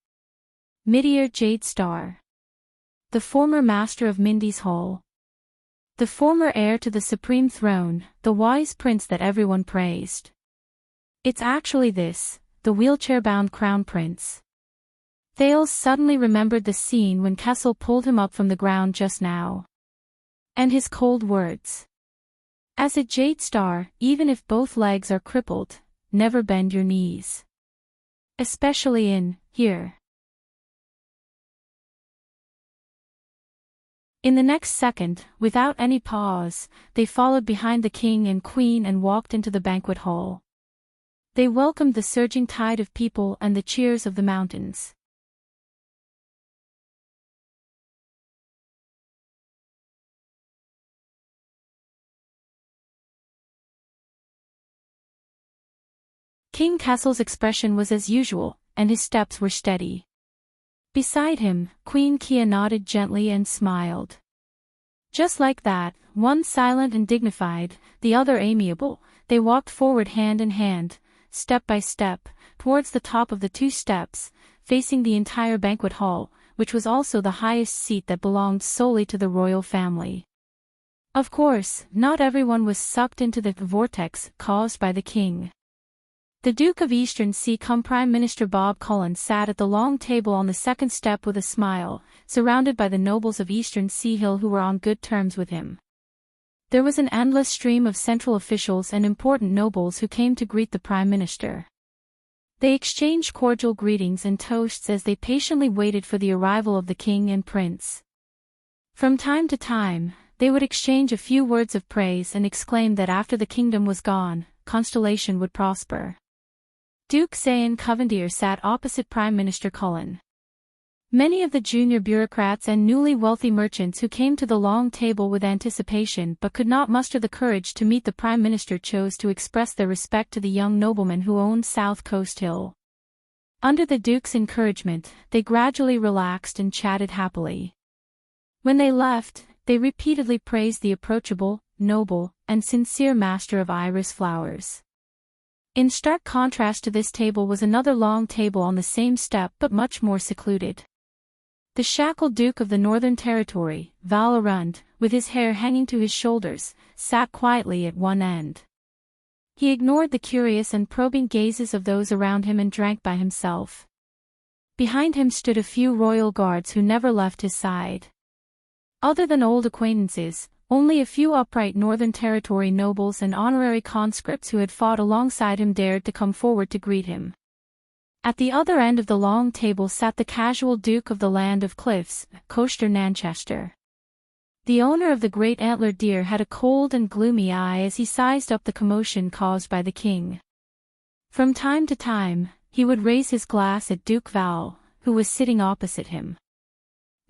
Midier Jade Star. The former master of Mindy's Hall. The former heir to the supreme throne, the wise prince that everyone praised. It's actually this, the wheelchair-bound crown prince. Thales suddenly remembered the scene when Kessel pulled him up from the ground just now. And his cold words. As a Jade Star, even if both legs are crippled, never bend your knees. Especially in here. In the next second, without any pause, they followed behind the king and queen and walked into the banquet hall. They welcomed the surging tide of people and the cheers of the mountains. King Kessel's expression was as usual, and his steps were steady. Beside him, Queen Kia nodded gently and smiled. Just like that, one silent and dignified, the other amiable, they walked forward hand in hand, step by step, towards the top of the two steps, facing the entire banquet hall, which was also the highest seat that belonged solely to the royal family. Of course, not everyone was sucked into the vortex caused by the king. The Duke of Eastern Sea cum Prime Minister Bob Cullen sat at the long table on the second step with a smile, surrounded by the nobles of Eastern Sea Hill who were on good terms with him. There was an endless stream of central officials and important nobles who came to greet the Prime Minister. They exchanged cordial greetings and toasts as they patiently waited for the arrival of the king and prince. From time to time, they would exchange a few words of praise and exclaim that after the kingdom was gone, Constellation would prosper. Duke Zayn Covendier sat opposite Prime Minister Cullen. Many of the junior bureaucrats and newly wealthy merchants who came to the long table with anticipation but could not muster the courage to meet the Prime Minister chose to express their respect to the young nobleman who owned South Coast Hill. Under the Duke's encouragement, they gradually relaxed and chatted happily. When they left, they repeatedly praised the approachable, noble, and sincere master of iris flowers. In stark contrast to this table was another long table on the same step but much more secluded. The shackled Duke of the Northern Territory, Val Arund, with his hair hanging to his shoulders, sat quietly at one end. He ignored the curious and probing gazes of those around him and drank by himself. Behind him stood a few royal guards who never left his side. Other than old acquaintances, only a few upright Northern Territory nobles and honorary conscripts who had fought alongside him dared to come forward to greet him. At the other end of the long table sat the casual Duke of the Land of Cliffs, Coaster Nanchester. The owner of the great antlered deer had a cold and gloomy eye as he sized up the commotion caused by the king. From time to time, he would raise his glass at Duke Val, who was sitting opposite him.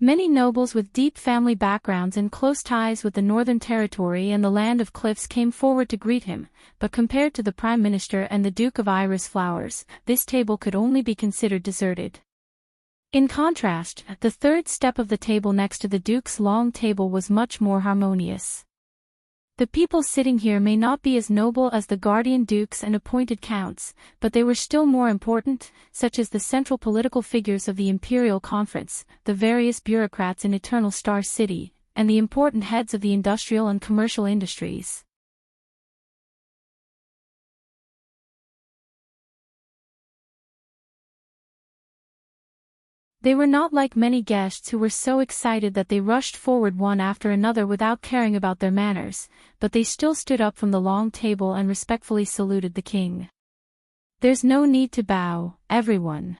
Many nobles with deep family backgrounds and close ties with the Northern Territory and the Land of Cliffs came forward to greet him, but compared to the Prime Minister and the Duke of Iris Flowers, this table could only be considered deserted. In contrast, the third step of the table next to the Duke's long table was much more harmonious. The people sitting here may not be as noble as the guardian dukes and appointed counts, but they were still more important, such as the central political figures of the Imperial Conference, the various bureaucrats in Eternal Star City, and the important heads of the industrial and commercial industries. They were not like many guests who were so excited that they rushed forward one after another without caring about their manners, but they still stood up from the long table and respectfully saluted the king. "There's no need to bow, everyone."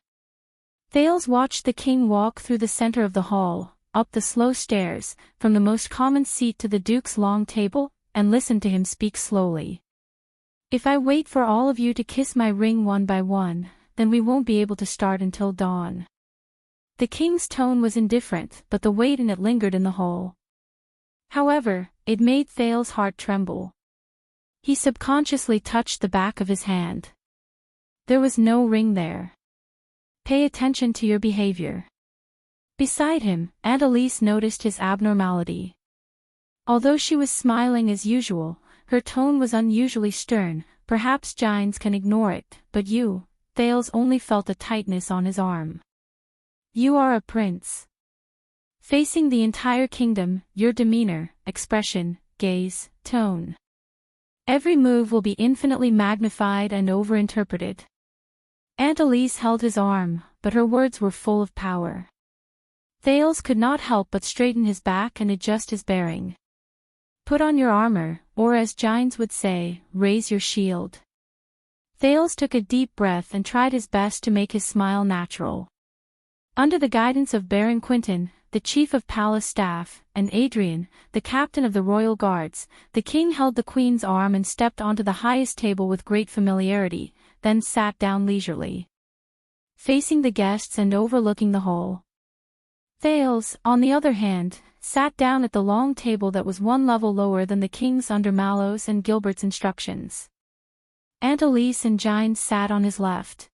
Thales watched the king walk through the center of the hall, up the slow stairs, from the most common seat to the Duke's long table, and listened to him speak slowly. "If I wait for all of you to kiss my ring one by one, then we won't be able to start until dawn." The king's tone was indifferent, but the weight in it lingered in the hall. However, it made Thales' heart tremble. He subconsciously touched the back of his hand. There was no ring there. "Pay attention to your behavior." Beside him, Aunt Elise noticed his abnormality. Although she was smiling as usual, her tone was unusually stern. "Perhaps Gines can ignore it, but you," Thales only felt a tightness on his arm. "You are a prince. Facing the entire kingdom, your demeanor, expression, gaze, tone. Every move will be infinitely magnified and overinterpreted." Aunt Elise held his arm, but her words were full of power. Thales could not help but straighten his back and adjust his bearing. "Put on your armor, or as Gines would say, raise your shield." Thales took a deep breath and tried his best to make his smile natural. Under the guidance of Baron Quinton, the chief of palace staff, and Adrian, the captain of the royal guards, the king held the queen's arm and stepped onto the highest table with great familiarity, then sat down leisurely, facing the guests and overlooking the hall. Thales, on the other hand, sat down at the long table that was one level lower than the king's under Mallow's and Gilbert's instructions. Aunt Elise and Gines sat on his left.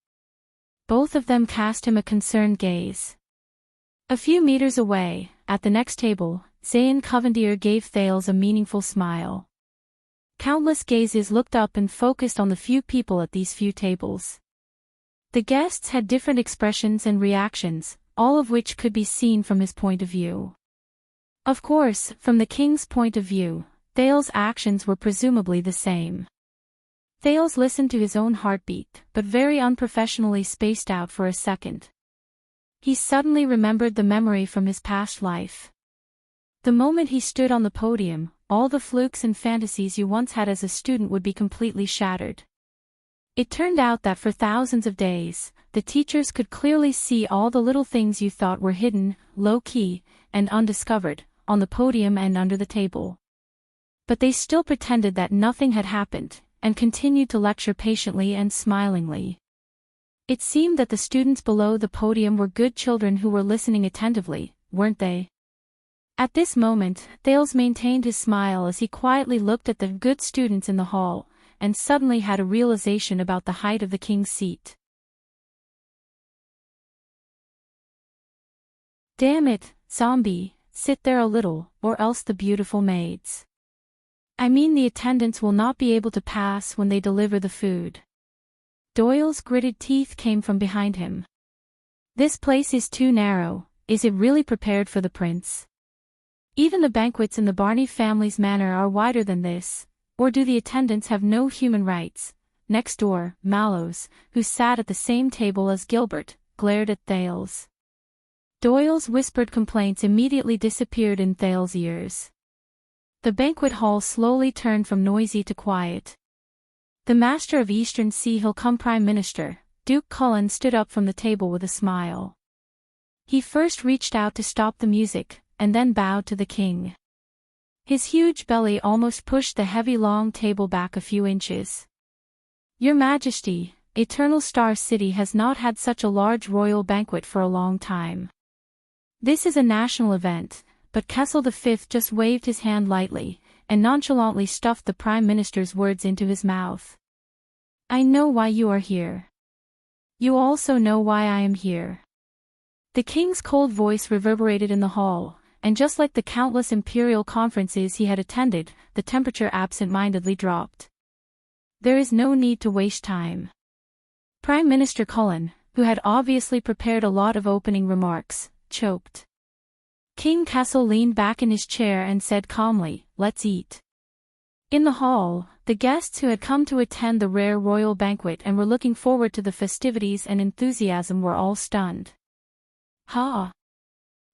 Both of them cast him a concerned gaze. A few meters away, at the next table, Zayn Covendier gave Thales a meaningful smile. Countless gazes looked up and focused on the few people at these few tables. The guests had different expressions and reactions, all of which could be seen from his point of view. Of course, from the king's point of view, Thales' actions were presumably the same. Thales listened to his own heartbeat, but very unprofessionally spaced out for a second. He suddenly remembered the memory from his past life. The moment he stood on the podium, all the flukes and fantasies you once had as a student would be completely shattered. It turned out that for thousands of days, the teachers could clearly see all the little things you thought were hidden, low-key, and undiscovered, on the podium and under the table. But they still pretended that nothing had happened, and continued to lecture patiently and smilingly. It seemed that the students below the podium were good children who were listening attentively, weren't they? At this moment, Thales maintained his smile as he quietly looked at the good students in the hall, and suddenly had a realization about the height of the king's seat. Damn it, zombie, sit there a little, or else the beautiful maids. I mean the attendants will not be able to pass when they deliver the food. Doyle's gritted teeth came from behind him. This place is too narrow. Is it really prepared for the prince? Even the banquets in the Barney family's manor are wider than this, or do the attendants have no human rights? Next door, Mallows, who sat at the same table as Gilbert, glared at Thales. Doyle's whispered complaints immediately disappeared in Thales' ears. The banquet hall slowly turned from noisy to quiet. The Master of Eastern Sea Hill cum Prime Minister, Duke Cullen, stood up from the table with a smile. He first reached out to stop the music, and then bowed to the king. His huge belly almost pushed the heavy long table back a few inches. Your Majesty, Eternal Star City has not had such a large royal banquet for a long time. This is a national event, but Kessel V just waved his hand lightly, and nonchalantly stuffed the Prime Minister's words into his mouth. I know why you are here. You also know why I am here. The king's cold voice reverberated in the hall, and just like the countless imperial conferences he had attended, the temperature absent-mindedly dropped. There is no need to waste time. Prime Minister Cullen, who had obviously prepared a lot of opening remarks, choked. King Kessel leaned back in his chair and said calmly, "Let's eat." In the hall, the guests who had come to attend the rare royal banquet and were looking forward to the festivities and enthusiasm were all stunned. Ha!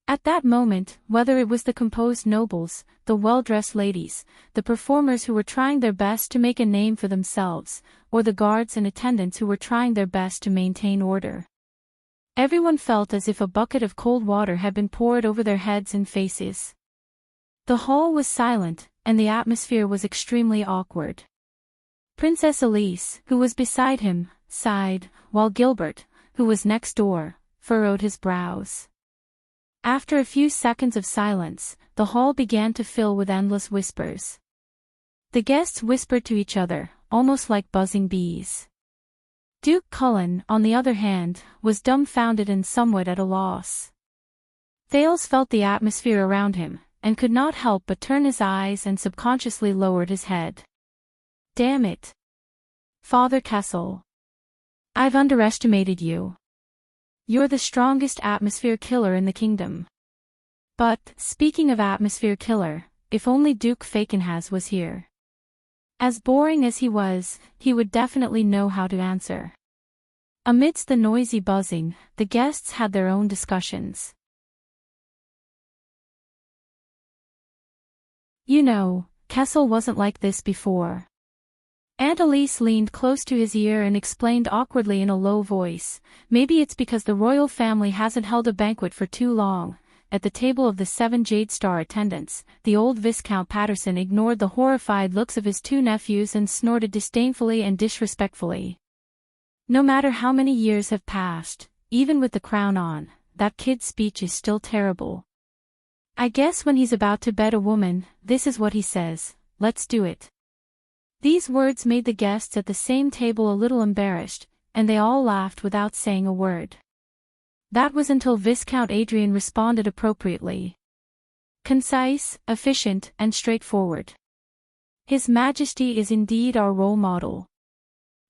At that moment, whether it was the composed nobles, the well-dressed ladies, the performers who were trying their best to make a name for themselves, or the guards and attendants who were trying their best to maintain order, everyone felt as if a bucket of cold water had been poured over their heads and faces. The hall was silent, and the atmosphere was extremely awkward. Princess Elise, who was beside him, sighed, while Gilbert, who was next door, furrowed his brows. After a few seconds of silence, the hall began to fill with endless whispers. The guests whispered to each other, almost like buzzing bees. Duke Cullen, on the other hand, was dumbfounded and somewhat at a loss. Thales felt the atmosphere around him, and could not help but turn his eyes and subconsciously lowered his head. Damn it! Father Kessel. I've underestimated you. You're the strongest atmosphere killer in the kingdom. But, speaking of atmosphere killer, if only Duke Fakenhas was here. As boring as he was, he would definitely know how to answer. Amidst the noisy buzzing, the guests had their own discussions. You know, Kessel wasn't like this before. Aunt Elise leaned close to his ear and explained awkwardly in a low voice, maybe it's because the royal family hasn't held a banquet for too long. At the table of the 7 Jade Star attendants, the old Viscount Patterson ignored the horrified looks of his 2 nephews and snorted disdainfully and disrespectfully. No matter how many years have passed, even with the crown on, that kid's speech is still terrible. I guess when he's about to bed a woman, this is what he says, "Let's do it." These words made the guests at the same table a little embarrassed, and they all laughed without saying a word. That was until Viscount Adrian responded appropriately. Concise, efficient, and straightforward. His Majesty is indeed our role model.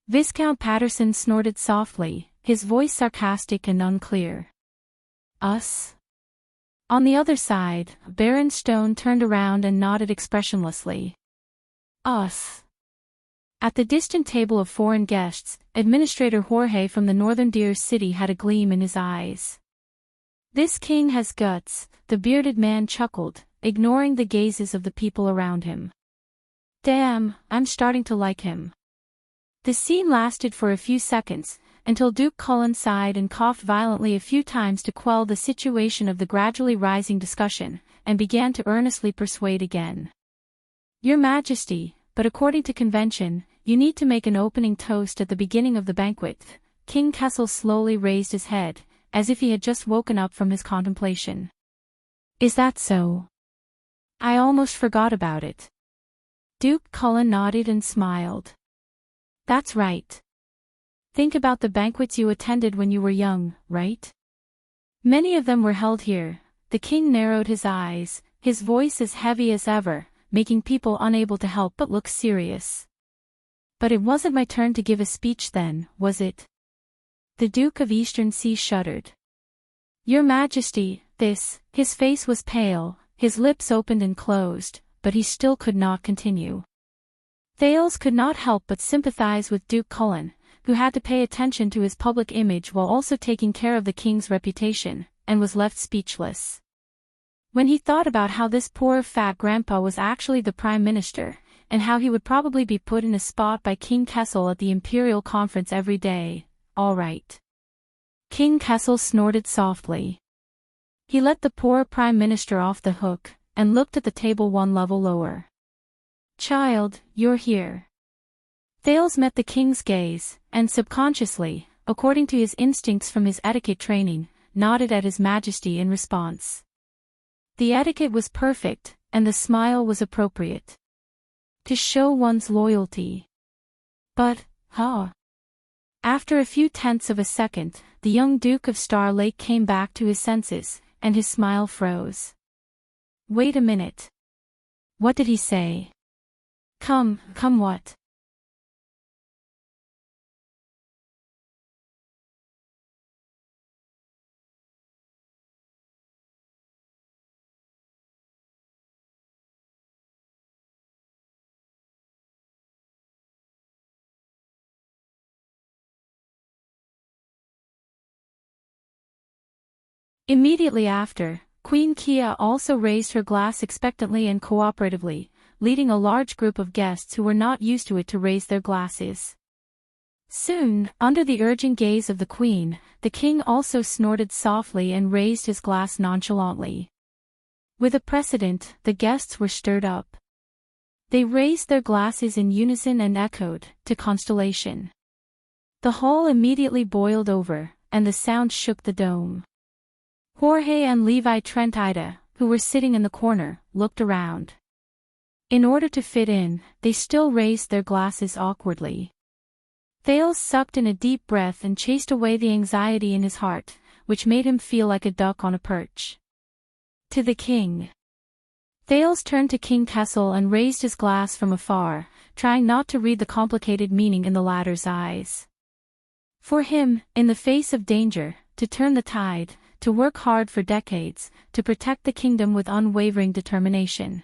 Viscount Patterson snorted softly, his voice sarcastic and unclear. Us? On the other side, Baron Stone turned around and nodded expressionlessly. Us. At the distant table of foreign guests, Administrator Jorge from the northern Deer City had a gleam in his eyes. This king has guts, the bearded man chuckled, ignoring the gazes of the people around him. Damn, I'm starting to like him. The scene lasted for a few seconds, until Duke Cullen sighed and coughed violently a few times to quell the situation of the gradually rising discussion, and began to earnestly persuade again. Your Majesty, but according to convention, you need to make an opening toast at the beginning of the banquet. King Kessel slowly raised his head, as if he had just woken up from his contemplation. Is that so? I almost forgot about it. Duke Cullen nodded and smiled. That's right. Think about the banquets you attended when you were young, right? Many of them were held here. The king narrowed his eyes, his voice as heavy as ever, making people unable to help but look serious. But it wasn't my turn to give a speech then, was it? The Duke of Eastern Sea shuddered. Your Majesty, his face was pale, his lips opened and closed, but he still could not continue. Thales could not help but sympathize with Duke Cullen, who had to pay attention to his public image while also taking care of the king's reputation, and was left speechless. When he thought about how this poor fat grandpa was actually the prime minister, and how he would probably be put in a spot by King Kessel at the imperial conference every day, all right. King Kessel snorted softly. He let the poor prime minister off the hook, and looked at the table one level lower. Child, you're here. Thales met the king's gaze, and subconsciously, according to his instincts from his etiquette training, nodded at his majesty in response. The etiquette was perfect, and the smile was appropriate. To show one's loyalty. But, After a few tenths of a second, the young Duke of Star Lake came back to his senses, and his smile froze. Wait a minute. What did he say? Come what? Immediately after, Queen Kia also raised her glass expectantly and cooperatively, leading a large group of guests who were not used to it to raise their glasses. Soon, under the urging gaze of the queen, the king also snorted softly and raised his glass nonchalantly. With a precedent, the guests were stirred up. They raised their glasses in unison and echoed, to Constellation. The hall immediately boiled over, and the sound shook the dome. Jorge and Levi Trent Ida, who were sitting in the corner, looked around. In order to fit in, they still raised their glasses awkwardly. Thales sucked in a deep breath and chased away the anxiety in his heart, which made him feel like a duck on a perch. To the king. Thales turned to King Kessel and raised his glass from afar, trying not to read the complicated meaning in the latter's eyes. For him, in the face of danger, to turn the tide, to work hard for decades, to protect the kingdom with unwavering determination.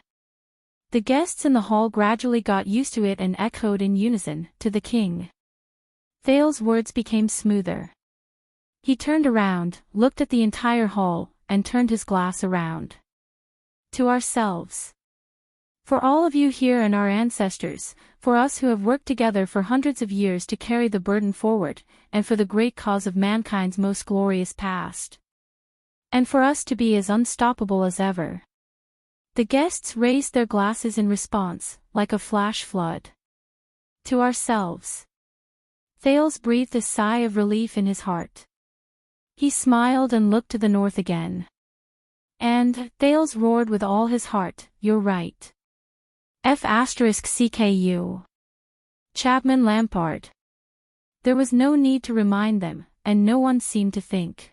The guests in the hall gradually got used to it and echoed in unison, to the king. Thales' words became smoother. He turned around, looked at the entire hall, and turned his glass around. To ourselves. For all of you here and our ancestors, for us who have worked together for hundreds of years to carry the burden forward, and for the great cause of mankind's most glorious past. And for us to be as unstoppable as ever. The guests raised their glasses in response, like a flash flood. To ourselves. Thales breathed a sigh of relief in his heart. He smiled and looked to the north again. And, Thales roared with all his heart, you're right. F*CKU. Chapman Lampard. There was no need to remind them, and no one seemed to think.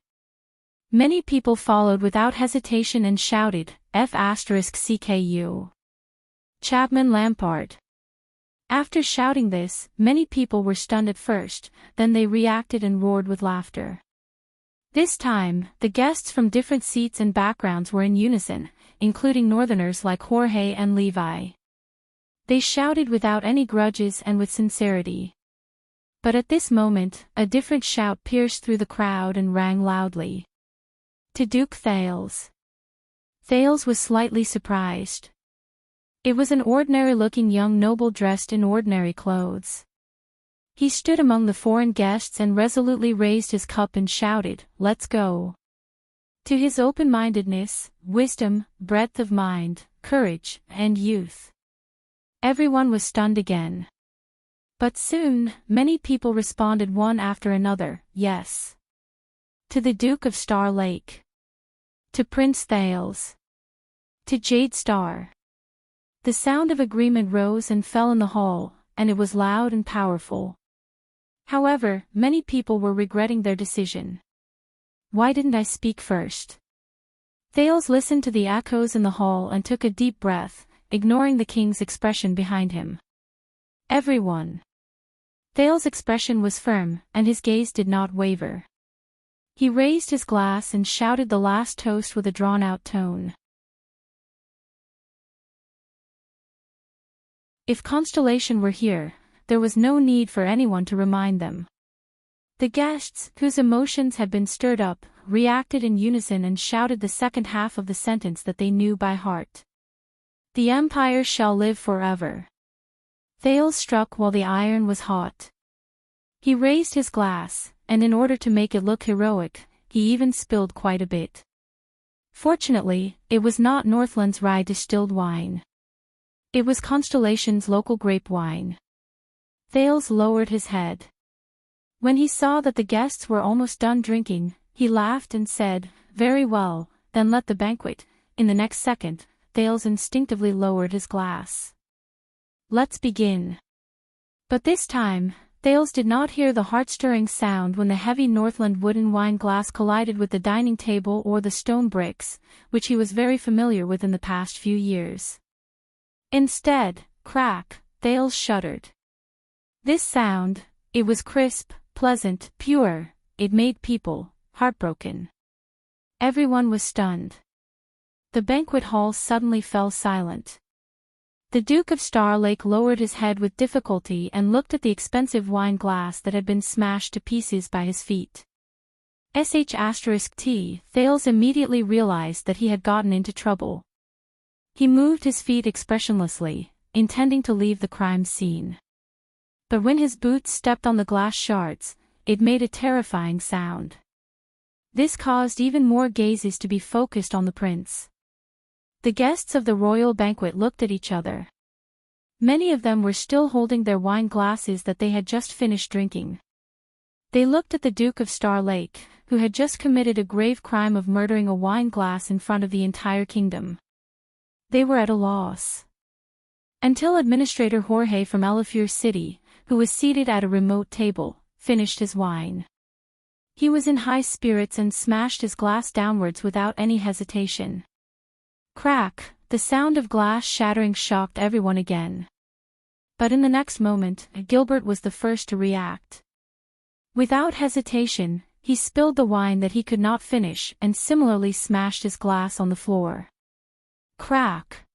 Many people followed without hesitation and shouted, F*CKU. Chapman Lampard. After shouting this, many people were stunned at first, then they reacted and roared with laughter. This time, the guests from different seats and backgrounds were in unison, including northerners like Jorge and Levi. They shouted without any grudges and with sincerity. But at this moment, a different shout pierced through the crowd and rang loudly. To Duke Thales. Thales was slightly surprised. It was an ordinary-looking young noble dressed in ordinary clothes. He stood among the foreign guests and resolutely raised his cup and shouted, "Let's go." To his open-mindedness, wisdom, breadth of mind, courage, and youth. Everyone was stunned again. But soon, many people responded one after another, yes. To the Duke of Star Lake. To Prince Thales. To Jade Star. The sound of agreement rose and fell in the hall, and it was loud and powerful. However, many people were regretting their decision. Why didn't I speak first? Thales listened to the echoes in the hall and took a deep breath, ignoring the king's expression behind him. Everyone. Thales' expression was firm, and his gaze did not waver. He raised his glass and shouted the last toast with a drawn-out tone. If Constellation were here, there was no need for anyone to remind them. The guests, whose emotions had been stirred up, reacted in unison and shouted the second half of the sentence that they knew by heart. The Empire shall live forever. Thales struck while the iron was hot. He raised his glass, and in order to make it look heroic, he even spilled quite a bit. Fortunately, it was not Northland's rye distilled wine. It was Constellation's local grape wine. Thales lowered his head. When he saw that the guests were almost done drinking, he laughed and said, "Very well, then let the banquet." In the next second, Thales instinctively lowered his glass. "Let's begin." But this time, Thales did not hear the heart-stirring sound when the heavy Northland wooden wine glass collided with the dining table or the stone bricks, which he was very familiar with in the past few years. Instead, crack, Thales shuddered. This sound, it was crisp, pleasant, pure, it made people heartbroken. Everyone was stunned. The banquet hall suddenly fell silent. The Duke of Star Lake lowered his head with difficulty and looked at the expensive wine glass that had been smashed to pieces by his feet. *T. Thales immediately realized that he had gotten into trouble. He moved his feet expressionlessly, intending to leave the crime scene. But when his boots stepped on the glass shards, it made a terrifying sound. This caused even more gazes to be focused on the prince. The guests of the royal banquet looked at each other. Many of them were still holding their wine glasses that they had just finished drinking. They looked at the Duke of Star Lake, who had just committed a grave crime of murdering a wine glass in front of the entire kingdom. They were at a loss. Until Administrator Jorge from Elefure City, who was seated at a remote table, finished his wine. He was in high spirits and smashed his glass downwards without any hesitation. Crack, the sound of glass shattering shocked everyone again. But in the next moment, Gilbert was the first to react. Without hesitation, he spilled the wine that he could not finish and similarly smashed his glass on the floor. Crack.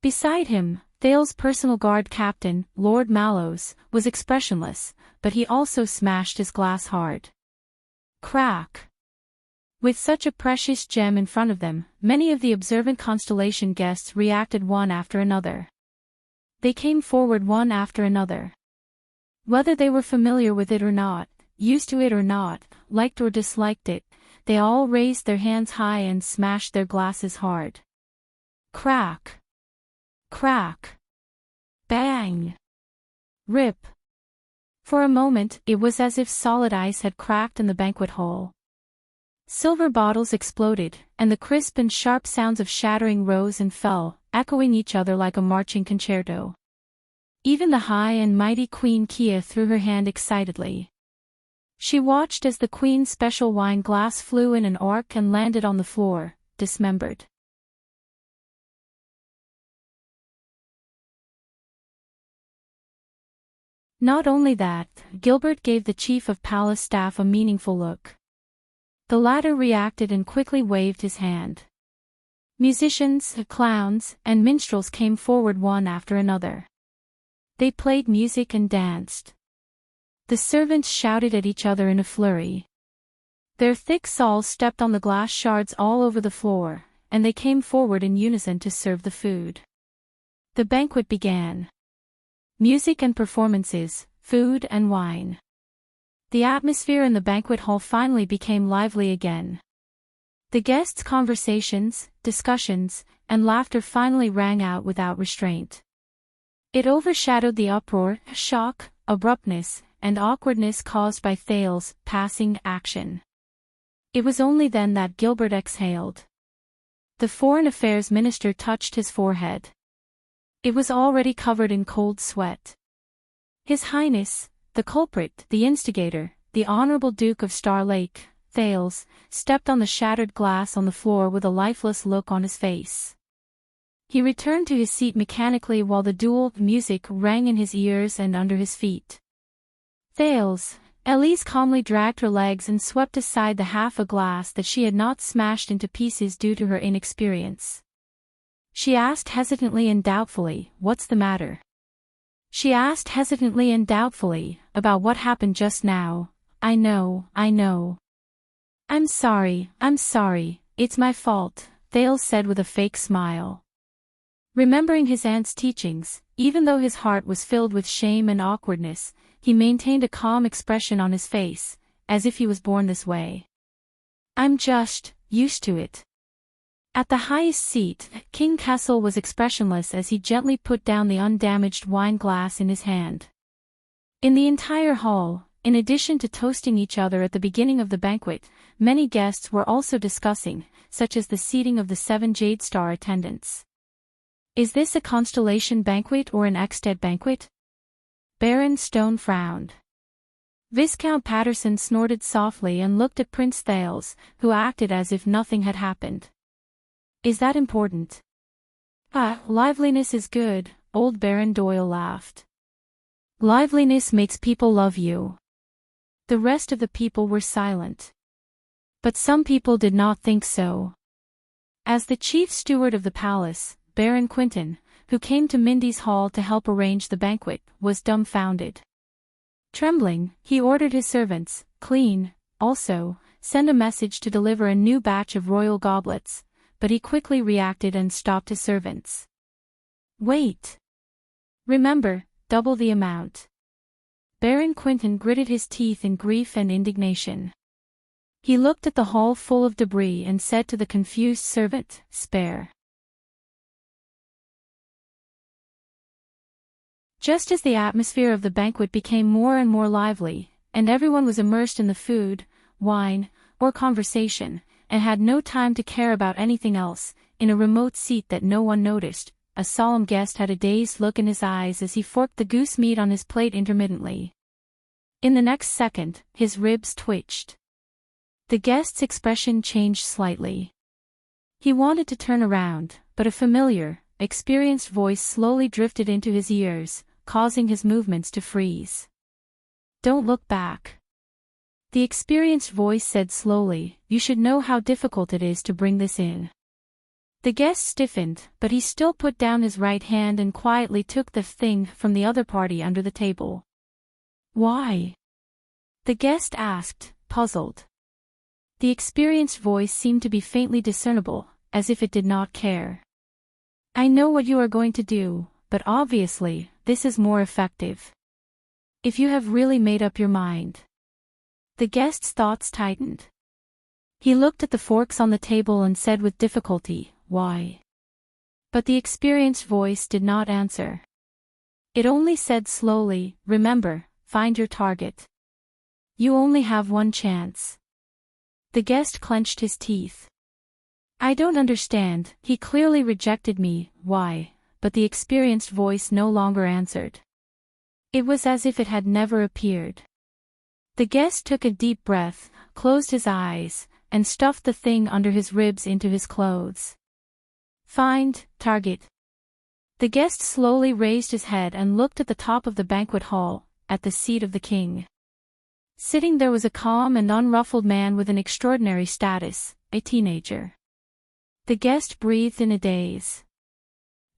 Beside him, Thales' personal guard captain, Lord Mallows, was expressionless, but he also smashed his glass hard. Crack. With such a precious gem in front of them, many of the observant Constellation guests reacted one after another. They came forward one after another. Whether they were familiar with it or not, used to it or not, liked or disliked it, they all raised their hands high and smashed their glasses hard. Crack. Crack. Bang. Rip. For a moment, it was as if solid ice had cracked in the banquet hall. Silver bottles exploded, and the crisp and sharp sounds of shattering rose and fell, echoing each other like a marching concerto. Even the high and mighty Queen Kia threw her hand excitedly. She watched as the Queen's special wine glass flew in an arc and landed on the floor, dismembered. Not only that, Gilbert gave the chief of palace staff a meaningful look. The latter reacted and quickly waved his hand. Musicians, clowns, and minstrels came forward one after another. They played music and danced. The servants shouted at each other in a flurry. Their thick soles stepped on the glass shards all over the floor, and they came forward in unison to serve the food. The banquet began. Music and performances, food and wine. The atmosphere in the banquet hall finally became lively again. The guests' conversations, discussions, and laughter finally rang out without restraint. It overshadowed the uproar, shock, abruptness, and awkwardness caused by Thale's passing action. It was only then that Gilbert exhaled. The Foreign Affairs Minister touched his forehead. It was already covered in cold sweat. His Highness, the culprit, the instigator, the Honorable Duke of Star Lake, Thales, stepped on the shattered glass on the floor with a lifeless look on his face. He returned to his seat mechanically while the dual music rang in his ears and under his feet. Thales, Elise calmly dragged her legs and swept aside the half a glass that she had not smashed into pieces due to her inexperience. She asked hesitantly and doubtfully, "What's the matter?" She asked hesitantly and doubtfully, "About what happened just now. I know. I'm sorry, it's my fault," Thales said with a fake smile. Remembering his aunt's teachings, even though his heart was filled with shame and awkwardness, he maintained a calm expression on his face, as if he was born this way. "I'm just used to it." At the highest seat, King Kessel was expressionless as he gently put down the undamaged wine glass in his hand. In the entire hall, in addition to toasting each other at the beginning of the banquet, many guests were also discussing, such as the seating of the 7 Jade Star attendants. "Is this a Constellation banquet or an Ekstead banquet?" Baron Stone frowned. Viscount Patterson snorted softly and looked at Prince Thales, who acted as if nothing had happened. "Is that important?" Liveliness is good," old Baron Doyle laughed. "Liveliness makes people love you." The rest of the people were silent. But some people did not think so. As the chief steward of the palace, Baron Quinton, who came to Mindy's hall to help arrange the banquet, was dumbfounded. Trembling, he ordered his servants, clean, also, send a message to deliver a new batch of royal goblets, but he quickly reacted and stopped his servants. "Wait. Remember, double the amount." Baron Quinton gritted his teeth in grief and indignation. He looked at the hall full of debris and said to the confused servant, "Spare." Just as the atmosphere of the banquet became more and more lively, and everyone was immersed in the food, wine, or conversation, and had no time to care about anything else, in a remote seat that no one noticed, a solemn guest had a dazed look in his eyes as he forked the goose meat on his plate intermittently. In the next second, his ribs twitched. The guest's expression changed slightly. He wanted to turn around, but a familiar, experienced voice slowly drifted into his ears, causing his movements to freeze. "Don't look back." The experienced voice said slowly, "You should know how difficult it is to bring this in." The guest stiffened, but he still put down his right hand and quietly took the thing from the other party under the table. "Why?" the guest asked, puzzled. The experienced voice seemed to be faintly discernible, as if it did not care. "I know what you are going to do, but obviously, this is more effective. If you have really made up your mind." The guest's thoughts tightened. He looked at the forks on the table and said with difficulty, "Why?" But the experienced voice did not answer. It only said slowly, "Remember, find your target. You only have one chance." The guest clenched his teeth. "I don't understand, he clearly rejected me, why?" But the experienced voice no longer answered. It was as if it had never appeared. The guest took a deep breath, closed his eyes, and stuffed the thing under his ribs into his clothes. "Find target." The guest slowly raised his head and looked at the top of the banquet hall, at the seat of the king. Sitting there was a calm and unruffled man with an extraordinary status, a teenager. The guest breathed in a daze.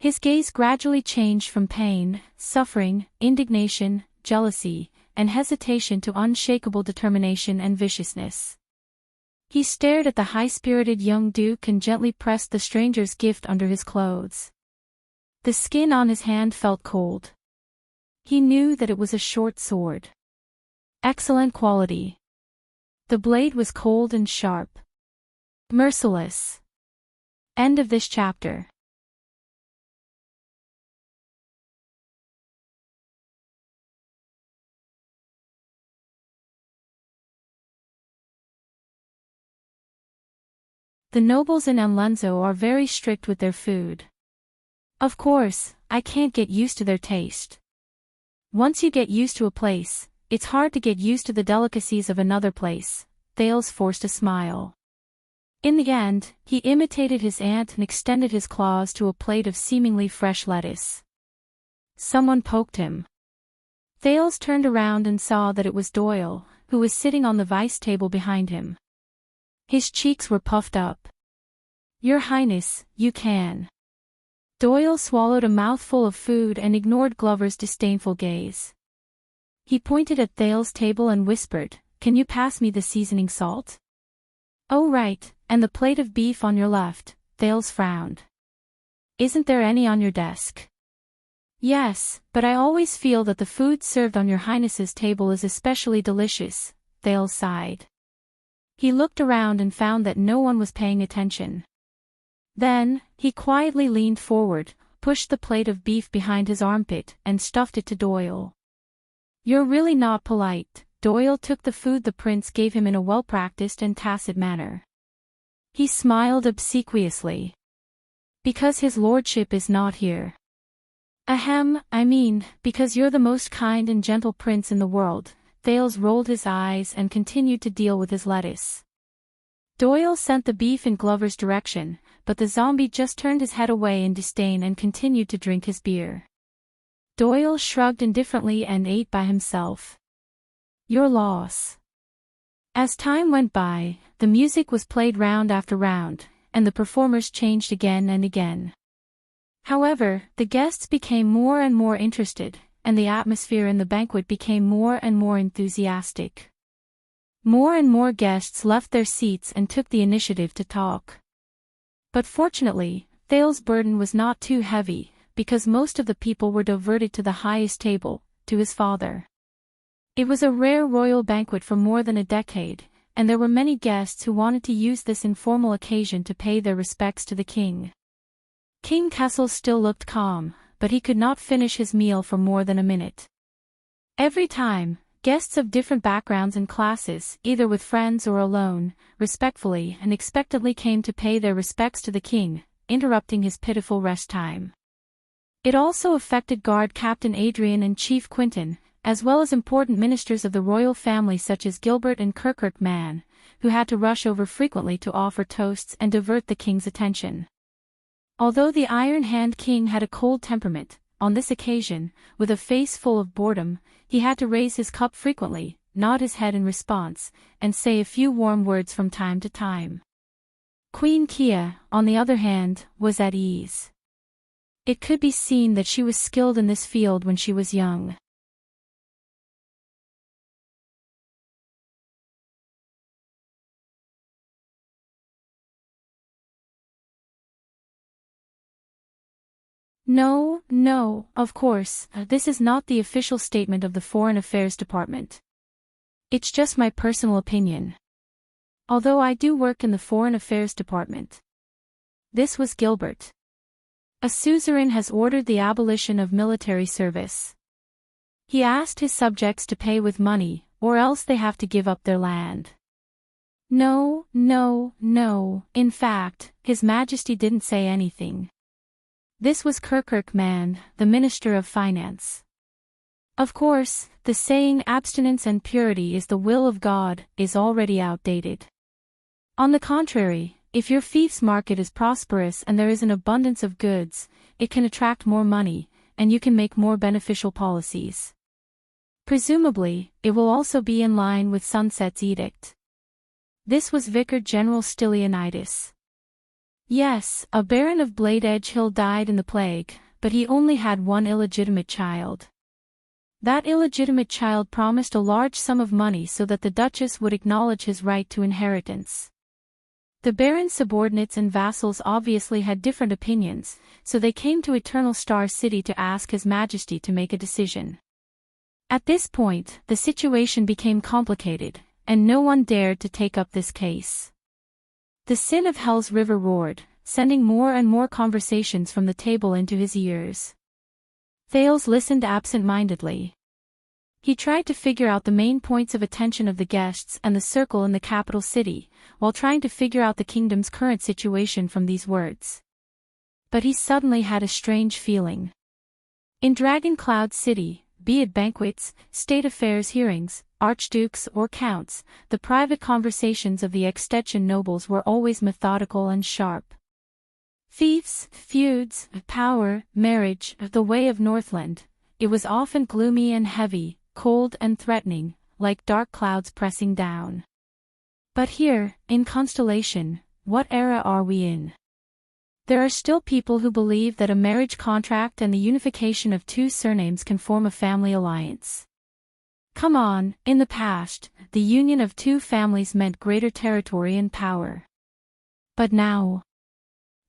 His gaze gradually changed from pain, suffering, indignation, jealousy, and hesitation to unshakable determination and viciousness. He stared at the high-spirited young duke and gently pressed the stranger's gift under his clothes. The skin on his hand felt cold. He knew that it was a short sword. Excellent quality. The blade was cold and sharp. Merciless. End of this chapter. The nobles in Enlenzo are very strict with their food. Of course, I can't get used to their taste. Once you get used to a place, it's hard to get used to the delicacies of another place. Thales forced a smile. In the end, he imitated his aunt and extended his claws to a plate of seemingly fresh lettuce. Someone poked him. Thales turned around and saw that it was Doyle, who was sitting on the vice table behind him. His cheeks were puffed up. "Your Highness, you can." Doyle swallowed a mouthful of food and ignored Glover's disdainful gaze. He pointed at Thales' table and whispered, "Can you pass me the seasoning salt?" "Oh right, and the plate of beef on your left," Thales frowned. "Isn't there any on your desk?" "Yes, but I always feel that the food served on your Highness's table is especially delicious," Thales sighed. He looked around and found that no one was paying attention. Then, he quietly leaned forward, pushed the plate of beef behind his armpit, and stuffed it to Doyle. "You're really not polite." Doyle took the food the prince gave him in a well-practiced and tacit manner. He smiled obsequiously. "Because his lordship is not here." "Ahem, I mean, because you're the most kind and gentle prince in the world." Thales rolled his eyes and continued to deal with his lettuce. Doyle sent the beef in Glover's direction, but the zombie just turned his head away in disdain and continued to drink his beer. Doyle shrugged indifferently and ate by himself. "Your loss." As time went by, the music was played round after round, and the performers changed again and again. However, the guests became more and more interested, and the atmosphere in the banquet became more and more enthusiastic. More and more guests left their seats and took the initiative to talk. But fortunately, Thales' burden was not too heavy, because most of the people were diverted to the highest table, to his father. It was a rare royal banquet for more than a decade, and there were many guests who wanted to use this informal occasion to pay their respects to the king. King Kessel still looked calm, but he could not finish his meal for more than a minute. Every time, guests of different backgrounds and classes, either with friends or alone, respectfully and expectantly came to pay their respects to the king, interrupting his pitiful rest time. It also affected Guard Captain Adrian and Chief Quinton, as well as important ministers of the royal family such as Gilbert and Kirkirkman, who had to rush over frequently to offer toasts and divert the king's attention. Although the Iron Hand King had a cold temperament, on this occasion, with a face full of boredom, he had to raise his cup frequently, nod his head in response, and say a few warm words from time to time. Queen Kia, on the other hand, was at ease. It could be seen that she was skilled in this field when she was young. No, of course, this is not the official statement of the Foreign Affairs Department. It's just my personal opinion. Although I do work in the Foreign Affairs Department. This was Gilbert. A suzerain has ordered the abolition of military service. He asked his subjects to pay with money, or else they have to give up their land. No, in fact, His Majesty didn't say anything. This was Kirkirkman, the Minister of Finance. Of course, the saying abstinence and purity is the will of God is already outdated. On the contrary, if your fief's market is prosperous and there is an abundance of goods, it can attract more money, and you can make more beneficial policies. Presumably, it will also be in line with Sunset's edict. This was Vicar General Stylianides. Yes, a baron of Blade Edge Hill died in the plague, but he only had one illegitimate child. That illegitimate child promised a large sum of money so that the Duchess would acknowledge his right to inheritance. The baron's subordinates and vassals obviously had different opinions, so they came to Eternal Star City to ask His Majesty to make a decision. At this point, the situation became complicated, and no one dared to take up this case. The sin of Hell's River roared, sending more and more conversations from the table into his ears. Thales listened absent-mindedly. He tried to figure out the main points of attention of the guests and the circle in the capital city, while trying to figure out the kingdom's current situation from these words. But he suddenly had a strange feeling. In Dragon Cloud City, be it banquets, state affairs hearings, archdukes or counts, the private conversations of the extension nobles were always methodical and sharp. Fiefs, feuds, power, marriage, the way of Northland, it was often gloomy and heavy, cold and threatening, like dark clouds pressing down. But here, in Constellation, what era are we in? There are still people who believe that a marriage contract and the unification of two surnames can form a family alliance. Come on, in the past, the union of two families meant greater territory and power. But now,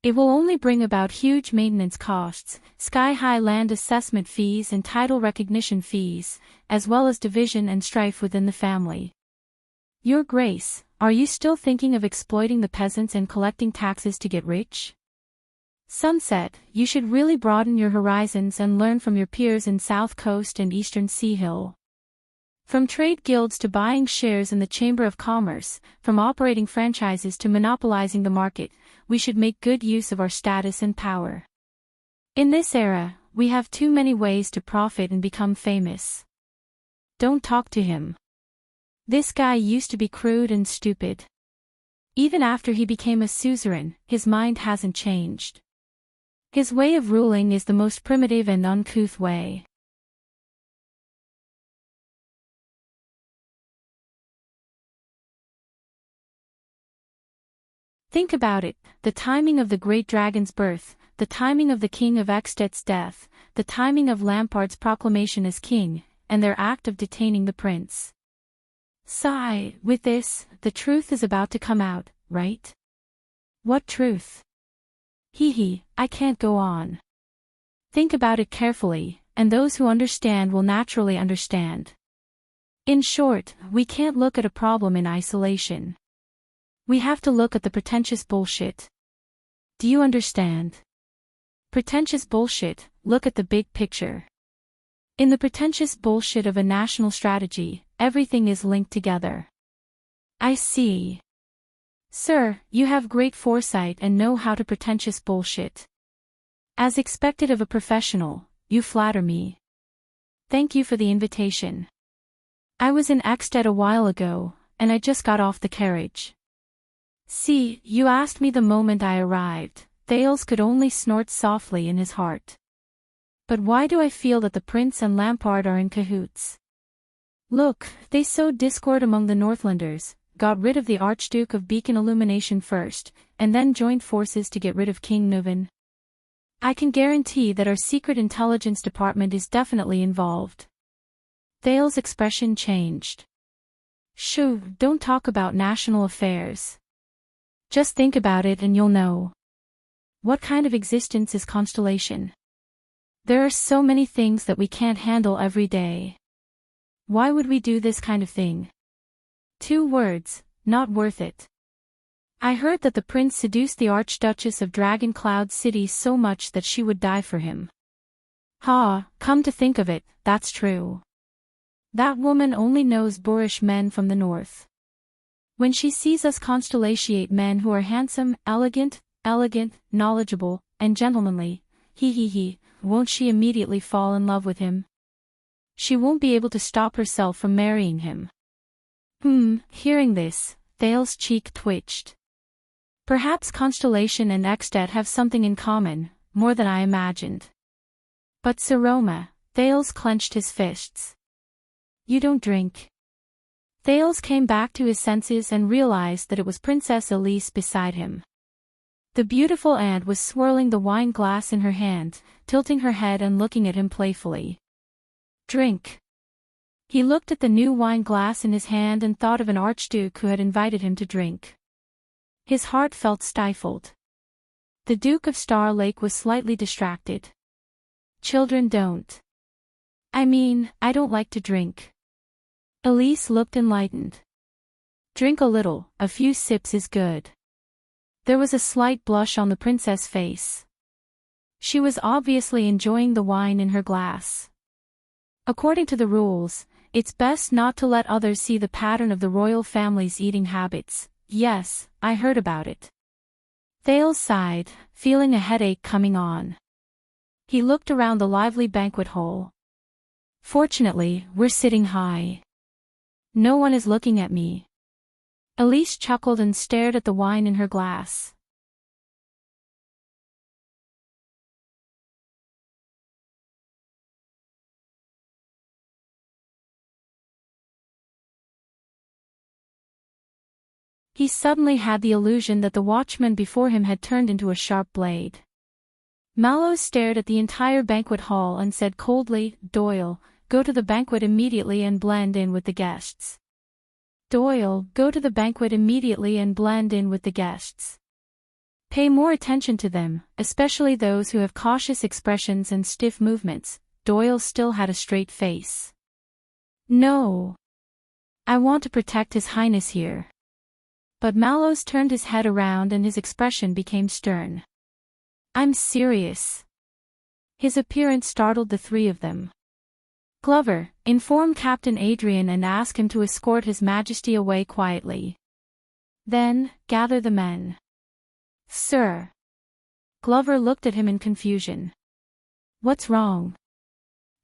it will only bring about huge maintenance costs, sky-high land assessment fees and title recognition fees, as well as division and strife within the family. Your Grace, are you still thinking of exploiting the peasants and collecting taxes to get rich? Sunset, you should really broaden your horizons and learn from your peers in South Coast and Eastern Sea Hill. From trade guilds to buying shares in the Chamber of Commerce, from operating franchises to monopolizing the market, we should make good use of our status and power. In this era, we have too many ways to profit and become famous. Don't talk to him. This guy used to be crude and stupid. Even after he became a suzerain, his mind hasn't changed. His way of ruling is the most primitive and uncouth way. Think about it, the timing of the great dragon's birth, the timing of the king of Extet's death, the timing of Lampard's proclamation as king, and their act of detaining the prince. Sigh, with this, the truth is about to come out, right? What truth? Hee, I can't go on. Think about it carefully, and those who understand will naturally understand. In short, we can't look at a problem in isolation. We have to look at the pretentious bullshit. Do you understand? Pretentious bullshit, look at the big picture. In the pretentious bullshit of a national strategy, everything is linked together. I see. Sir, you have great foresight and know how to pretentious bullshit. As expected of a professional, you flatter me. Thank you for the invitation. I was in Extet a while ago, and I just got off the carriage. See, you asked me the moment I arrived. Thales could only snort softly in his heart. But why do I feel that the prince and Lampard are in cahoots? Look, they sowed discord among the Northlanders, got rid of the Archduke of Beacon Illumination first, and then joined forces to get rid of King Nuven. I can guarantee that our secret intelligence department is definitely involved. Thales' expression changed. Shoo, don't talk about national affairs. Just think about it and you'll know. What kind of existence is Constellation? There are so many things that we can't handle every day. Why would we do this kind of thing? 2 words, not worth it. I heard that the prince seduced the Archduchess of Dragon Cloud City so much that she would die for him. Come to think of it, that's true. That woman only knows boorish men from the north. When she sees us Constellatiate men who are handsome, elegant, knowledgeable, and gentlemanly, won't she immediately fall in love with him? She won't be able to stop herself from marrying him. Hearing this, Thales' cheek twitched. Perhaps Constellation and Extet have something in common, more than I imagined. But Saroma, Thales clenched his fists. You don't drink. Thales came back to his senses and realized that it was Princess Elise beside him. The beautiful aunt was swirling the wine glass in her hand, tilting her head and looking at him playfully. Drink. He looked at the new wine glass in his hand and thought of an archduke who had invited him to drink. His heart felt stifled. The Duke of Star Lake was slightly distracted. Children don't. I don't like to drink. Elise looked enlightened. Drink a little, a few sips is good. There was a slight blush on the princess' face. She was obviously enjoying the wine in her glass. According to the rules, it's best not to let others see the pattern of the royal family's eating habits. Yes, I heard about it. Thales sighed, feeling a headache coming on. He looked around the lively banquet hall. Fortunately, we're sitting high. No one is looking at me. Elise chuckled and stared at the wine in her glass. He suddenly had the illusion that the watchman before him had turned into a sharp blade. Mallows stared at the entire banquet hall and said coldly, "Doyle, go to the banquet immediately and blend in with the guests. Doyle, go to the banquet immediately and blend in with the guests. Pay more attention to them, especially those who have cautious expressions and stiff movements." Doyle still had a straight face. "No. I want to protect His Highness here." But Mallows turned his head around and his expression became stern. "I'm serious." His appearance startled the three of them. "Glover, inform Captain Adrian and ask him to escort His Majesty away quietly. Then, gather the men." "Sir." Glover looked at him in confusion. "What's wrong?"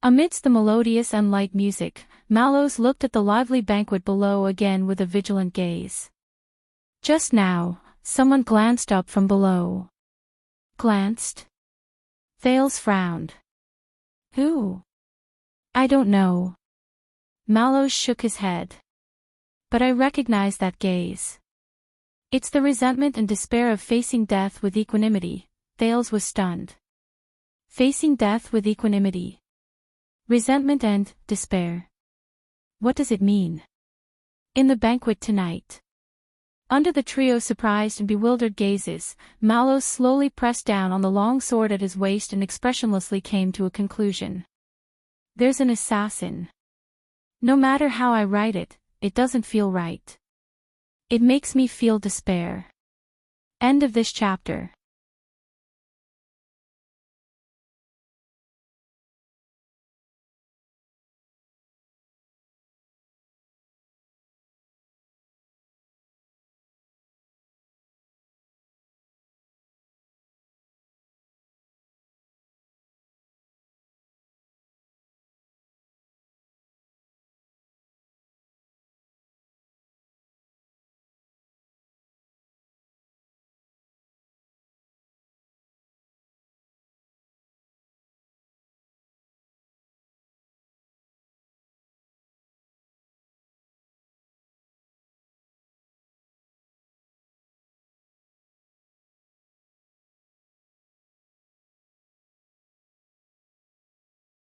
Amidst the melodious and light music, Mallows looked at the lively banquet below again with a vigilant gaze. Just now, someone glanced up from below. Glanced? Thales frowned. "Who?" "I don't know." Mallows shook his head. "But I recognize that gaze. It's the resentment and despair of facing death with equanimity." Thales was stunned. Facing death with equanimity. Resentment and despair. What does it mean? In the banquet tonight. Under the trio's surprised and bewildered gazes, Mallows slowly pressed down on the long sword at his waist and expressionlessly came to a conclusion. "There's an assassin. No matter how I write it, it doesn't feel right. It makes me feel despair." End of this chapter.